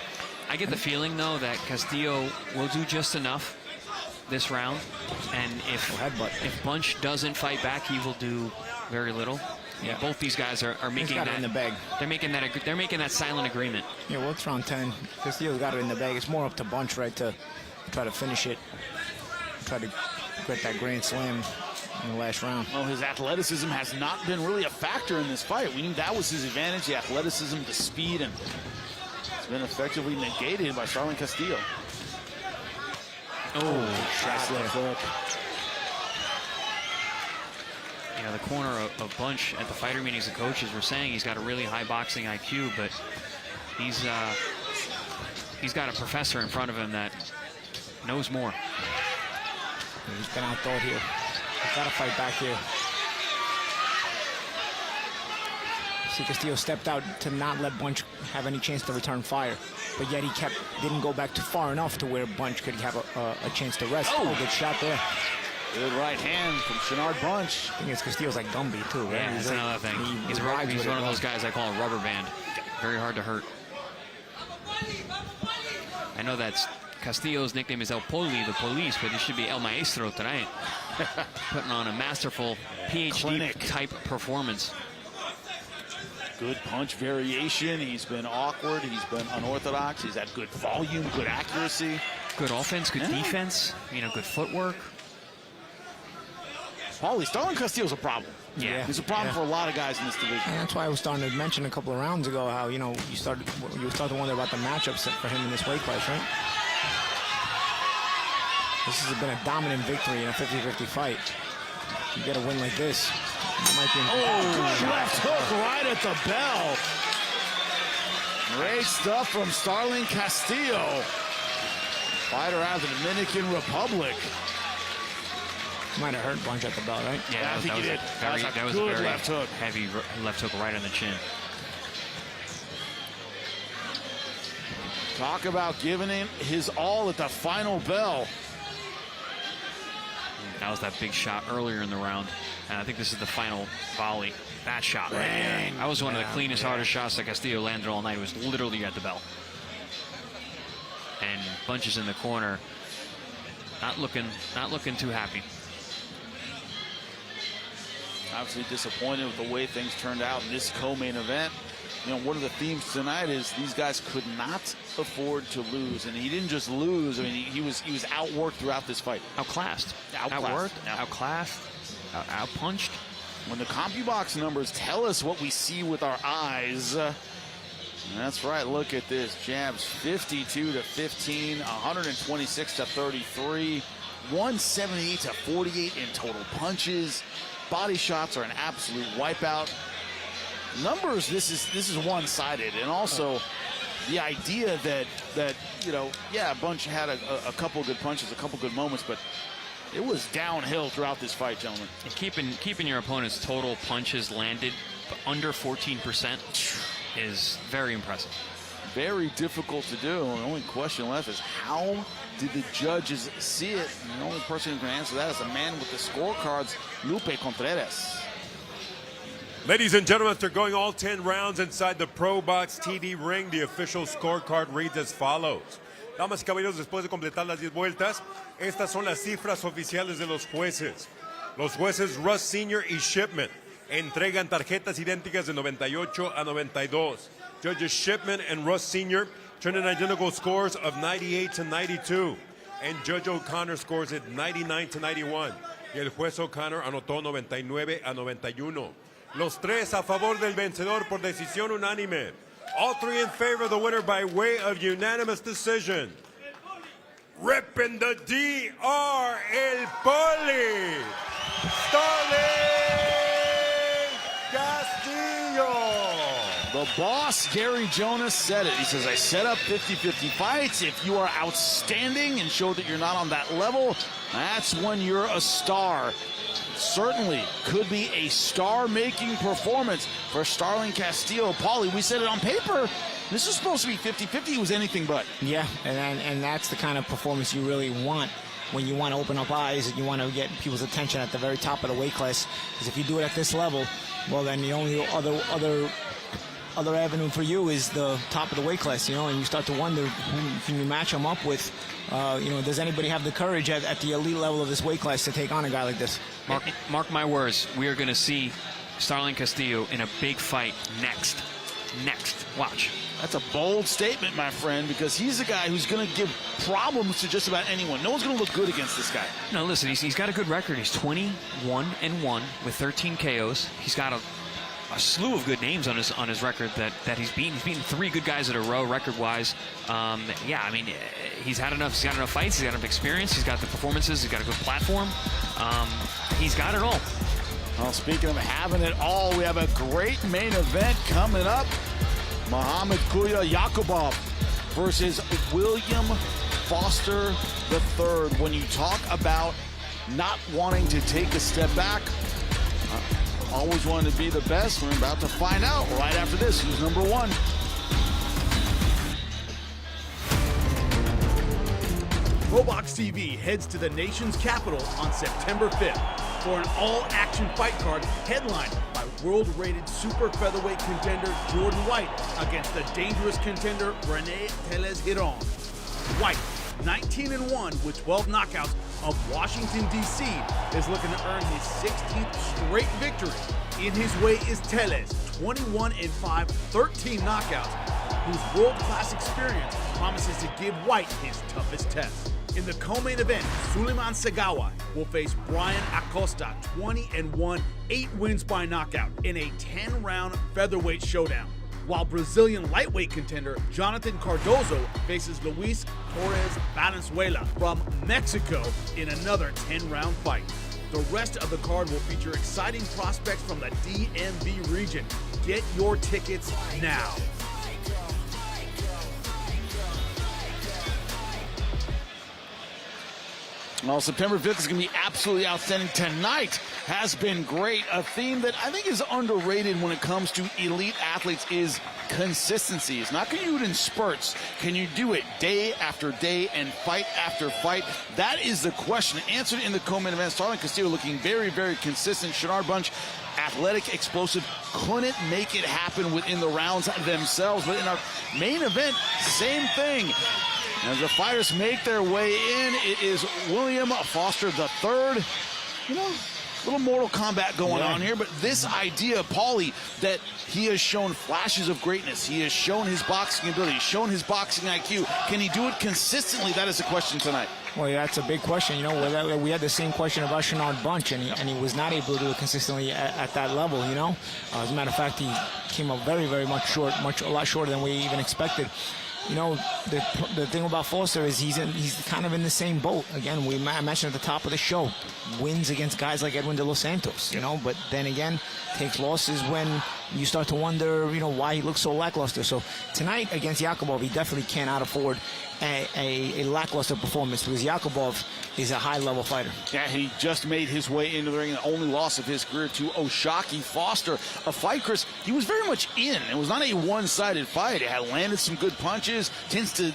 I get the feeling, though, that Castillo will do just enough this round, and if Bunch doesn't fight back, he will do very little. Yeah, both these guys are making that in the bag. They're making that silent agreement. Yeah, well, it's round 10. Castillo's got it in the bag. It's more up to Bunch, right, to try to finish it, try to get that grand slam in the last round. Well, his athleticism has not been really a factor in this fight. We knew that was his advantage, the athleticism, the speed, and it's been effectively negated by Starling Castillo. Oh, shot there. The corner of Bunch at the fighter meetings, the coaches were saying he's got a really high boxing IQ, but he's got a professor in front of him that knows more. He's been outthought here. He's got to fight back here. See, Castillo stepped out to not let Bunch have any chance to return fire, but yet he didn't go back too far enough to where Bunch could have a chance to rest. Oh, good shot there. Good right hand from Shenard Bunch. I think it's Castillo's like Gumby, too, right? Yeah, that's another thing. He's one of those guys I call a rubber band. Very hard to hurt. I know that's Castillo's nickname is El Poli, the police, but he should be El Maestro tonight. Putting on a masterful PhD-type performance. Good punch variation. He's been awkward. He's been unorthodox. He's had good volume, good accuracy. Good offense, good defense, good footwork. Paulie, Starlin Castillo's a problem. Yeah. He's a problem for a lot of guys in this division. And that's why I was starting to mention a couple of rounds ago how, you started to wonder about the matchups for him in this weight class, right? This has been a dominant victory in a 50-50 fight. You get a win like this, it might be left hook right at the bell. Great stuff from Starlin Castillo. Fighter out of the Dominican Republic. Might have hurt Bunch at the bell, right? Yeah, I think he did. That was a very left hook. heavy left hook right on the chin. Talk about giving him his all at the final bell. That was that big shot earlier in the round. And I think this is the final volley. That shot right there. That was one of the cleanest, hardest shots that Castillo landed all night. It was literally at the bell. And Bunch is in the corner. Not looking too happy. Obviously disappointed with the way things turned out in this co-main event. One of the themes tonight is these guys could not afford to lose, and he didn't just lose. I mean, he was outworked throughout this fight. Outclassed, outworked, outclassed, outpunched. When the CompuBox numbers tell us what we see with our eyes, that's right. Look at this: jabs 52-15, 126-33, 178-48 in total punches. Body shots are an absolute wipeout. Numbers, this is one-sided, and also the idea that Bunch had a couple good punches, a couple good moments, but it was downhill throughout this fight, gentlemen. And keeping your opponent's total punches landed under 14% is very impressive. Very difficult to do. The only question left is how did the judges see it? And the only person who can answer that is the man with the scorecards, Lupe Contreras. Ladies and gentlemen, after going all 10 rounds inside the ProBox TV ring, the official scorecard reads as follows. Damas y caballeros, después de completar las 10 vueltas, estas son las cifras oficiales de los jueces. Los jueces Russ Sr. y Shipman entregan tarjetas idénticas de 98-92. Judges Shipman and Russ Sr. turn in identical scores of 98-92. And Judge O'Connor scores it 99-91. Y el juez O'Connor anotó 99-91. Los tres a favor del vencedor por decisión unánime. All three in favor of the winner by way of unanimous decision. Ripping the DR, El Poli, Starlin Castillo. The boss, Gary Jonas, said it. He says, I set up 50-50 fights. If you are outstanding and show that you're not on that level, that's when you're a star. Certainly could be a star-making performance for Starlin Castillo. Paulie, we said it on paper. This is supposed to be 50-50. It was anything but. Yeah, and that's the kind of performance you really want when you want to open up eyes and you want to get people's attention at the very top of the weight class. Because if you do it at this level, well, then the only other avenue for you is the top of the weight class, and you start to wonder who can you match them up with. Does anybody have the courage at the elite level of this weight class to take on a guy like this? Mark my words, we are going to see Starlin Castillo in a big fight next. Watch. That's a bold statement, my friend, because he's a guy who's going to give problems to just about anyone. No one's going to look good against this guy. No, listen, he's got a good record. He's 21-1 with 13 KOs. He's got a slew of good names on his record that he's beaten. He's beaten 3 good guys in a row record-wise. He's got enough fights. He's got enough experience. He's got the performances. He's got a good platform. He's got it all. Well, speaking of having it all, we have a great main event coming up. Muhammad Kuya Yaqubov versus William Foster III. When you talk about not wanting to take a step back, always wanted to be the best. We're about to find out right after this who's number 1. ProBox TV heads to the nation's capital on September 5th for an all-action fight card headlined by world-rated super featherweight contender Jordan White against the dangerous contender Rene Teles-Giron. White, 19-1 with 12 knockouts of Washington, D.C., is looking to earn his 16th straight victory. In his way is Teles, 21-5, 13 knockouts, whose world-class experience promises to give White his toughest test. In the co-main event, Suleiman Segawa will face Brian Acosta, 20-1, 8 wins by knockout in a 10-round featherweight showdown, while Brazilian lightweight contender Jonathan Cardozo faces Luis Torres Valenzuela from Mexico in another 10-round fight. The rest of the card will feature exciting prospects from the DMV region. Get your tickets now. Well, September 5th is going to be absolutely outstanding. Tonight has been great. A theme that I think is underrated when it comes to elite athletes is consistency. It's not going to do it in spurts. Can you do it day after day and fight after fight? That is the question. Answered in the co-main event. Starling Castillo looking very, very consistent. Shinard Bunch, athletic, explosive, couldn't make it happen within the rounds themselves. But in our main event, same thing. As the fighters make their way in, it is William Foster III. You know, a little Mortal Kombat going on here, but this idea, Paulie, that he has shown flashes of greatness. He has shown his boxing ability, shown his boxing IQ. Can he do it consistently? That is the question tonight. Well, yeah, that's a big question. You know, we had the same question about Shinard Bunch, and he was not able to do it consistently at that level, you know. As a matter of fact, he came up very, very much short, a lot shorter than we even expected. You know, the thing about Foster is he's kind of in the same boat. Again, I mentioned at the top of the show, wins against guys like Edwin de los Santos, you know, but then again, takes losses when you start to wonder, you know, why he looks so lackluster. So tonight against Yaqubov, he definitely cannot afford a lackluster performance because Yaqubov is a high-level fighter. Yeah, he just made his way into the ring. The only loss of his career to Oshaki Foster. A fight, Chris, he was very much in. It was not a one-sided fight. It had landed some good punches, tends to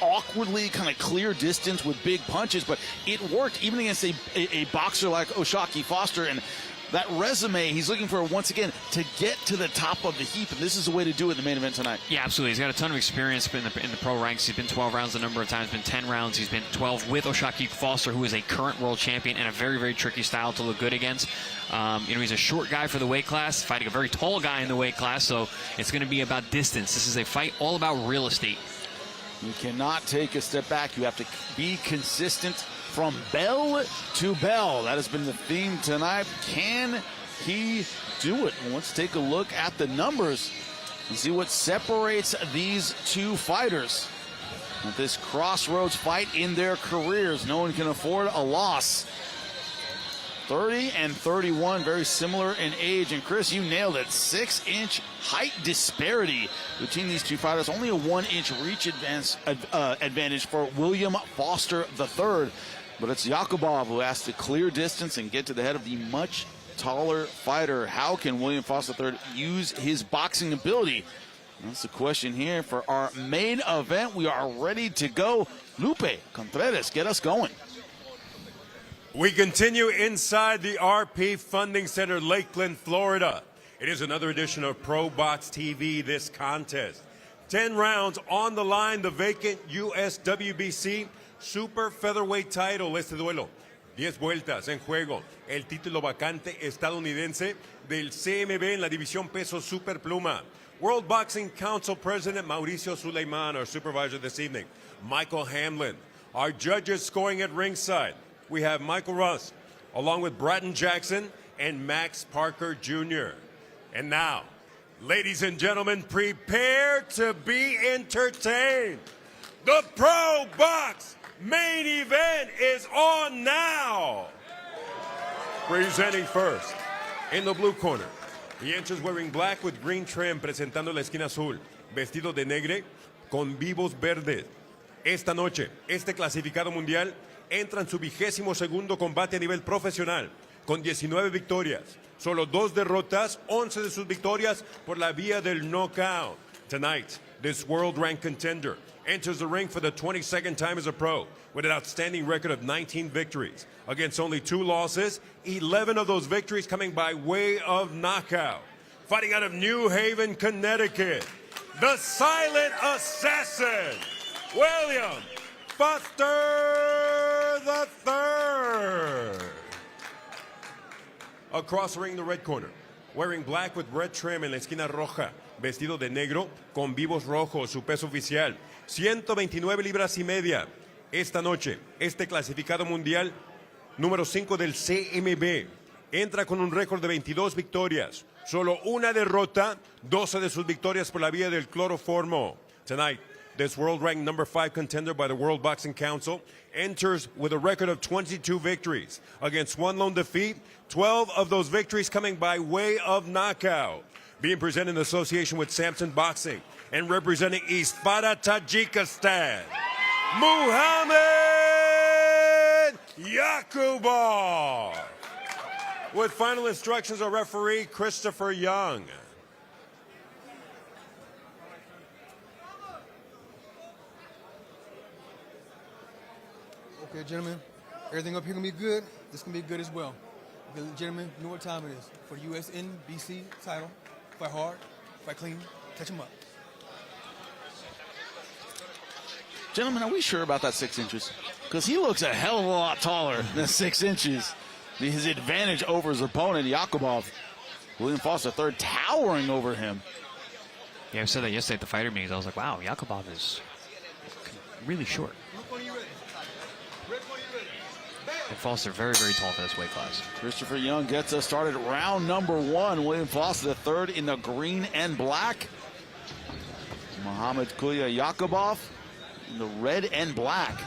awkwardly kind of clear distance with big punches, but it worked even against a boxer like Oshaki Foster. And that resume, he's looking for, once again, to get to the top of the heap, and this is the way to do it in the main event tonight. Yeah, absolutely. He's got a ton of experience in the pro ranks. He's been 12 rounds a number of times, been 10 rounds. He's been 12 with Oshaki Foster, who is a current world champion and a very, very tricky style to look good against. You know, he's a short guy for the weight class, fighting a very tall guy in the weight class, so it's going to be about distance. This is a fight all about real estate. You cannot take a step back. You have to be consistent from bell to bell. That has been the theme tonight. Can he do it? Well, let's take a look at the numbers and see what separates these two fighters. At this crossroads fight in their careers, no one can afford a loss. 30 and 31, very similar in age. And Chris, you nailed it. 6-inch height disparity between these two fighters. Only a 1-inch reach advantage for William Foster III. But it's Yaqubov who has to clear distance and get to the head of the much taller fighter. How can William Foster III use his boxing ability? That's the question here for our main event. We are ready to go. Lupe Contreras, get us going. We continue inside the RP Funding Center, Lakeland, Florida. It is another edition of ProBox TV, this contest. 10 rounds on the line, the vacant US WBC Super Featherweight title. Este duelo, 10 vueltas en juego. El título vacante estadounidense del CMB en la división peso super pluma. World Boxing Council President Mauricio Suleiman, our supervisor this evening. Michael Hamlin. Our judges scoring at ringside. We have Michael Russ, along with Bratton Jackson and Max Parker Jr. And now, ladies and gentlemen, prepare to be entertained. The Pro Box main event is on now. Presenting first, in the blue corner, he enters wearing black with green trim, presentando la esquina azul, vestido de negre con vivos verdes. Esta noche, este clasificado mundial entra en su 22º combate a nivel profesional, con 19 victorias, solo 2 derrotas, 11 de sus victorias por la vía del knockout. Tonight, This world-ranked contender enters the ring for the 22nd time as a pro with an outstanding record of 19 victories. Against only 2 losses, 11 of those victories coming by way of knockout. Fighting out of New Haven, Connecticut, the silent assassin, William Foster III. Across the ring, the red corner, wearing black with red trim en la esquina roja, vestido de negro con vivos rojos, su peso oficial, 129 libras y media. Esta noche, este clasificado mundial número 5 del CMB entra con un récord de 22 victorias, solo una derrota, 12 de sus victorias por la vía del cloroformo. Tonight, this world-ranked number 5 contender by the World Boxing Council enters with a record of 22 victories. Against 1 lone defeat, 12 of those victories coming by way of knockout. Being presented in association with Samson Boxing and representing Isfara, Tajikistan, Muhammad Yaqubov. With final instructions of referee Christopher Young. Okay, gentlemen, everything up here gonna be good. This gonna be good as well. Okay, gentlemen, you know what time it is for the USNBC title. Fight hard, fight clean, catch them up. Gentlemen, are we sure about that 6 inches? Because he looks a hell of a lot taller than 6 inches. His advantage over his opponent, Yaqubov. William Foster III towering over him. Yeah, I said that yesterday at the fighter meetings. I was like, wow, Yaqubov is really short. And Foster very, very tall for this weight class. Christopher Young gets us started round number 1. William Foster III in the green and black. Muhammad Kuya Yaqubov in the red and black.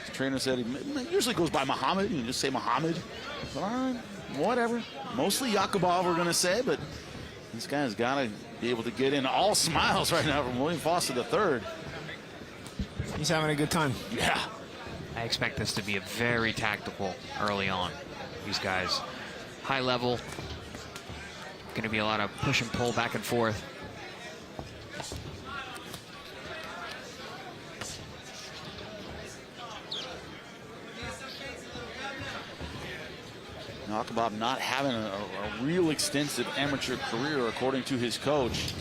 His trainer said he usually goes by Muhammad. You can just say Muhammad. All right, whatever. Mostly Yaqubov we're going to say, but this guy's got to be able to get in. All smiles right now from William Foster III. He's having a good time. Yeah. I expect this to be a very tactical early on. These guys, high level, going to be a lot of push and pull back and forth. Yaqubov not having a real extensive amateur career, according to his coach.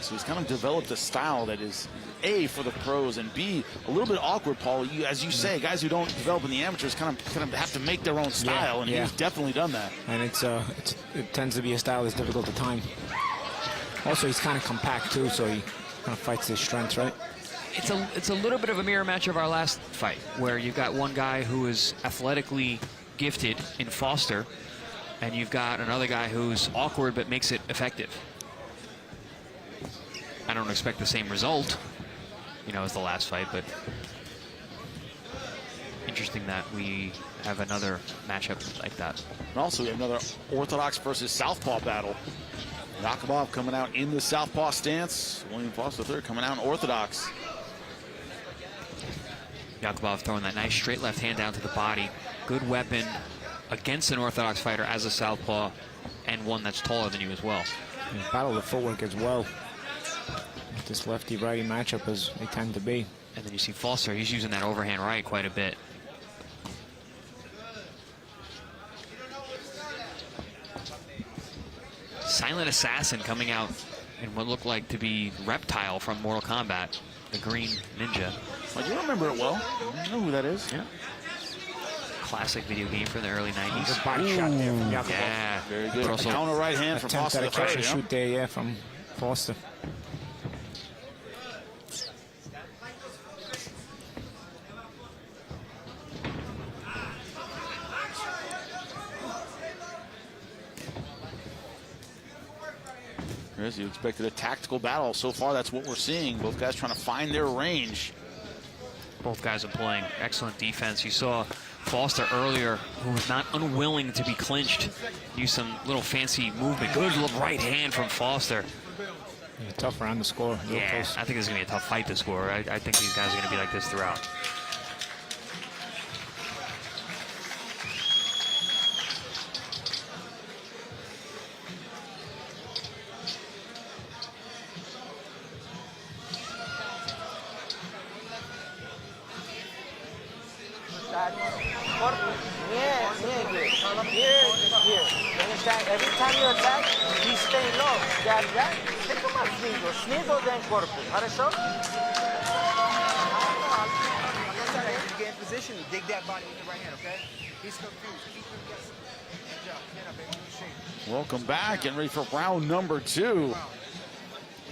So he's kind of developed a style that is A, for the pros, and B, a little bit awkward, Paul. As you say, guys who don't develop in the amateurs kind of have to make their own style, and he's definitely done that. And it tends to be a style that's difficult to time. Also, he's kind of compact too, so he kind of fights his strengths, right? It's a little bit of a mirror match of our last fight, where you've got one guy who is athletically gifted in Foster, and you've got another guy who's awkward but makes it effective. I don't expect the same result, as the last fight, but interesting that we have another matchup like that. And also we have another Orthodox versus Southpaw battle. Yaqubov coming out in the Southpaw stance. William Foster III coming out in Orthodox. Yaqubov throwing that nice straight left hand down to the body. Good weapon against an Orthodox fighter as a Southpaw, and one that's taller than you as well. And battle the footwork as well. This lefty-righty matchup as they tend to be. And then you see Foster, he's using that overhand right quite a bit. Silent Assassin coming out in what looked like to be Reptile from Mortal Kombat, the green ninja. Oh, you remember it well. You know who that is. Yeah. Classic video game from the early 90s. Good body shot there from Yaqubov. Yeah. Very good. Also, counter right hand from Foster. Attempt at a shoot there, from Foster. As you expected, a tactical battle. So far, that's what we're seeing. Both guys trying to find their range. Both guys are playing excellent defense. You saw Foster earlier, who was not unwilling to be clinched. Use some little fancy movement. Good right hand from Foster. Yeah, tough around the score. Yeah, I think this is going to be a tough fight to score. I think these guys are going to be like this throughout. here, here. You understand? Every time you attack, he's staying low. Jab, jab. Take him out, sneeze, sneeze, then corpus. ¿Eso? You get in position, you dig that body with the right hand, okay? He's confused. Keep him guessing. Good job. Get up, baby. Good shape. Welcome back and ready for round number 2.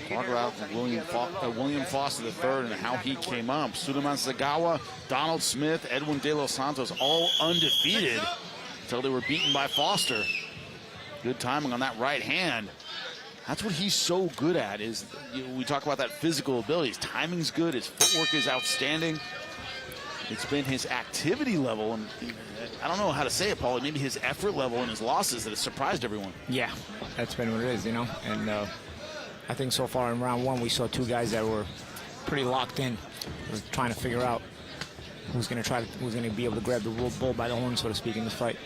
Talk about William Foster III and how he came up. Suleiman Sagawa, Donald Smith, Edwin De Los Santos, all undefeated until they were beaten by Foster. Good timing on that right hand. That's what he's so good at. Is we talk about that physical ability. His timing's good. His footwork is outstanding. It's been his activity level, and I don't know how to say it, Paul. Maybe his effort level and his losses that has surprised everyone. Yeah, that's been what it is, you know. And I think so far in round 1 we saw 2 guys that were pretty locked in. We're trying to figure out who's going to be able to grab the bull by the horn, so to speak, in this fight.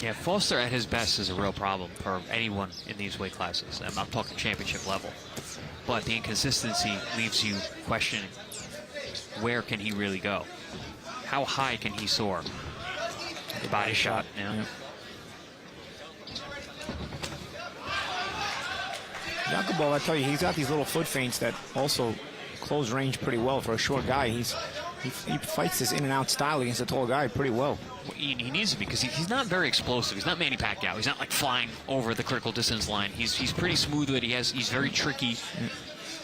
Yeah, Foster at his best is a real problem for anyone in these weight classes. I'm talking championship level. But the inconsistency leaves you questioning, where can he really go? How high can he soar? The body shot, yeah. Yaqubov, I tell you, he's got these little foot feints that also close range pretty well for a short guy. He fights this in and out style against a tall guy pretty well. He needs to be, because he's not very explosive. He's not Manny Pacquiao. He's not like flying over the critical distance line. He's pretty smooth with it. He's very tricky.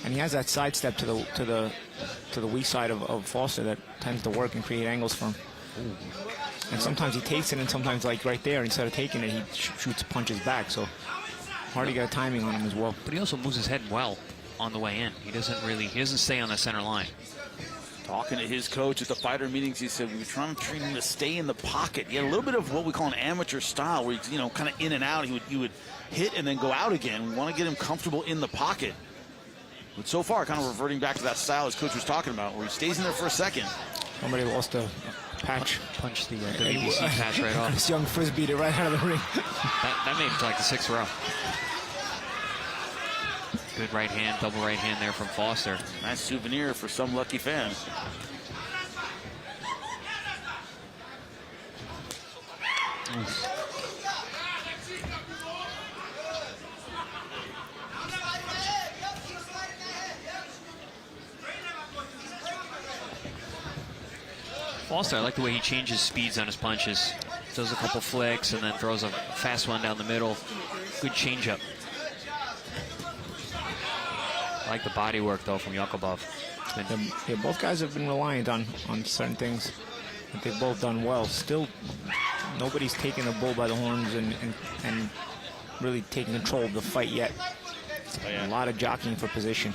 And he has that sidestep to the weak side of Foster that tends to work and create angles for him. Ooh. And sometimes he takes it, and sometimes, like right there, instead of taking it, he shoots punches back. So hard to get timing on him as well. But he also moves his head well on the way in. He doesn't stay on the center line. Talking to his coach at the fighter meetings, he said we were trying to train him to stay in the pocket. He had a little bit of what we call an amateur style, where he's, you know, kind of in and out. He would hit and then go out again. We want to get him comfortable in the pocket. But so far, kind of reverting back to that style his coach was talking about, where he stays in there for a second. Somebody lost a patch. Punched the ABC patch right off. This young Frizz beat it right out of the ring. That made it to like the 6th row. Good right hand, double right hand there from Foster. Nice souvenir for some lucky fan. Foster, I like the way he changes speeds on his punches. Does a couple flicks and then throws a fast one down the middle. Good changeup. I like the body work, though, from Yaqubov. Yeah, both guys have been reliant on certain things that they've both done well. Still, nobody's taken the bull by the horns and really taking control of the fight yet. Oh, yeah. A lot of jockeying for position.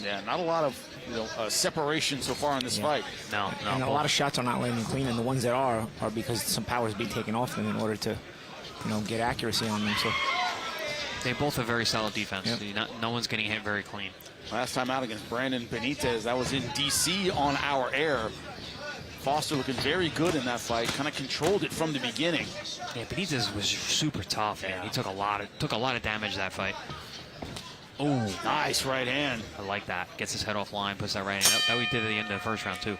Yeah, not a lot of separation so far in this fight. No. And a lot of shots are not landing clean, and the ones that are because some power is being taken off them in order to, get accuracy on them. So they both have very solid defense. Yep. No one's getting hit very clean. Last time out against Brandon Benitez, that was in D.C. on our air. Foster looking very good in that fight, kind of controlled it from the beginning. Yeah, Benitez was super tough, man. He took a lot of damage that fight. Oh, nice right hand. I like that. Gets his head off line, puts that right hand. That we did at the end of the first round, too.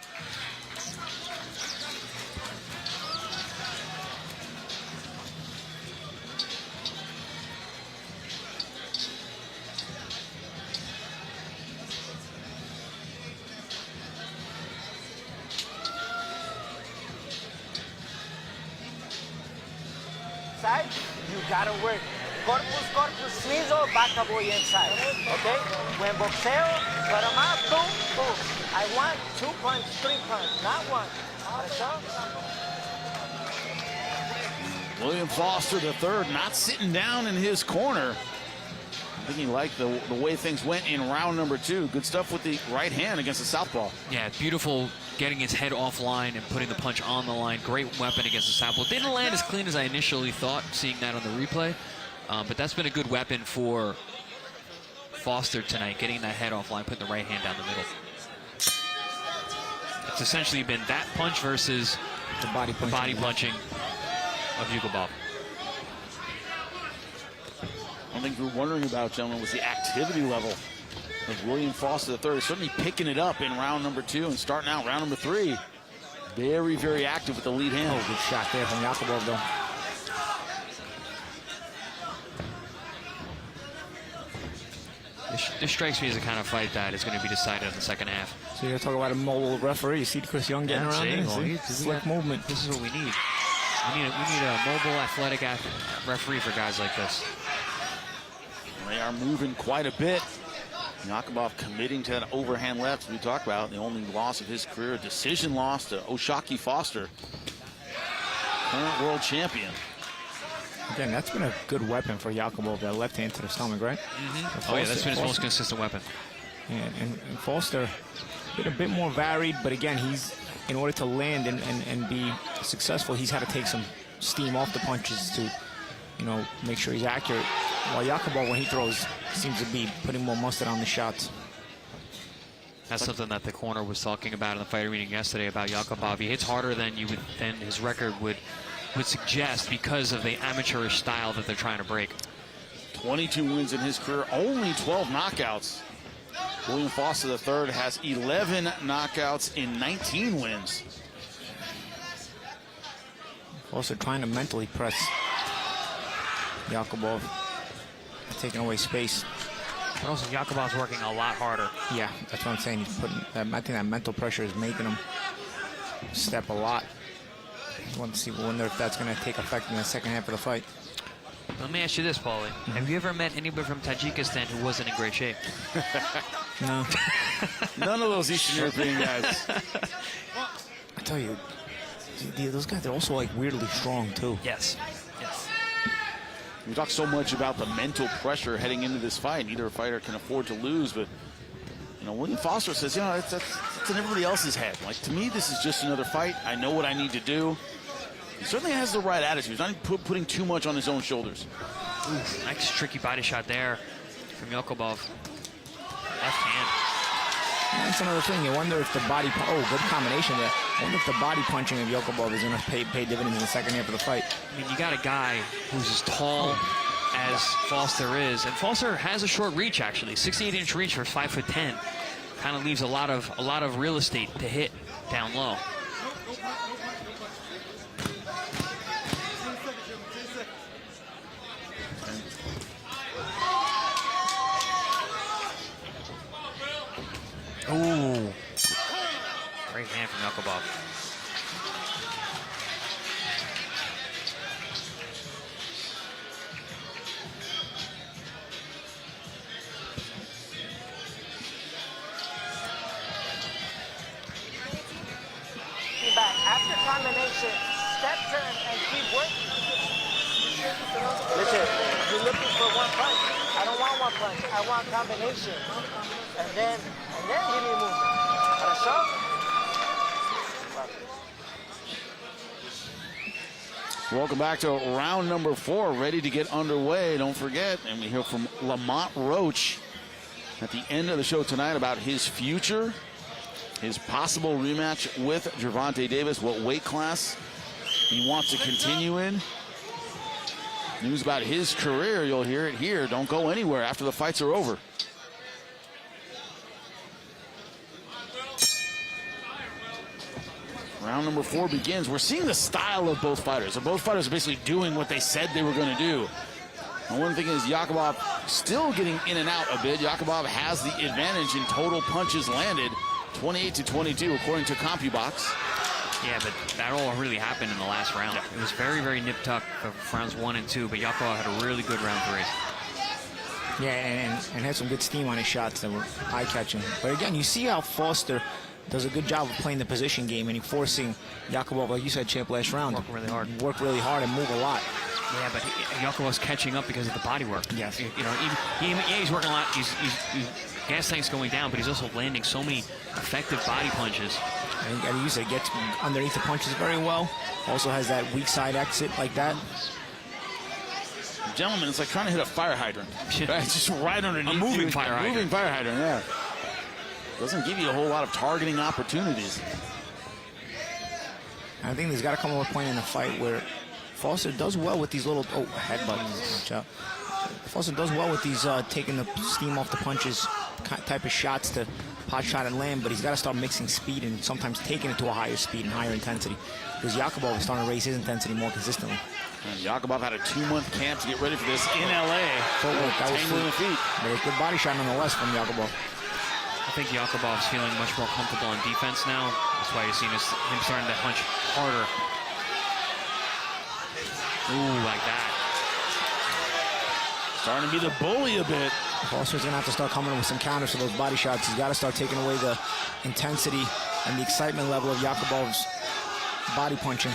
Side, you gotta work. Corpus, slizo, back boy inside. Okay? When boxeo, cut him out, boom, boom. I want 2 punch, 3 punch, not 1. William Foster III not sitting down in his corner. I think he liked the way things went in round number 2. Good stuff with the right hand against the southpaw. Yeah, beautiful getting his head offline and putting the punch on the line. Great weapon against the southpaw. Didn't land as clean as I initially thought, seeing that on the replay. But that's been a good weapon for Foster tonight, getting that head offline, putting the right hand down the middle. It's essentially been that punch versus the body punching of Yaqubov. One thing we were wondering about, gentlemen, was the activity level of William Foster III. Certainly picking it up in round number 2 and starting out round number 3. Very, very active with the lead hand. Oh, good shot there from Yaqubov, though. This strikes me as the kind of fight that is going to be decided in the second half. So you're talking about a mobile referee. You see Chris Young getting around there? Slick movement. This is what we need. We need a mobile, athletic referee for guys like this. They are moving quite a bit. Yaqubov committing to that overhand left we talked about. The only loss of his career, a decision loss to Oshaki Foster, current world champion. Again, that's been a good weapon for Yaqubov, that left hand to the stomach, right? Oh, yeah, that's been his most consistent weapon. And Foster been a bit more varied, but again, he's, in order to land and be successful, he's had to take some steam off the punches to, you know, make sure he's accurate. While Yaqubov, when he throws, seems to be putting more mustard on the shots. That's something that the corner was talking about in the fighter meeting yesterday about Yaqubov. He hits harder than his record would suggest because of the amateurish style that they're trying to break. 22 wins in his career, only 12 knockouts. William Foster III has 11 knockouts in 19 wins. Also trying to mentally press Yaqubov, taking away space. But also Yaqubov's working a lot harder. Yeah, that's what I'm saying. He's putting. I think that mental pressure is making him step a lot. I wonder if that's going to take effect in the second half of the fight. Let me ask you this, Paulie. Have you ever met anybody from Tajikistan who wasn't in great shape? No. None of those Eastern European guys. I tell you, those guys, they're also like weirdly strong too. Yes. Yes. We talk so much about the mental pressure heading into this fight. Neither fighter can afford to lose, but you know, William Foster says, you know, it's in everybody else's head. Like, to me, this is just another fight. I know what I need to do. He certainly has the right attitude. He's not putting too much on his own shoulders. Ooh, nice tricky body shot there from Yaqubov. Left hand. That's another thing. You wonder if the body... Oh, good combination there. I wonder if the body punching of Yaqubov is going to pay dividends in the second half of the fight. I mean, you got a guy who's as tall as Foster is. And Foster has a short reach, actually. 68-inch reach for 5'10". Kind of leaves a lot of real estate to hit down low. Ooh. Great hand from Yaqubov. Back. After combination, step turn and keep working. Listen, you're looking for one punch. I don't want one punch. I want combination. And then give me a movement. Хорошо? Welcome back to round number 4, ready to get underway. Don't forget, and we hear from Lamont Roach at the end of the show tonight about his future, his possible rematch with Gervonta Davis, what weight class he wants to continue in. News about his career, you'll hear it here. Don't go anywhere after the fights are over. Round number 4 begins. We're seeing the style of both fighters. Both fighters are basically doing what they said they were going to do. And one thing is Yaqubov still getting in and out a bit. Yaqubov has the advantage in total punches landed, 28-22 according to CompuBox. Yeah, but that all really happened in the last round. It was very, very nip-tuck for rounds 1 and 2, but Yaqubov had a really good round 3. Yeah, and had some good steam on his shots that were eye-catching. But again, you see how Foster does a good job of playing the position game and forcing Yaqubov, like you said, champ, last round. Work really hard and move a lot. Yeah, but Yaqubov's catching up because of the body work. Yes. You know, he's working a lot. He's gas tank's going down, but he's also landing so many effective body punches. And you said gets underneath the punches very well. Also has that weak side exit like that. Gentlemen, it's like trying to hit a fire hydrant. Right? It's just right underneath. A moving fire hydrant. Moving fire hydrant, yeah. Doesn't give you a whole lot of targeting opportunities. I think there's got to come a point in the fight where Foster does well with these little headbutts. Watch out. Foster does well with these taking the steam off the punches type of shots to hot shot and land, but he's got to start mixing speed and sometimes taking it to a higher speed and higher intensity. Because Yaqubov is starting to raise his intensity more consistently. And Yaqubov had a 2-month camp to get ready for this in LA. Footwork, that was Tangling the feet. But a good body shot nonetheless from Yaqubov. I think Yaqubov's feeling much more comfortable on defense now. That's why you're seeing him starting to punch harder. Ooh, like that. Starting to be the bully a bit. Foster's going to have to start coming with some counters for those body shots. He's got to start taking away the intensity and the excitement level of Yaqubov's body punching.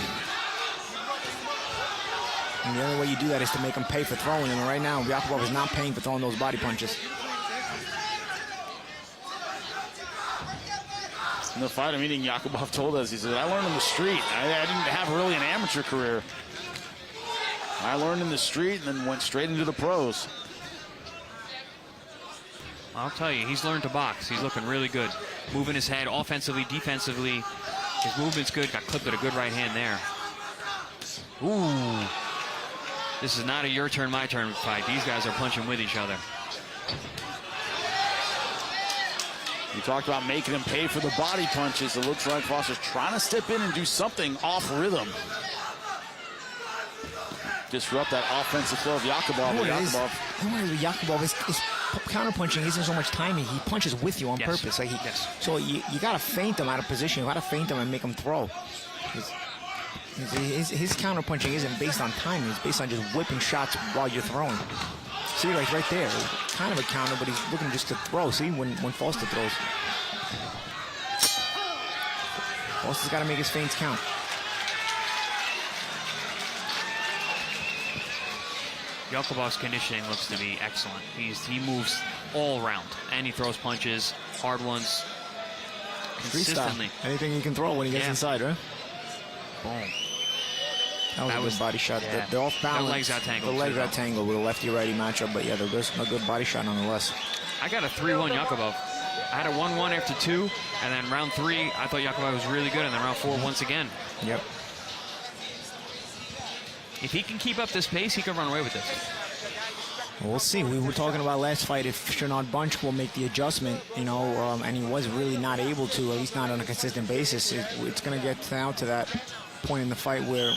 And the only way you do that is to make him pay for throwing them. And right now, Yaqubov is not paying for throwing those body punches. In the fighter meeting, Yaqubov told us, he said, I learned on the street. I didn't have really an amateur career. I learned in the street and then went straight into the pros. I'll tell you, he's learned to box. He's looking really good. Moving his head offensively, defensively. His movement's good. Got clipped with a good right hand there. Ooh. This is not a your turn, my turn fight. These guys are punching with each other. You talked about making him pay for the body punches. It looks like Foster's trying to step in and do something off rhythm. Disrupt that offensive flow of Yaqubov. Yaqubov, his counter-punching isn't so much timing. He punches with you on purpose. Like So you got to feint him out of position. You got to feint him and make him throw. His counter-punching isn't based on timing. It's based on just whipping shots while you're throwing. See, like right there, kind of a counter, but he's looking just to throw. See, when Foster throws. Foster's got to make his feints count. Yaqubov's conditioning looks to be excellent. He moves all around, and he throws punches, hard ones, consistently. Anything he can throw when he gets inside, right? Boom. That was a good body shot. Yeah. They're off balance. The legs out tangled. The legs out tangled with a lefty-righty matchup, but yeah, they're just a good body shot nonetheless. I got a 3-1 Yaqubov. I had a 1-1 after 2, and then round 3, I thought Yaqubov was really good, and then round 4 once again. Yep. If he can keep up this pace, he can run away with this. We'll see. We were talking about last fight if Sherrod Bunch will make the adjustment, and he was really not able to, at least not on a consistent basis. It's going to get down to that point in the fight where,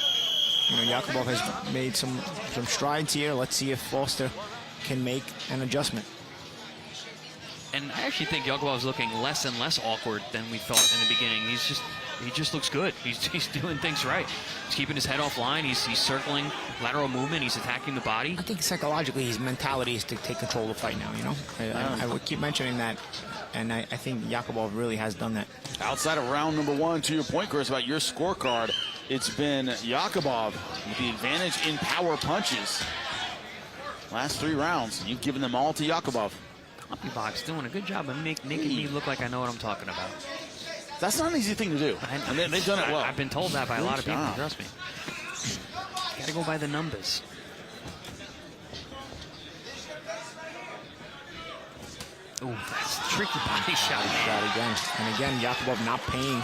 Yaqubov has made some strides here. Let's see if Foster can make an adjustment. And I actually think Yaqubov's looking less and less awkward than we thought in the beginning. He just looks good. He's doing things right. He's keeping his head offline. He's circling lateral movement. He's attacking the body. I think psychologically his mentality is to take control of the fight now, I would keep mentioning that, and I think Yaqubov really has done that. Outside of round number 1, to your point, Chris, about your scorecard, it's been Yaqubov with the advantage in power punches. Last 3 rounds, you've given them all to Yaqubov. CompuBox doing a good job of making me look like I know what I'm talking about. That's not an easy thing to do. And they've done it well. I've been told that by a lot of people, trust me. Got to go by the numbers. Ooh, that's a tricky body shot. Again. And again, Yaqubov not paying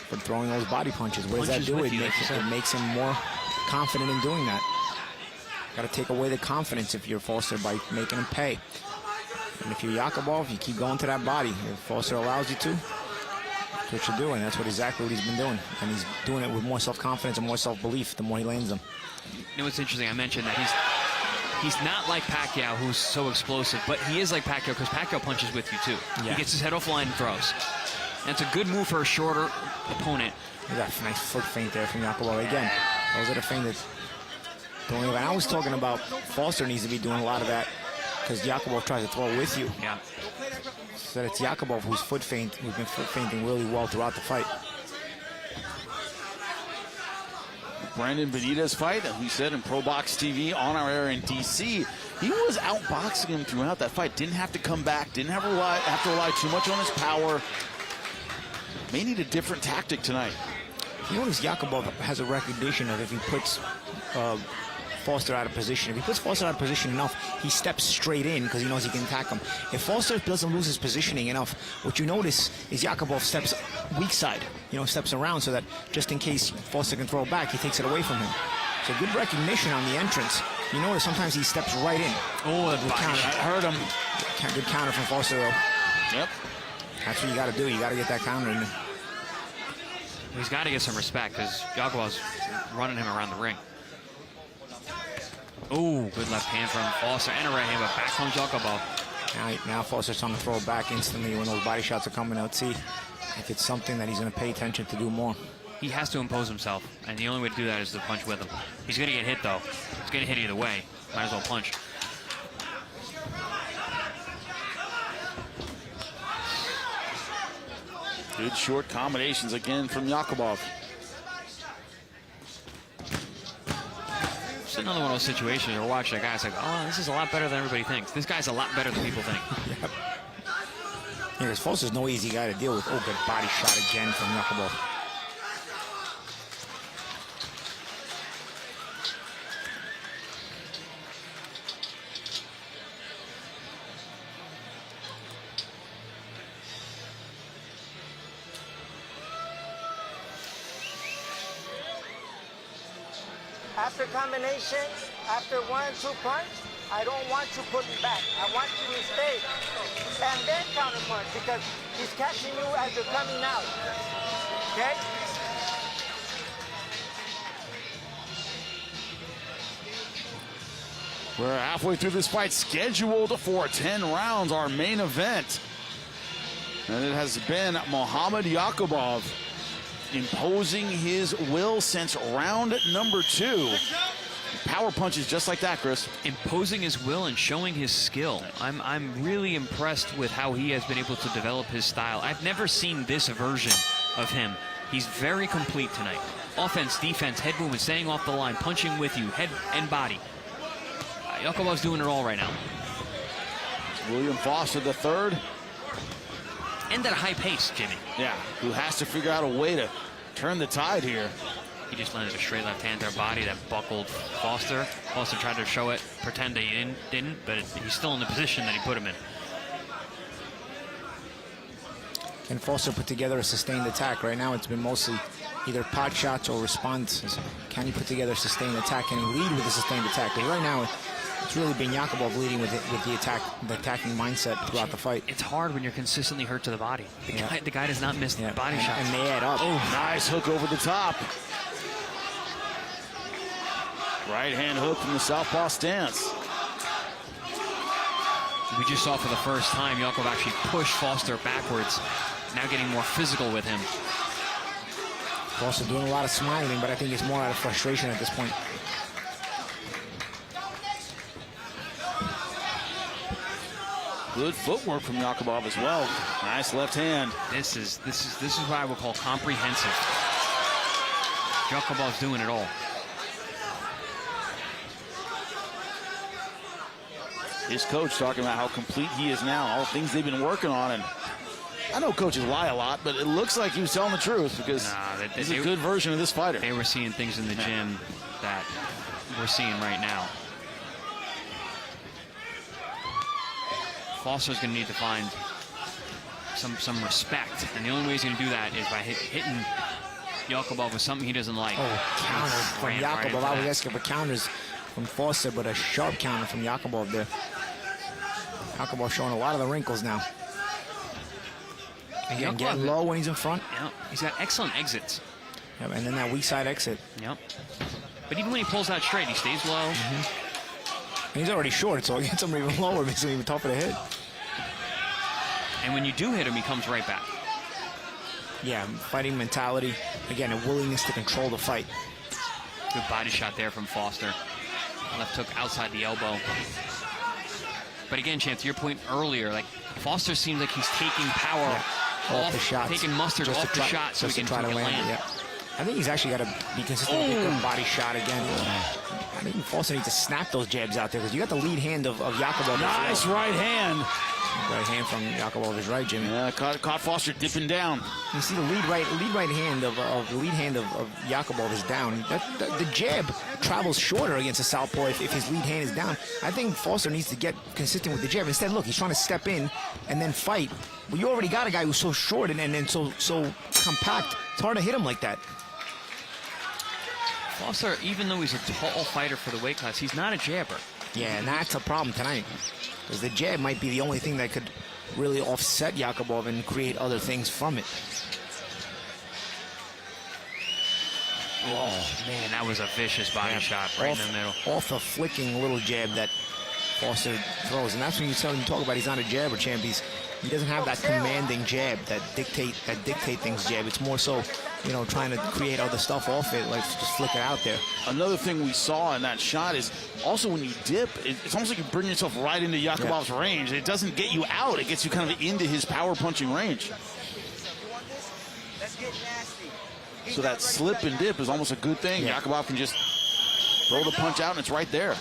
for throwing those body punches. What does that do? It makes him more confident in doing that. Got to take away the confidence if you're Foster by making him pay. And if you're Yaqubov, you keep going to that body. If Foster allows you to, that's what you're doing. That's exactly what he's been doing. And he's doing it with more self-confidence and more self-belief the more he lands them. You know what's interesting? I mentioned that he's not like Pacquiao, who's so explosive, but he is like Pacquiao because Pacquiao punches with you too. Yeah. He gets his head offline and throws. And it's a good move for a shorter opponent. Look at that nice foot feint there from Yaqubov. Again, those are the feint that's doing it. And I was talking about Foster needs to be doing a lot of that because Yaqubov tries to throw with you. Yeah. So it's Yaqubov who's been foot feinting really well throughout the fight. Brandon Benitez fight, as we said in ProBox TV on our air in DC, he was outboxing him throughout that fight. Didn't have to come back, didn't have to rely too much on his power. May need a different tactic tonight. You notice Yaqubov has a recognition of if he puts Foster out of position. If he puts Foster out of position enough, he steps straight in because he knows he can attack him. If Foster doesn't lose his positioning enough, what you notice is Yaqubov steps weak side, steps around so that just in case Foster can throw back, he takes it away from him. So good recognition on the entrance. You notice sometimes he steps right in. Oh, the body counter. shot. I heard him. Good counter from Foster, though. Yep. That's what you got to do. You got to get that counter in there. He's got to get some respect because Yaqubov's running him around the ring. Ooh, good left hand from Foster and a right hand, but back comes Yaqubov. Now Foster's trying to throw back instantly when those body shots are coming out. See if it's something that he's going to pay attention to do more. He has to impose himself, and the only way to do that is to punch with him. He's going to get hit, though. He's going to hit either way. Might as well punch. Good short combinations again from Yaqubov. It's another one of those situations where watching a guy's like, oh, this is a lot better than everybody thinks. This guy's a lot better than people think. Yep. Yeah, because Foster's no easy guy to deal with. Oh, good body shot again from Yaqubov. After combination, after 1-2 punch, I don't want you putting back. I want you to stay and then counter punch because he's catching you as you're coming out. Okay? We're halfway through this fight, scheduled for 10 rounds, our main event. And it has been Muhammad Yaqubov imposing his will since round number 2. Power punches just like that, Chris. Imposing his will and showing his skill. I'm really impressed with how he has been able to develop his style. I've never seen this version of him. He's very complete tonight. Offense, defense, head movement, staying off the line, punching with you, head and body. Yaqubov's doing it all right now. William Foster the third. And at a high pace, Jimmy. Yeah, who has to figure out a way to turn the tide here. He just landed a straight left hand to her body that buckled Foster. Foster tried to show it, pretend that he didn't, but he's still in the position that he put him in. Can Foster put together a sustained attack? Right now it's been mostly either pot shots or responses. Can he put together a sustained attack? Can he lead with a sustained attack? Because right now it's really been Yaqubov leading with the attacking mindset throughout the fight. It's hard when you're consistently hurt to the body. The guy does not miss the body shots. And they add up. Oh, nice hook over the top. Right hand hook from the southpaw stance. We just saw for the first time Yaqubov actually pushed Foster backwards. Now getting more physical with him. Foster doing a lot of smiling, but I think it's more out of frustration at this point. Good footwork from Yaqubov as well. Nice left hand. This is what I would call comprehensive. Yaqubov's doing it all. His coach talking about how complete he is now, all the things they've been working on. And I know coaches lie a lot, but it looks like he was telling the truth because he's a good version of this fighter. They were seeing things in the gym that we're seeing right now. Foster's going to need to find some respect, and the only way he's going to do that is by hitting Yaqubov with something he doesn't like. Oh, counter from Yaqubov. I was asking for counters from Foster, but a sharp counter from Yaqubov there. Yaqubov showing a lot of the wrinkles now. Again, getting low when he's in front. Yep. He's got excellent exits. Yep, and then that weak side exit. Yep. But even when he pulls out straight, he stays low. And he's already short, so it gets him even lower, makes him even tougher to hit. And when you do hit him, he comes right back. Yeah, fighting mentality. Again, a willingness to control the fight. Good body shot there from Foster. Left hook outside the elbow. But again, Champ, to your point earlier, like Foster seems like he's taking power off the shots, taking mustard just off the shot so he can try to land. Yeah. I think he's actually got to be consistent with a good body shot again. I think Foster needs to snap those jabs out there because you got the lead hand of Yaqubov. Nice right hand. Right hand from Yaqubov is right, Jimmy. Yeah, caught Foster dipping down. You see the lead right hand of Yaqubov is down. The jab travels shorter against a southpaw if his lead hand is down. I think Foster needs to get consistent with the jab. Instead, look, he's trying to step in and then fight. Well, you already got a guy who's so short and so compact. It's hard to hit him like that. Foster, even though he's a tall fighter for the weight class, he's not a jabber. Yeah, and that's a problem tonight. Because the jab might be the only thing that could really offset Yaqubov and create other things from it. Oh, man, that was a vicious body shot right in the middle. Off a flicking little jab that Foster throws. And that's when you talk about he's not a jabber champ. He doesn't have that commanding jab that dictate things jab. It's more so, you know, trying to create other stuff off it, like just flick it out there. Another thing we saw in that shot is also when you dip, it's almost like you bring yourself right into Yaqubov's range. It doesn't get you out. It gets you kind of into his power punching range. So that slip and dip is almost a good thing. Yaqubov can just throw the punch out and it's right there.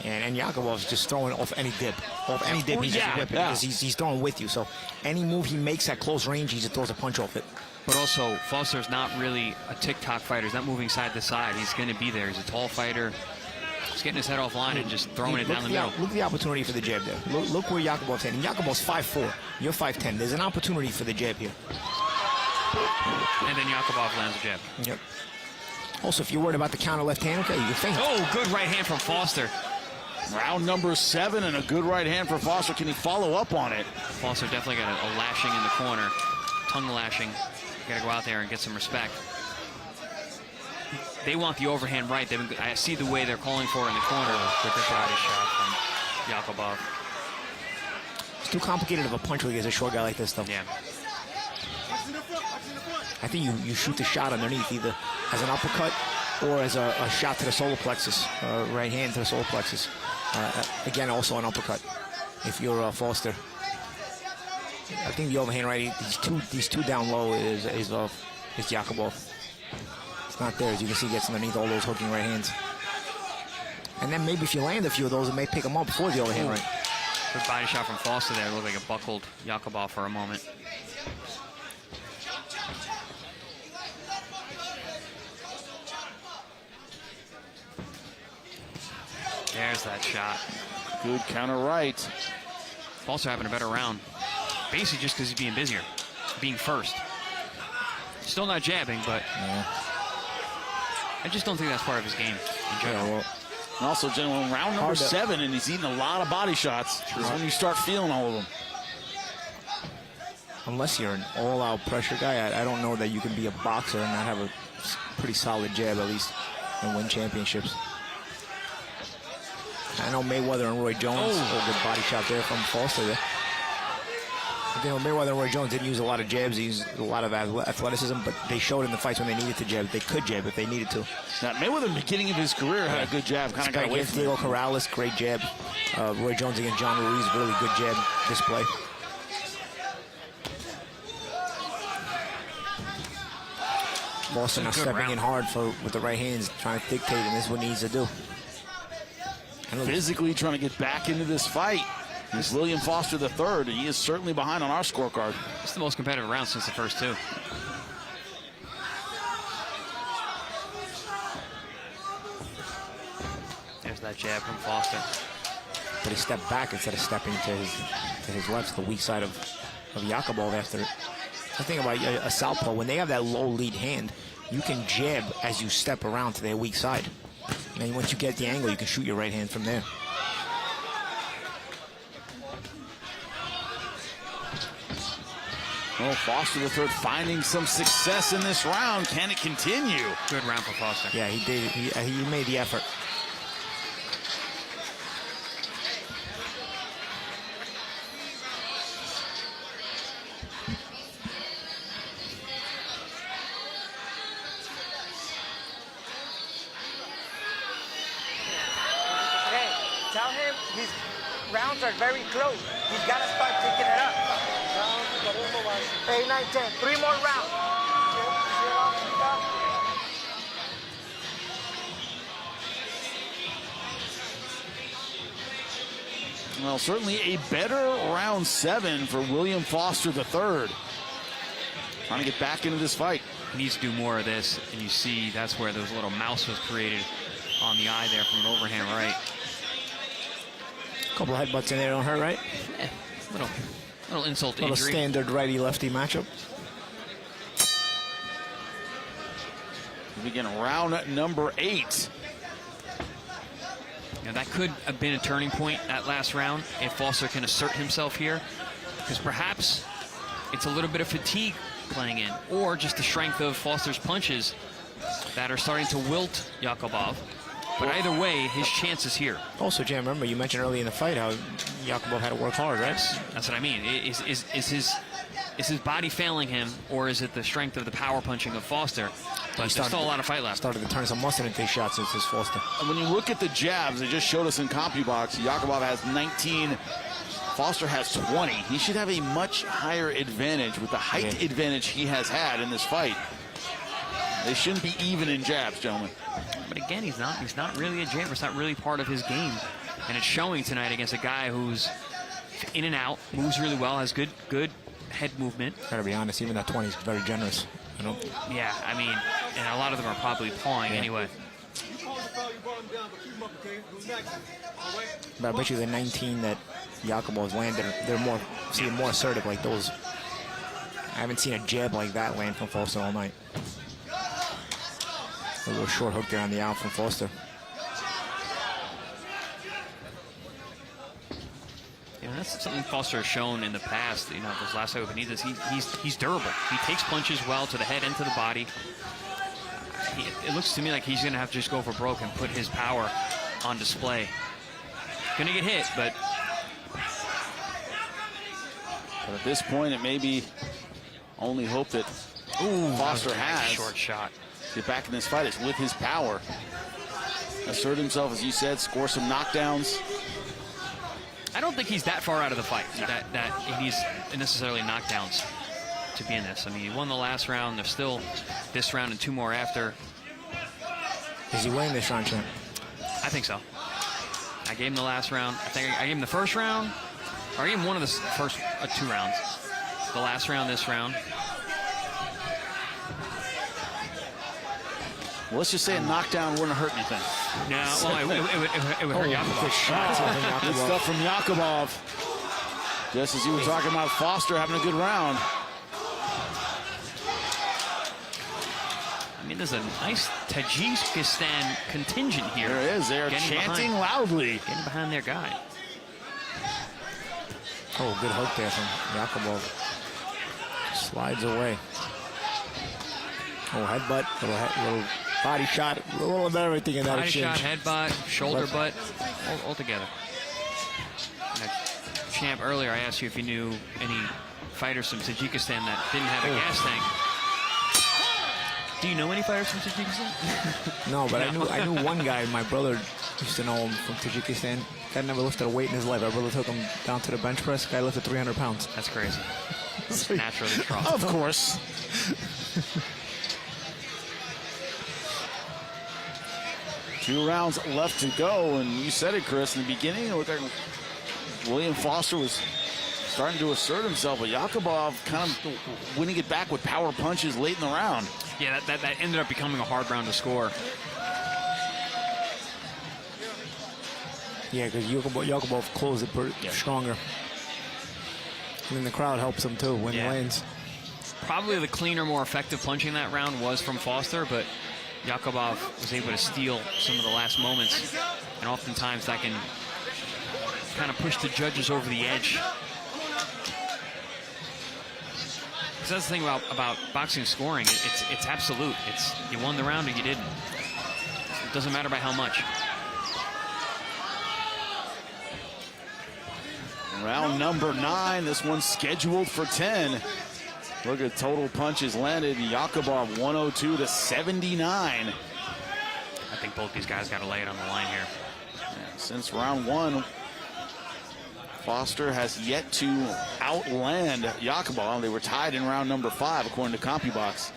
And Yaqubov's just throwing off any dip. Off any dip, he's just whipping because he's throwing with you. So any move he makes at close range, he just throws a punch off it. But also, Foster's not really a tick-tock fighter. He's not moving side to side. He's going to be there. He's a tall fighter. He's getting his head off line and just throwing it down the middle. Look at the opportunity for the jab there. Look where Yaqubov's heading. Yaqubov's 5'4". You're 5'10". There's an opportunity for the jab here. And then Yaqubov lands a jab. Yep. Also, if you're worried about the counter left hand, okay, you think. Oh, good right hand from Foster. Round number 7 and a good right hand for Foster. Can he follow up on it? Foster definitely got a lashing in the corner. Tongue lashing. Got to go out there and get some respect. They want the overhand right. I see the way they're calling for it in the corner. With the body shot from Yaqubov. It's too complicated of a punch when he gets a short guy like this, though. Yeah. I think you shoot the shot underneath either as an uppercut or as a shot to the solar plexus, right hand to the solar plexus. Again, also an uppercut if you're Foster. I think the overhand right, these two down low is Yaqubov. It's not there. As you can see, he gets underneath all those hooking right hands. And then maybe if you land a few of those, it may pick him up before the overhand right. Good body shot from Foster there. It looked like it buckled Yaqubov for a moment. There's that shot. Good counter right. Foster having a better round. Basically just because he's being busier. Being first. Still not jabbing, but I just don't think that's part of his game in general. And also, gentlemen, round number 7, and he's eating a lot of body shots. Is when you start feeling all of them. Unless you're an all-out pressure guy, I don't know that you can be a boxer and not have a pretty solid jab, at least, and win championships. I know Mayweather and Roy Jones. Oh, good body shot there from Foster there. You know, Mayweather and Roy Jones didn't use a lot of jabs. He used a lot of athleticism, but they showed in the fights when they needed to jab. They could jab if they needed to. Now, Mayweather, in the beginning of his career, had a good jab. Kind of got away from Diego Corrales, great jab. Roy Jones against John Ruiz, really good jab display. Foster now stepping in hard with the right hands, trying to dictate, and this is what he needs to do. Physically trying to get back into this fight. It's William Foster III, and he is certainly behind on our scorecard. It's the most competitive round since the first two. There's that jab from Foster. But he stepped back instead of stepping to his left, the weak side of Yaqubov after it. The thing about a southpaw, when they have that low lead hand, you can jab as you step around to their weak side. And then once you get the angle, you can shoot your right hand from there. Oh, Foster III finding some success in this round. Can it continue? Good round for Foster. Yeah, he did. He made the effort. Hey, tell him his rounds are very close. He's got to start picking it up. 8, 9, 10. 3 more rounds. Well, certainly a better round 7 for William Foster III. Trying to get back into this fight. He needs to do more of this, and you see that's where those little mouse was created on the eye there from an overhand right. A couple of headbutts in there don't hurt, right? Little insult to injury. injury. Standard righty-lefty matchup. We begin round number 8. Now that could have been a turning point that last round if Foster can assert himself here. because perhaps it's a little bit of fatigue playing in, or just the strength of Foster's punches that are starting to wilt Yaqubov. But either way, his chance is here. Also, Jam, remember you mentioned early in the fight how Yaqubov had to work hard, right? That's what I mean. Is his body failing him, or is it the strength of the power punching of Foster? But there's still a lot of fight left. Started to turn some mustard into his shots since his Foster. And when you look at the jabs, they just showed us in CompuBox, Yaqubov has 19, Foster has 20. He should have a much higher advantage with the height advantage he has had in this fight. They shouldn't be even in jabs, gentlemen. But again, he's not really a jabber. It's not really part of his game. And it's showing tonight against a guy who's in and out, moves really well, has good head movement. Gotta be honest, even that 20 is very generous. You know? Yeah, I mean, and a lot of them are probably pawing anyway. But I bet you the 19 that Yaqubov's landed, they're more assertive like those. I haven't seen a jab like that land from Foster all night. A little short hook there on the out from Foster. Yeah, that's something Foster has shown in the past. You know, those last fight with Benitez, he's durable. He takes punches well to the head and to the body. It looks to me like he's going to have to just go for broke and put his power on display. Going to get hit, but at this point, it may be only hope that Foster has. Short shot. Get back in this fight is with his power. Assert himself, as you said, score some knockdowns. I don't think he's that far out of the fight that he needs necessarily knockdowns to be in this. I mean, he won the last round. There's still this round and 2 more after. Is he winning this round, champ? I think so. I gave him the last round. I think I gave him the first round, or I gave him one of the first 2 rounds. The last round, this round. Well, let's just say a knockdown wouldn't hurt anything. No, well, it would hurt Yaqubov. Good stuff from Yaqubov. Just as you were talking about Foster having a good round. I mean, there's a nice Tajikistan contingent here. There is. They are chanting loudly. Getting behind their guy. Oh, good hook there from Yaqubov. Slides away. Oh, headbutt, little body shot, a little of everything in that exchange. Body shot, headbutt, shoulder butt, all together. Champ, earlier I asked you if you knew any fighters from Tajikistan that didn't have a gas tank. Do you know any fighters from Tajikistan? No, but no. I knew one guy. My brother used to know him from Tajikistan. Guy never lifted a weight in his life. My brother took him down to the bench press. Guy lifted 300 pounds. That's crazy. It's naturally strong. Of course. 2 rounds left to go, and you said it, Chris, in the beginning. It looked like William Foster was starting to assert himself, but Yaqubov kind of winning it back with power punches late in the round. Yeah, that ended up becoming a hard round to score. Yeah, because Yaqubov closed it stronger. And then the crowd helps him too when he lands. Probably the cleaner, more effective punching that round was from Foster, but Yaqubov was able to steal some of the last moments, and oftentimes that can kind of push the judges over the edge. Because that's the thing about boxing scoring. It's absolute. It's you won the round or you didn't. It doesn't matter by how much. Round number 9. This one's scheduled for 10. Look at total punches landed. Yaqubov 102 to 79. I think both these guys got to lay it on the line here. Yeah, since round 1, Foster has yet to outland Yaqubov. They were tied in round number 5, according to CompuBox.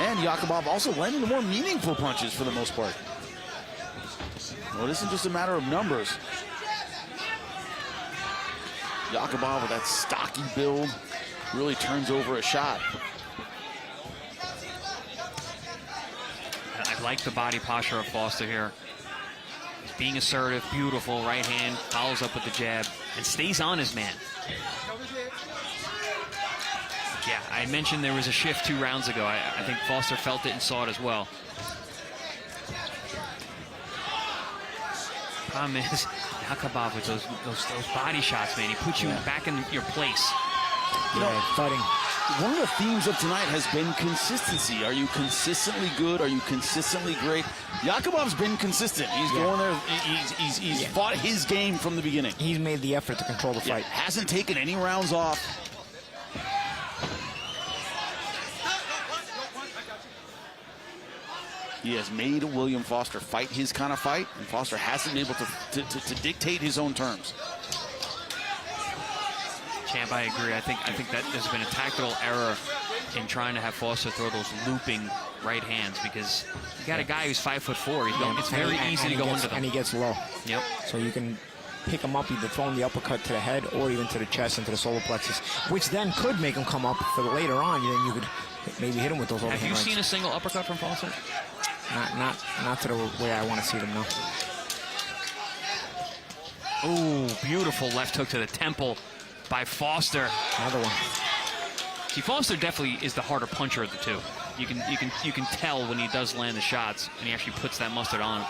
And Yaqubov also landing the more meaningful punches for the most part. Well, it isn't just a matter of numbers. Yaqubov with that stocky build really turns over a shot. I like the body posture of Foster here. He's being assertive, beautiful, right hand, follows up with the jab, and stays on his man. Yeah, I mentioned there was a shift 2 rounds ago. I think Foster felt it and saw it as well. Problem is, Yaqubov with those body shots, man, he puts you back in your place. You know, fighting. One of the themes of tonight has been consistency. Are you consistently good? Are you consistently great? Yaqubov's been consistent. He's going there. He's fought his game from the beginning. He's made the effort to control the fight. Hasn't taken any rounds off. He has made William Foster fight his kind of fight, and Foster hasn't been able to dictate his own terms. Champ, I agree. I think that there's been a tactical error in trying to have Foster throw those looping right hands, because you got a guy who's 5'4". It's very easy to go into them. And he gets low. Yep. So you can pick him up, either throwing the uppercut to the head or even to the chest and to the solar plexus, which then could make him come up for the later on. Then you could maybe hit him with those overhand Have you rights. seen a single uppercut from Foster? Not to the way I want to see them, no. Oh, beautiful left hook to the temple by Foster. Another one. See, Foster definitely is the harder puncher of the two. You can tell when he does land the shots, and he actually puts that mustard on.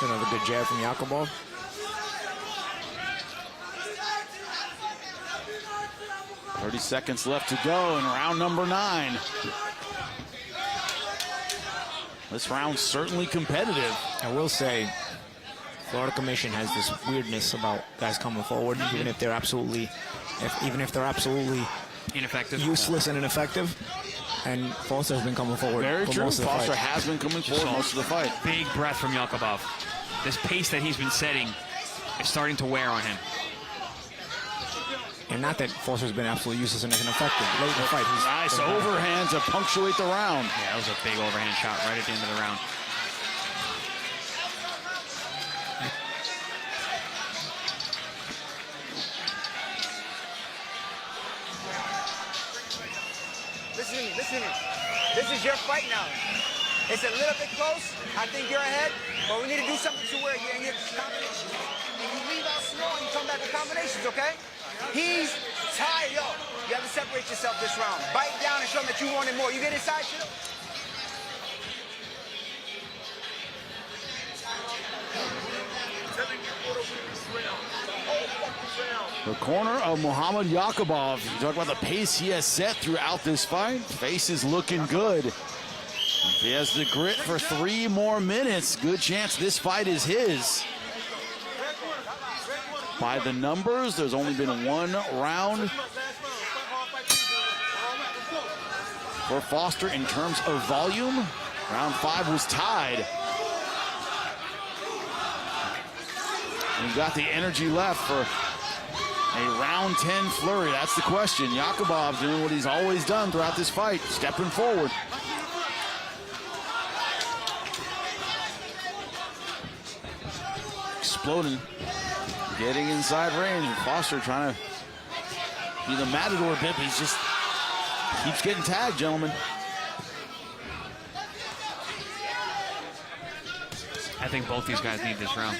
Another good jab from Yaqubov. "30 seconds left to go in round number 9. This round's certainly competitive. I will say, Florida Commission has this weirdness about guys coming forward, even if they're absolutely ineffective, useless and ineffective. And Foster has been coming forward. Very true. Most of the Foster fight. has been coming forward most of the fight. Big breath from Yaqubov. This pace that he's been setting is starting to wear on him. And not that Foster's been absolutely useless and ineffective. Late in the fight, he's nice overhand to punctuate the round. Yeah, that was a big overhand shot right at the end of the round. Listen to me, listen to me. This is your fight now. It's a little bit close. I think you're ahead, but we need to do something to where you're in your combinations. And you leave out slow and you come back with combinations, okay? He's tired, yo. You have to separate yourself this round. Bite down and show him that you wanted more. You get inside, shit. The corner of Muhammad Yaqubov. You talk about the pace he has set throughout this fight. Face is looking good. If he has the grit for 3 more minutes, good chance this fight is his. By the numbers, there's only been 1 round for Foster in terms of volume. Round 5 was tied. And you got the energy left for a round 10 flurry. That's the question. Yaqubov doing what he's always done throughout this fight, stepping forward. Exploding, getting inside range. And Foster trying to be the matador a bit, but he's just keeps getting tagged, gentlemen. I think both these guys need this round.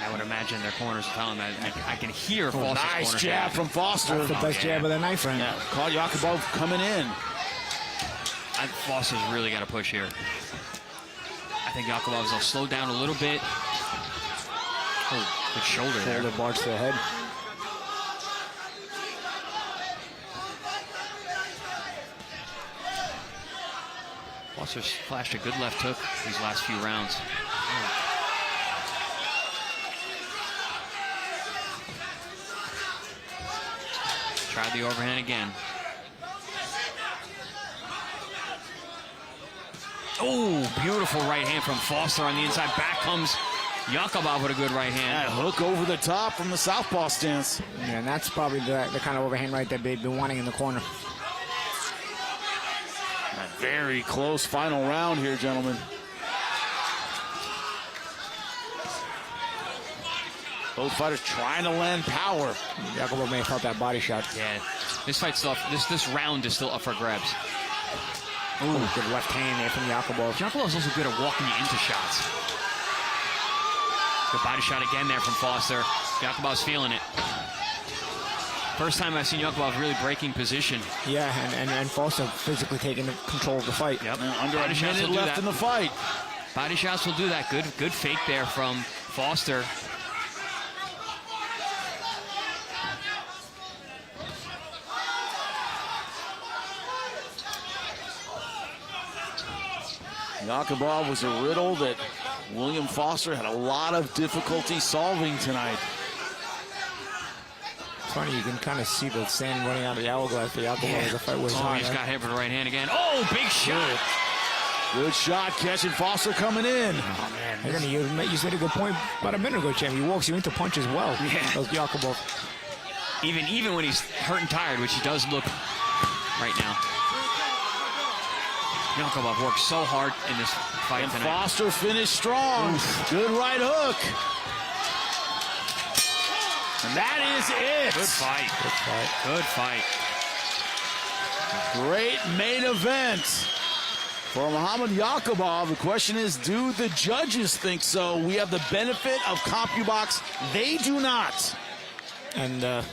I would imagine their corners are telling them that. I can hear Foster's nice corner jab from Foster. That's the best jab of the night, friend. Yeah, caught Yaqubov coming in. Foster's really got to push here. I think Yaqubov's will slow down a little bit. Oh, good shoulder there. Shoulder barge to the head. Foster's flashed a good left hook these last few rounds. Tried the overhand again. Oh, beautiful right hand from Foster on the inside. Back comes Yaqubov with a good right hand. Yeah, hook over the top from the southpaw stance. Yeah, and that's probably the kind of overhand right that they've been wanting in the corner. A very close final round here, gentlemen. Both fighters trying to land power. Yaqubov may have felt that body shot. Yeah, this fight's still this round is still up for grabs. Ooh, good left hand there from Yaqubov. Yaqubov's also good at walking you into shots. Good body shot again there from Foster. Yaqubov's feeling it. First time I've seen Yaqubov really breaking position. Yeah, and Foster physically taking control of the fight. Yep. Under a minute left in the fight. Body shots will do that. Good fake there from Foster. Yaqubov was a riddle that William Foster had a lot of difficulty solving tonight. It's funny, you can kind of see the sand running out of the hourglass for Yaqubov as the fight was on. He just got hit with the right hand again. Oh, big shot. Good shot, catching Foster coming in. Oh, man. You said a good point about a minute ago, Champ. He walks you into punch as well. Yeah. Those Yaqubov. Even when he's hurt and tired, which he does look right now. Yaqubov worked so hard in this fight and tonight. Foster finished strong. Oof. Good right hook. And that is it. Good fight. Good fight. Great main event for Muhammad Yaqubov. The question is, do the judges think so? We have the benefit of CompuBox. They do not. And I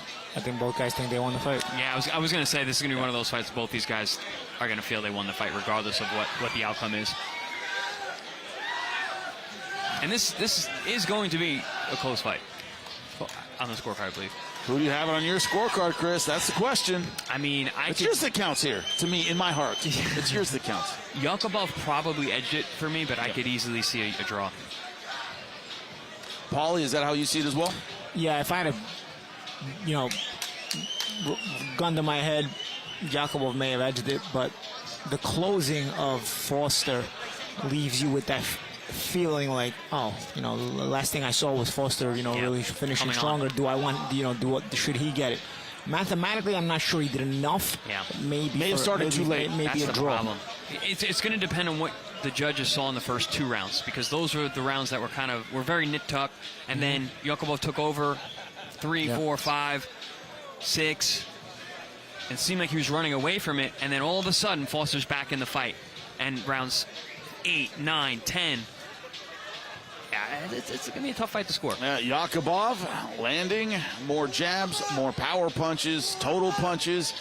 think both guys think they won the fight. Yeah, I was going to say this is going to be one of those fights both these guys are going to feel they won the fight regardless of what the outcome is. And this is going to be a close fight on the scorecard, I believe. Who do you have it on your scorecard, Chris? That's the question. I mean, it's yours that counts here, to me, in my heart. It's yours that counts. Yaqubov probably edged it for me, but I could easily see a draw. Paulie, is that how you see it as well? Yeah, if I had a, gun to my head, Yaqubov may have edged it, but the closing of Foster leaves you with that feeling like, the last thing I saw was Foster, really finishing stronger. Do I want, should he get it? Mathematically, I'm not sure he did enough. Yeah. May have started too late. Maybe That's a draw. Problem. It's going to depend on what the judges saw in the first 2 rounds, because those were the rounds that were very nit-tuck, and then Yaqubov took over 3, 4, 5, 6, and seemed like he was running away from it, and then all of a sudden Foster's back in the fight, and rounds 8, 9, 10. Yeah, it's going to be a tough fight to score. Yaqubov landing more jabs, more power punches, total punches,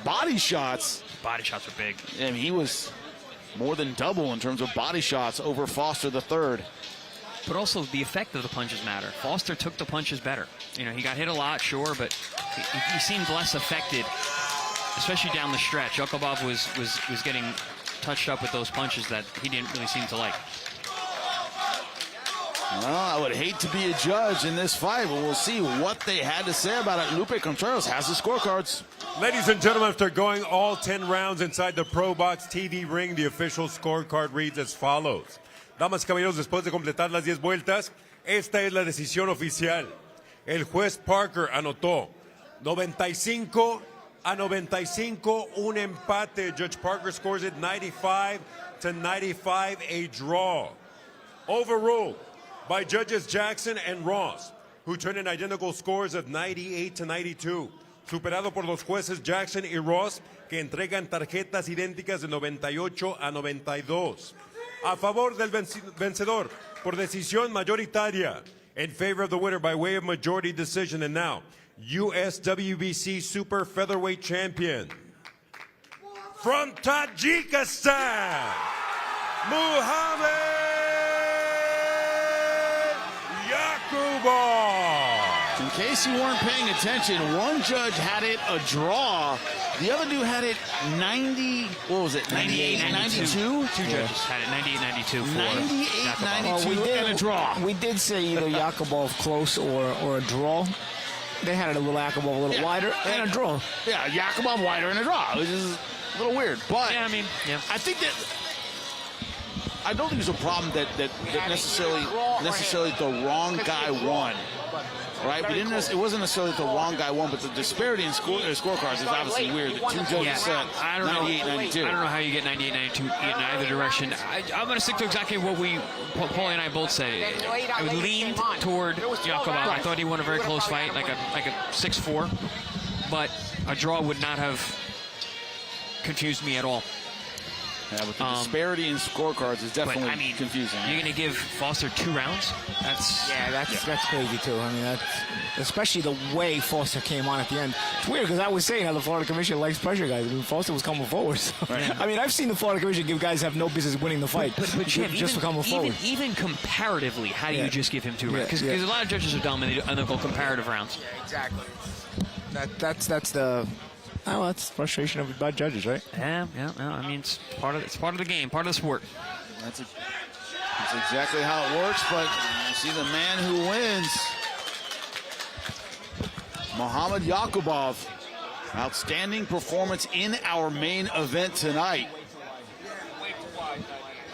body shots. Body shots were big. I mean, he was more than double in terms of body shots over Foster the third. But also the effect of the punches matter. Foster took the punches better. He got hit a lot, sure, but he seemed less affected, especially down the stretch. Yaqubov was getting touched up with those punches that he didn't really seem to like. Well, I would hate to be a judge in this fight, but we'll see what they had to say about it. Lupe Contreras has the scorecards. Ladies and gentlemen, after going all 10 rounds inside the ProBox TV ring, the official scorecard reads as follows. Damas y caballeros, después de completar las 10 vueltas, esta es la decisión oficial. El juez Parker anotó 95-95, un empate. Judge Parker scores it 95-95, a draw. Overruled by Judges Jackson and Ross, who turned in identical scores of 98-92. Superado por los jueces Jackson y Ross, que entregan tarjetas idénticas de 98-92. A favor del vencedor por decisión mayoritaria. In favor of the winner by way of majority decision. And now, USWBC Super Featherweight Champion from Tajikistan, Muhammad Yaqubov. In case you weren't paying attention, one judge had it a draw. The other dude had it 90, what was it, 98-92? 2 judges had it 98-92 for 98-92 and a draw. We did say either Yaqubov close or a draw. They had it a little Yaqubov a little wider and a draw. Yeah, Yaqubov wider and a draw, which is a little weird. But I think that I don't think there's a problem that necessarily the wrong guy won. Right, but it wasn't necessarily the wrong guy won, but the disparity in scorecards is obviously weird. The 2 judges said 98-92. I don't know how you get 98-92 in either direction. I'm going to stick to exactly what Paulie and I both say. I would lean toward Yaqubov. I thought he won a very close fight, like a 6-4, but a draw would not have confused me at all. Yeah, but the disparity in scorecards is definitely confusing. You're going to give Foster 2 rounds? That's crazy too. I mean, that's especially the way Foster came on at the end. It's weird because I was saying how the Florida Commission likes pressure guys. I mean, Foster was coming forward. So. I mean, I've seen the Florida Commission give guys who have no business winning the fight, but just for coming forward. Even comparatively, how do you just give him 2 rounds? Because a lot of judges are dumb and they'll go comparative rounds. Yeah, exactly. That's the. Oh, that's frustration of bad judges, right? Yeah. I mean, it's part of the game, part of the sport. That's exactly how it works. But you see the man who wins, Muhammad Yaqubov. Outstanding performance in our main event tonight.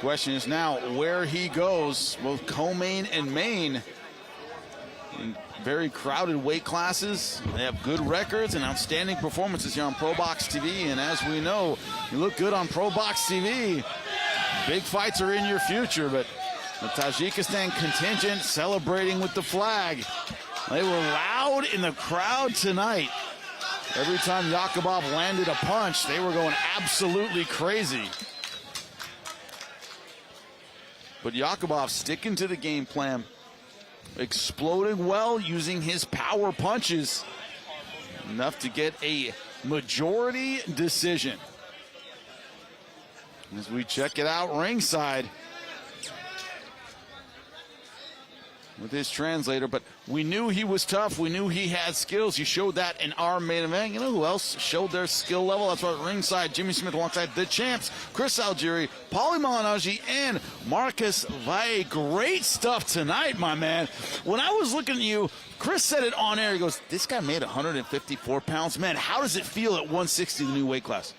Question is now where he goes, both co-main and main. In very crowded weight classes. They have good records and outstanding performances here on ProBox TV. And as we know, you look good on ProBox TV. Big fights are in your future, but the Tajikistan contingent celebrating with the flag. They were loud in the crowd tonight. Every time Yaqubov landed a punch, they were going absolutely crazy. But Yaqubov sticking to the game plan. Exploding well using his power punches. Enough to get a majority decision. As we check it out ringside with his translator, but we knew he was tough. We knew he had skills. He showed that in our main event. You know who else showed their skill level? That's right, ringside. Jimmy Smith alongside the champs, Chris Algieri, Paulie Malignaggi, and Marcus Valle. Great stuff tonight, my man. When I was looking at you, Chris said it on air. He goes, this guy made 154 pounds. Man, how does it feel at 160, the new weight class?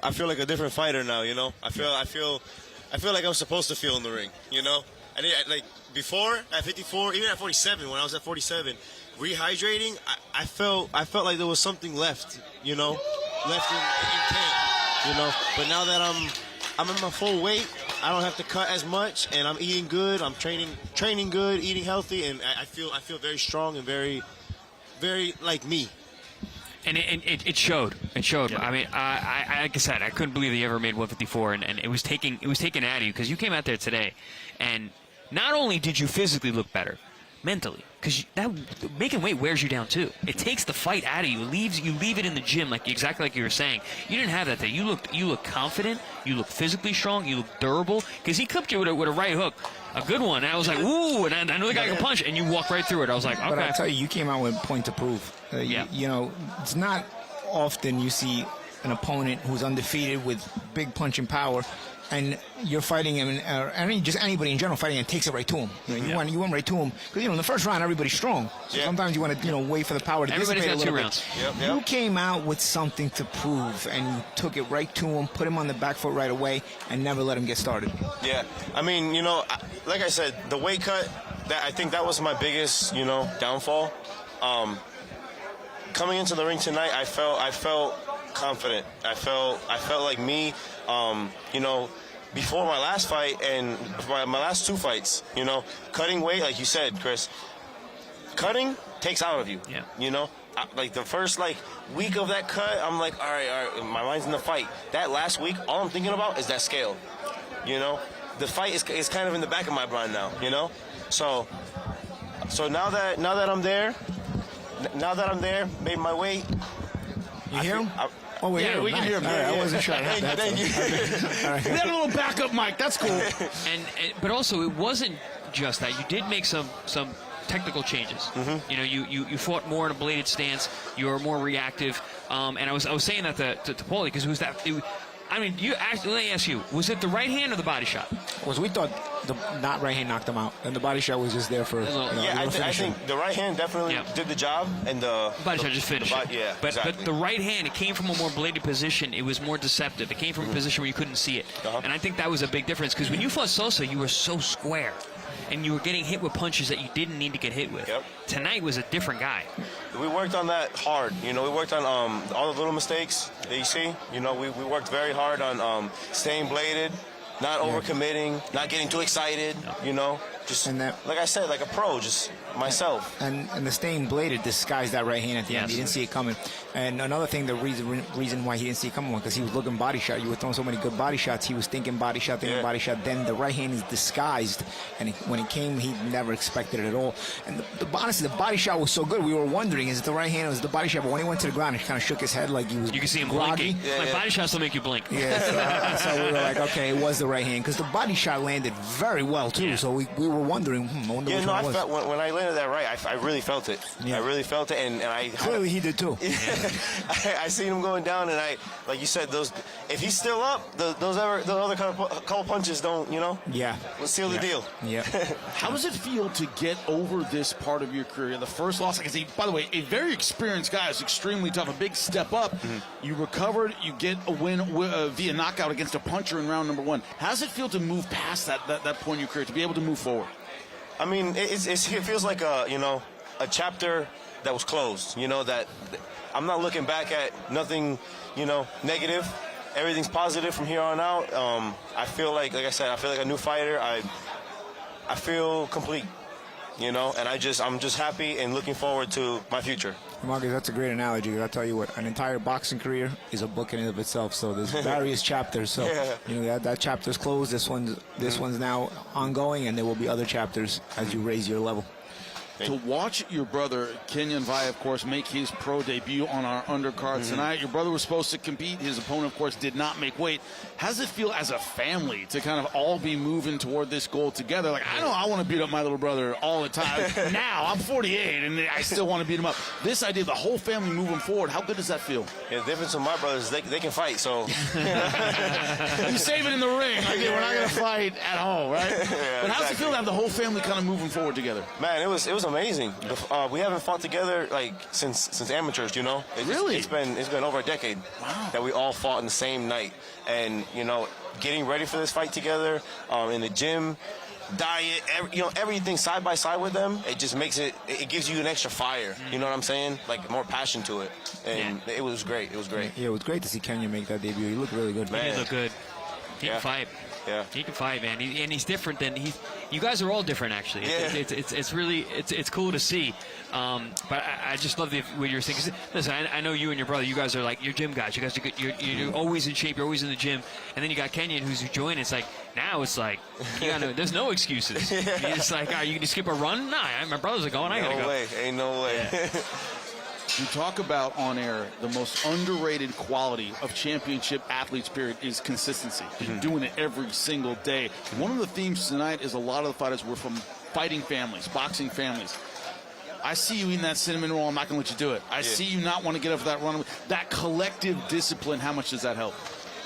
I feel like a different fighter now, you know? I feel like I'm supposed to feel in the ring, you know? Like before at 54, even at 47, when I was at 47, rehydrating, I felt like there was something left, you know, left in camp, you know. But now that I'm in my full weight, I don't have to cut as much, and I'm eating good. I'm training good, eating healthy, and I feel very strong and very, very like me. And it showed. It showed. Yeah. I mean, like I said, I couldn't believe he ever made 154, and it was taking out of you because you came out there today, and not only did you physically look better, mentally, because that making weight wears you down too. It takes the fight out of you. You leave it in the gym, exactly like you were saying. You didn't have that there. You look confident. You look physically strong. You look durable because he clipped you with a right hook. A good one. And I was like, ooh, and I know the guy can punch, and you walk right through it. I was like, okay. But I tell you came out with a point to prove. You know, it's not often you see an opponent who's undefeated with big punching power, and you're fighting him, or just anybody in general fighting him, takes it right to him. You went right to him. Because, in the first round, everybody's strong. So sometimes you want to, wait for the power to Everybody's dissipate got a little 2 rounds. bit. You came out with something to prove, and you took it right to him, put him on the back foot right away, and never let him get started. Yeah, I mean, like I said, the weight cut, I think that was my biggest, downfall. Coming into the ring tonight, I felt confident. I felt like me. Before my last fight and my last 2 fights, cutting weight, like you said, Chris, cutting takes out of you. Yeah. Like the first week of that cut, I'm like, all right, my mind's in the fight. That last week, all I'm thinking about is that scale. The fight is kind of in the back of my mind now. So now that I'm there, made my weight. You hear him? Oh, we can hear him. Right, I wasn't sure. Thank you. We had a little backup mic. That's cool. But also, it wasn't just that. You did make some technical changes. Mm-hmm. You fought more in a bladed stance. You were more reactive. And I was saying that to Paulie because it was that. Let me ask you, was it the right hand or the body shot? We thought the not right hand knocked him out, and the body shot was just there for. I think the right hand definitely did the job, and the body shot just finished. Exactly. But the right hand, it came from a more bladed position. It was more deceptive. It came from a position where you couldn't see it, and I think that was a big difference because when you fought Sosa, you were so square, and you were getting hit with punches that you didn't need to get hit with. Yep. Tonight was a different guy. We worked on that hard. We worked on all the little mistakes that you see. We worked very hard on staying bladed, not overcommitting, not getting too excited, just And that- like I said, like a pro, just myself. And the stained blade had disguised that right hand at the end. He didn't see it coming. And another thing, the reason why he didn't see it coming was because he was looking body shot. You were throwing so many good body shots. He was thinking body shot, body shot. Then the right hand is disguised. And when it came, he never expected it at all. And honestly, the body shot was so good. We were wondering, is it the right hand or is it the body shot? But when he went to the ground, he kind of shook his head like he was You can see him groggy. blinking. Body shots will make you blink. Yeah, so we were like, okay, it was the right hand. Because the body shot landed very well, too. So we were wondering, I wonder which one it was. I felt, when I landed that right, I really felt it. Yeah. I really felt it, and I clearly he did too. I seen him going down, and like you said, if he's still up, those other couple punches don't, Yeah. Let's seal the deal. Yeah. How does it feel to get over this part of your career? The first loss, like I say, by the way, a very experienced guy. Is extremely tough. A big step up. You recovered. You get a win via knockout against a puncher in round number 1. How does it feel to move past that point in your career, to be able to move forward? I mean, it feels like a chapter that was closed. That I'm not looking back at nothing, negative. Everything's positive from here on out. I feel like I said, I feel like a new fighter. I feel complete, and I'm just happy and looking forward to my future. Marcus, that's a great analogy. I'll tell you what, an entire boxing career is a book in and of itself. So there's various chapters. So that chapter's closed. This one's now ongoing, and there will be other chapters as you raise your level. To watch your brother, Kenyon Valle, of course, make his pro debut on our undercard tonight. Your brother was supposed to compete. His opponent, of course, did not make weight. How does it feel as a family to kind of all be moving toward this goal together? Like, I know I want to beat up my little brother all the time. Now, I'm 48, and I still want to beat him up. This idea of the whole family moving forward, how good does that feel? Yeah, the difference with my brothers, they can fight, so. You save it in the ring. Like, we're not going to fight at home, right? But how does it feel to have the whole family kind of moving forward together? Man, it was amazing. We haven't fought together like since amateurs, Really? It's been over a decade that we all fought in the same night, and getting ready for this fight together in the gym, diet, everything side by side with them. It just makes it gives you an extra fire. You know what I'm saying? Like more passion to it, and it was great. It was great. Yeah, it was great to see Kenyon make that debut. He looked really good. He did look good. He can fight. Yeah, he can fight, man. And he's different than you guys are all different, actually. Yeah. It's really cool to see. But I just love what you're saying. 'Cause, listen, I know you and your brother. You guys are like you're gym guys. You guys you're always in shape. You're always in the gym. And then you got Kenyon who's joined. It's like now it's like there's no excuses. It's like, are you going to skip a run? Nah, my brothers are going. I gotta go. No way. Ain't no way. Yeah. We talk about on air the most underrated quality of championship athletes, period, is consistency. Doing it every single day. One of the themes tonight is a lot of the fighters were from fighting families, boxing families. I see you eating that cinnamon roll. I'm not going to let you do it. I see you not want to get up for that run. That collective discipline, how much does that help?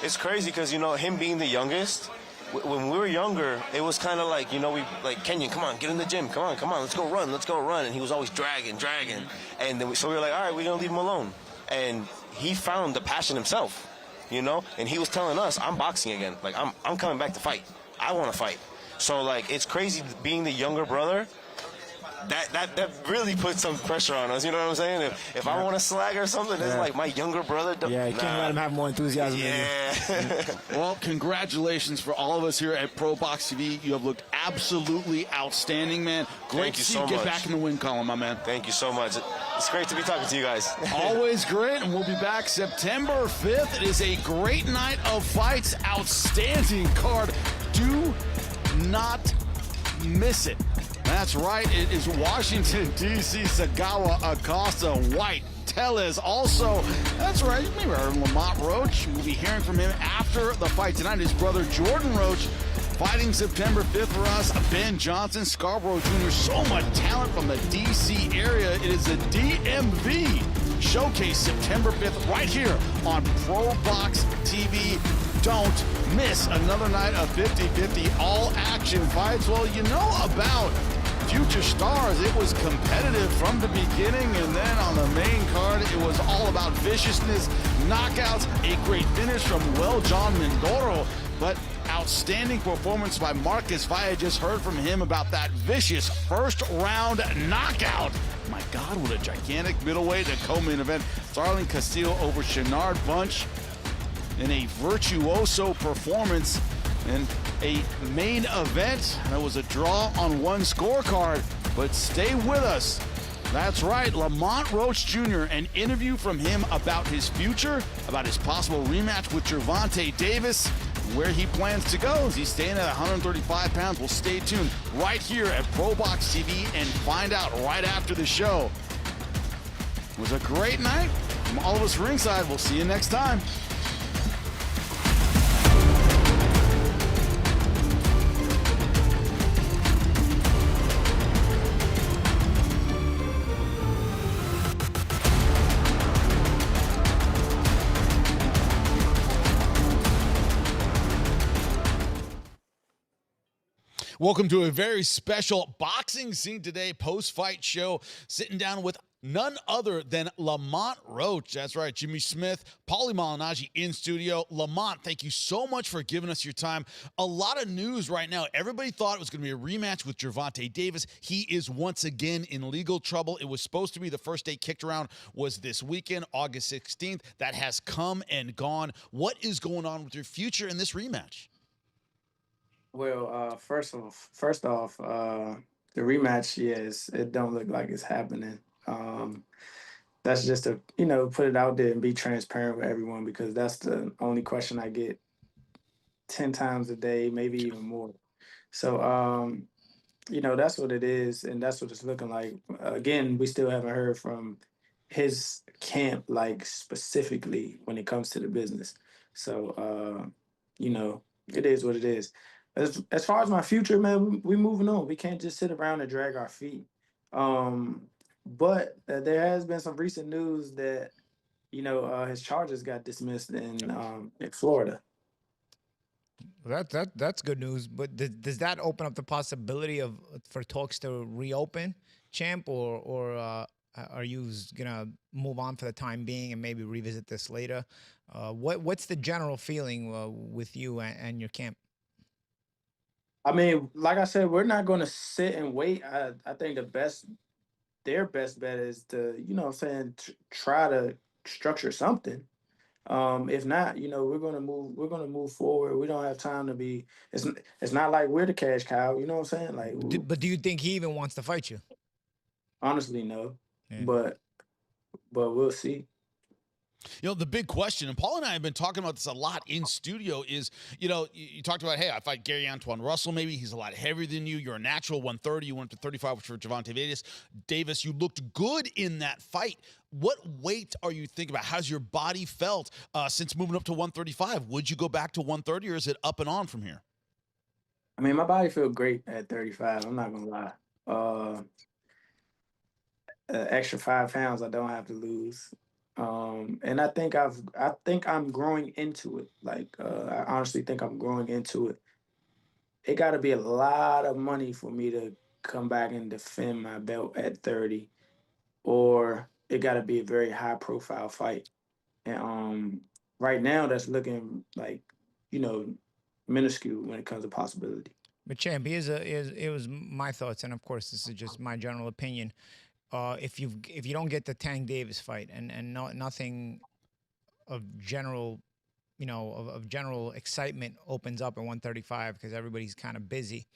It's crazy because, him being the youngest, when we were younger, it was kind of like, we like, Kenyon, come on, get in the gym. Come on, let's go run. And he was always dragging. And then so we were like, all right, we're going to leave him alone. And he found the passion himself, and he was telling us, I'm boxing again. Like, I'm coming back to fight. I want to fight. So, like, it's crazy being the younger brother. That really puts some pressure on us, you know what I'm saying? If I want to slag or something, it's like my younger brother. You can't let him have more enthusiasm than you. Well, congratulations for all of us here at ProBox TV. You have looked absolutely outstanding, man. Great to see you get back in the win column, my man. Thank you so much. It's great to be talking to you guys. Always great, and we'll be back September 5th. It is a great night of fights, outstanding card. Do not miss it. That's right. It is Washington, D.C. Sagawa, Acosta, White, Tellez. Also, that's right. You may remember Lamont Roach. We'll be hearing from him after the fight tonight. His brother Jordan Roach fighting September 5th for us. Ben Johnson, Scarborough Jr. So much talent from the D.C. area. It is the DMV Showcase September 5th right here on ProBox TV. Don't miss another night of 50-50 all-action fights. Well, you know about Future Stars. It was competitive from the beginning, and then on the main card, it was all about viciousness, knockouts, a great finish from John Mindoro, but outstanding performance by Marcus Valle. Just heard from him about that vicious first-round knockout. My God, what a gigantic middleweight, the co-main event. Starling Castillo over Shenard Bunch in a virtuoso performance. And a main event that was a draw on one scorecard, but stay with us. That's right, Lamont Roach Jr., an interview from him about his future, about his possible rematch with Gervonta Davis, where he plans to go. Is he staying at 135 pounds? Well, stay tuned right here at ProBox TV and find out right after the show. It was a great night. From all of us ringside, we'll see you next time. Welcome to a very special boxing scene today, post-fight show, sitting down with none other than Lamont Roach. That's right, Jimmy Smith, Paulie Malignaggi in studio. Lamont, thank you so much for giving us your time. A lot of news right now. Everybody thought it was going to be a rematch with Gervonta Davis. He is once again in legal trouble. It was supposed to be the first day kicked around was this weekend, August 16th. That has come and gone. What is going on with your future in this rematch? Well, first off, the rematch, yes, it don't look like it's happening. That's just to, put it out there and be transparent with everyone because that's the only question I get 10 times a day, maybe even more. So, that's what it is, and that's what it's looking like. Again, we still haven't heard from his camp, like specifically when it comes to the business. So, it is what it is. As far as my future, man, we moving on. We can't just sit around and drag our feet. But there has been some recent news that his charges got dismissed in Florida. That's good news. But does that open up the possibility for talks to reopen, champ, or are you gonna move on for the time being and maybe revisit this later? What's the general feeling with you and your camp? I mean, like I said, we're not going to sit and wait. I think their best bet is to, try to structure something. If not, we're going to move forward. We don't have time to be, it's not like we're the cash cow, you know what I'm saying? Like, But do you think he even wants to fight you? Honestly, no, Yeah. but we'll see. The big question, and Paul and I have been talking about this a lot in studio, is, you talked about, hey, I fight Gary Antoine Russell, maybe. He's a lot heavier than you. You're a natural 130. You went up to 35 for Gervonta Davis. You looked good in that fight. What weight are you thinking about? How's your body felt since moving up to 135? Would you go back to 130, or is it up and on from here? I mean, my body feels great at 35. I'm not going to lie. Extra 5 pounds I don't have to lose. And I think I'm growing into it. Like, I honestly think I'm growing into it. It got to be a lot of money for me to come back and defend my belt at 30, or it got to be a very high profile fight. And right now that's looking like, minuscule when it comes to possibility. But champ, it was my thoughts, and of course this is just my general opinion. If you don't get the Tank Davis fight and nothing of general, of general excitement opens up at 135 because everybody's kind of busy,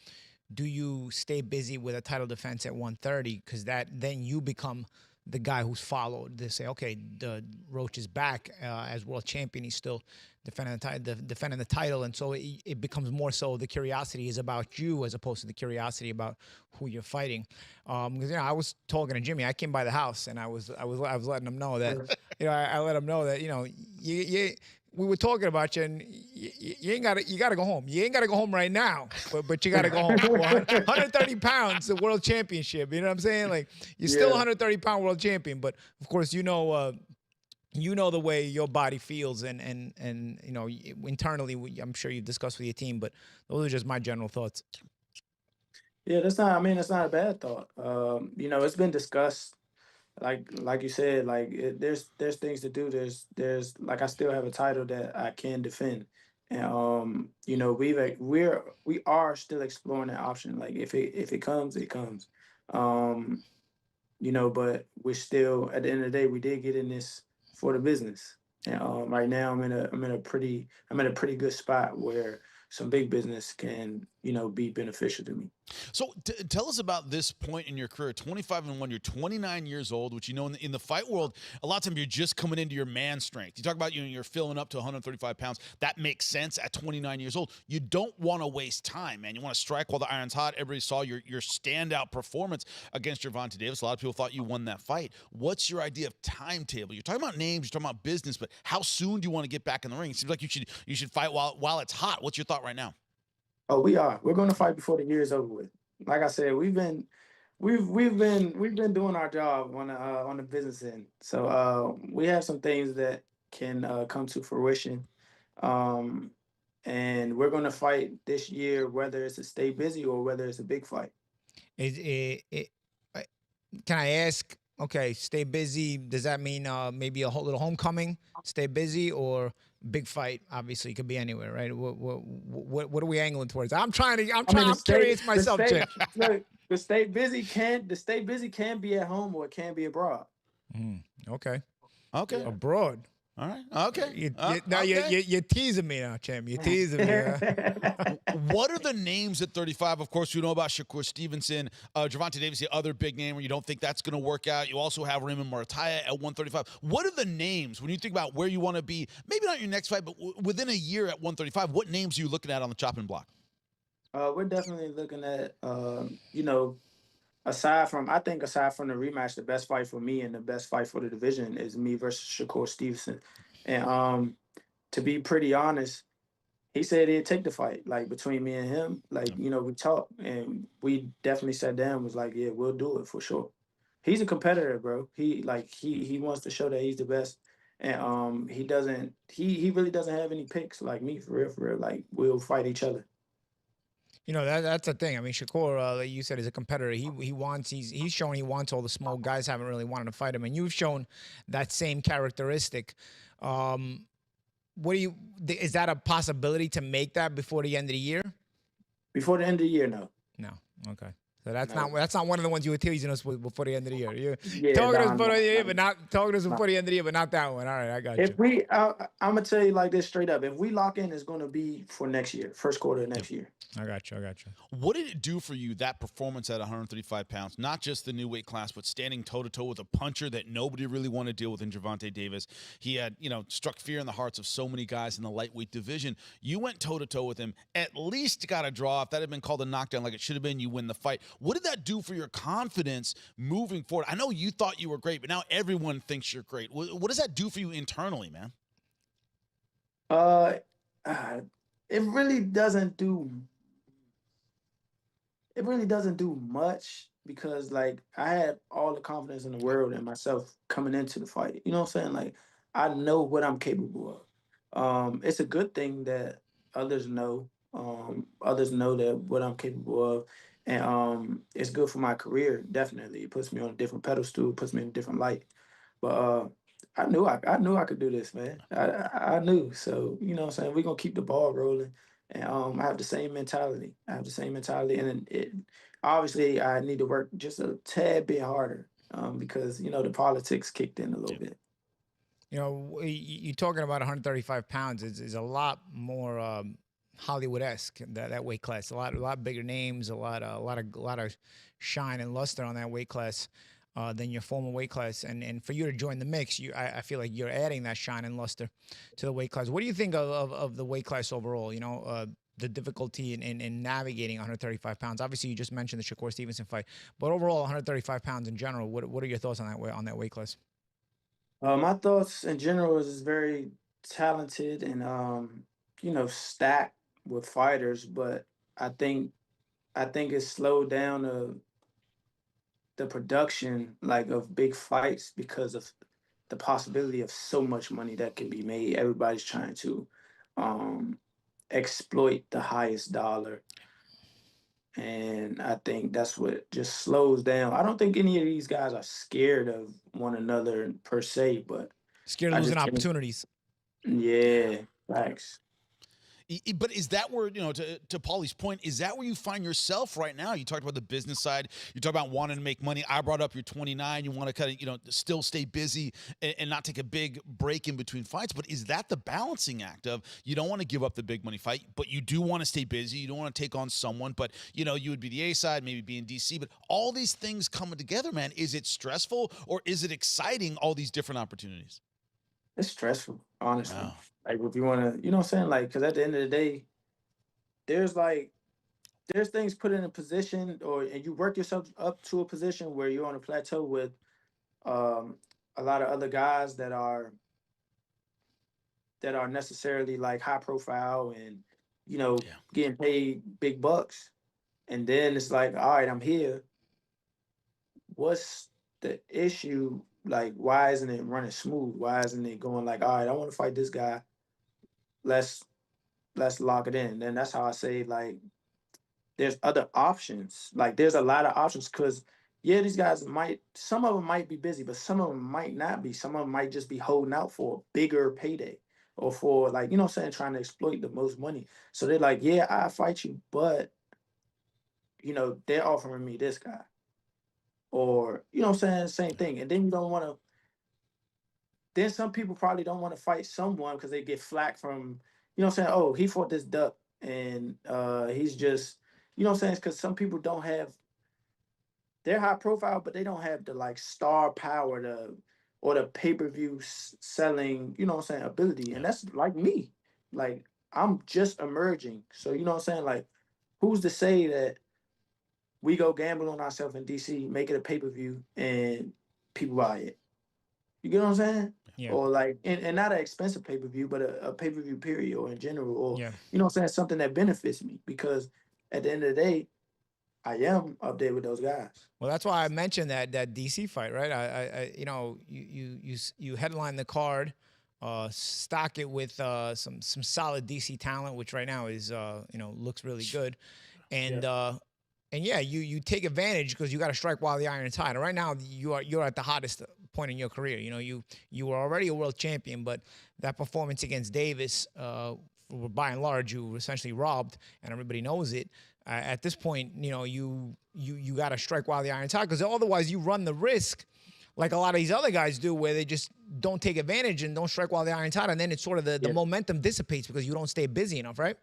do you stay busy with a title defense at 130? Because then you become the guy who's followed. They say, okay, the Roach is back as world champion. He's still defending the title, and so it becomes more so the curiosity is about you as opposed to the curiosity about who you're fighting. Because I was talking to Jimmy. I came by the house and I was letting him know that I let him know that we were talking about you, and you got to go home. You ain't got to go home right now, but you got to go home. 130 pounds, the world championship. You know what I'm saying? Like, you're still 130-pound world champion, but of course, the way your body feels, and internally, I'm sure you've discussed with your team, but those are just my general thoughts. Yeah, that's not a bad thought. It's been discussed. Like you said, there's things to do. There's like, I still have a title that I can defend, and we are still exploring that option. Like, if it comes, it comes. But we're still, at the end of the day, we did get in this for the business, and right now I'm in a pretty good spot where some big business can, be beneficial to me. So tell us about this point in your career. 25-1, you're 29 years old, which in the fight world, a lot of times you're just coming into your man strength. You talk about you're filling up to 135 pounds. That makes sense at 29 years old. You don't want to waste time, man. You want to strike while the iron's hot. Everybody saw your standout performance against Gervonta Davis. A lot of people thought you won that fight. What's your idea of timetable? You're talking about names, you're talking about business, but how soon do you want to get back in the ring? It seems like you should fight while it's hot. What's your thought right now? Oh, we are. We're going to fight before the year is over with. Like I said, we've been doing our job on the business end. So we have some things that can come to fruition, and we're going to fight this year, whether it's a stay busy or whether it's a big fight. Can I ask? Okay, stay busy. Does that mean maybe a little homecoming? Stay busy or big fight? Obviously, it could be anywhere, right? What are we angling towards? I'm curious myself, Chip. The stay busy can be at home or it can be abroad. Okay. Abroad. All right. Okay. You're teasing me now, champ. You're teasing me. What are the names at 35? Of course, we know about Shakur Stevenson, Gervonta Davis, the other big name where you don't think that's going to work out. You also have Raymond Murataya at 135. What are the names when you think about where you want to be? Maybe not your next fight, but within a year at 135. What names are you looking at on the chopping block? We're definitely looking at, aside from the rematch, the best fight for me and the best fight for the division is me versus Shakur Stevenson. And to be pretty honest, he said he'd take the fight, like between me and him. Like, we talked and we definitely sat down and was like, yeah, we'll do it for sure. He's a competitor, bro. He wants to show that he's the best. And he really doesn't have any picks like me, for real. Like, we'll fight each other. That's the thing. I mean, Shakur, like you said, is a competitor. He's shown he wants all the smoke. Guys haven't really wanted to fight him, and you've shown that same characteristic. Is that a possibility to make that before the end of the year? Before the end of the year, no. No. Okay. So that's not one of the ones you were teasing us with before the end of the year. You're talking us before the year, but not talking us before the end of the year, but not that one. All right, I got you. I'm gonna tell you like this straight up. If we lock in, it's gonna be for next year, first quarter of next year. I got you. What did it do for you, that performance at 135 pounds? Not just the new weight class, but standing toe-to-toe with a puncher that nobody really wanted to deal with in Gervonta Davis. He had, struck fear in the hearts of so many guys in the lightweight division. You went toe-to-toe with him, at least got a draw. If that had been called a knockdown like it should have been, you win the fight. What did that do for your confidence moving forward? I know you thought you were great, but now everyone thinks you're great. What does that do for you internally, man? It really doesn't do much because, like, I had all the confidence in the world in myself coming into the fight. You know what I'm saying? Like, I know what I'm capable of. It's a good thing that others know. Others know that what I'm capable of. And it's good for my career, definitely. It puts me on a different pedestal, puts me in a different light. But I knew I could do this, man. I knew. So, you know what I'm saying? We're going to keep the ball rolling. And I have the same mentality. And obviously, I need to work just a tad bit harder because, the politics kicked in a little bit. You're talking about 135 pounds is a lot more Hollywood-esque, that weight class. A lot bigger names, a lot of shine and luster on that weight class than your former weight class. And for you to join the mix, I feel like you're adding that shine and luster to the weight class. What do you think of the weight class overall? The difficulty in navigating 135 pounds. Obviously, you just mentioned the Shakur Stevenson fight, but overall, 135 pounds in general. What are your thoughts on that weight class? My thoughts in general is very talented and stacked with fighters, but I think it's slowed down the production of big fights because of the possibility of so much money that can be made. Everybody's trying to exploit the highest dollar, and I think that's what just slows down. I don't think any of these guys are scared of one another per se, but scared of losing opportunities. Yeah, thanks. But is that where, to Paulie's point, is that where you find yourself right now? You talked about the business side. You talked about wanting to make money. I brought up you're 29. You want to kind of, still stay busy and not take a big break in between fights. But is that the balancing act of you don't want to give up the big money fight, but you do want to stay busy. You don't want to take on someone, but, you would be the A side, maybe be in DC. But all these things coming together, man, is it stressful or is it exciting, all these different opportunities? It's stressful, honestly. Wow. Like, if you want to, you know what I'm saying? Like, because at the end of the day, there's things put in a position and you work yourself up to a position where you're on a plateau with a lot of other guys that are necessarily like high profile and, getting paid big bucks. And then it's like, all right, I'm here. What's the issue? Like, why isn't it running smooth? Why isn't it going like, all right, I want to fight this guy. Let's lock it in. And that's how I say, like, there's other options. Like, there's a lot of options because, these guys some of them might be busy, but some of them might not be. Some of them might just be holding out for a bigger payday or for, like, trying to exploit the most money. So they're like, I'll fight you, but, they're offering me this guy. Or, same thing. And then you don't want to, then some people probably don't want to fight someone because they get flack from, oh, he fought this duck and he's just, because some people don't have, they're high profile, but they don't have the like star power or the pay-per-view selling, ability. And that's like me. Like, I'm just emerging. So, like, who's to say that we go gamble on ourselves in DC, make it a pay-per-view, and people buy it? You get what I'm saying? Yeah. Or like, and not an expensive pay-per-view, but a pay-per-view period, or in general, or something that benefits me, because at the end of the day, I am up there with those guys. Well, that's why I mentioned that DC fight, right? You headline the card, stock it with some solid DC talent, which right now is looks really good, and you take advantage because you got to strike while the iron's hot. And right now you're at the hottest point in your career. You were already a world champion, but that performance against Davis, by and large, you were essentially robbed, and everybody knows it. At this point, you got to strike while the iron's hot, because otherwise you run the risk, like a lot of these other guys do, where they just don't take advantage and don't strike while the iron's hot, and then it's sort of the momentum dissipates because you don't stay busy enough, right?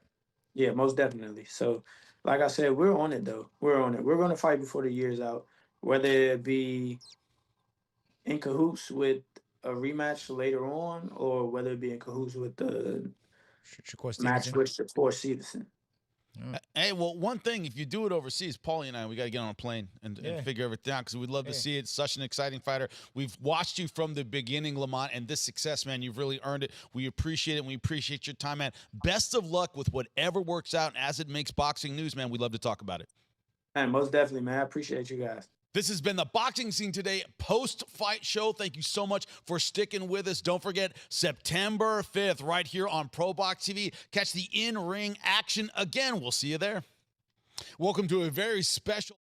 Yeah, most definitely. So, like I said, we're on it, though. We're on it. We're going to fight before the year's out, whether it be in cahoots with a rematch later on, or whether it be in cahoots with the match with Shakur Stevenson. Hey, well, one thing, if you do it overseas, Paulie and I, we got to get on a plane and figure everything out, because we'd love to see it. Such an exciting fighter. We've watched you from the beginning, Lamont, and this success, man, you've really earned it. We appreciate it, and we appreciate your time, man. Best of luck with whatever works out as it makes boxing news, man. We'd love to talk about it. Man, most definitely, man. I appreciate you guys. This has been the Boxing Scene Today post-fight show. Thank you so much for sticking with us. Don't forget, September 5th, right here on ProBox TV. Catch the in-ring action again. We'll see you there. Welcome to a very special...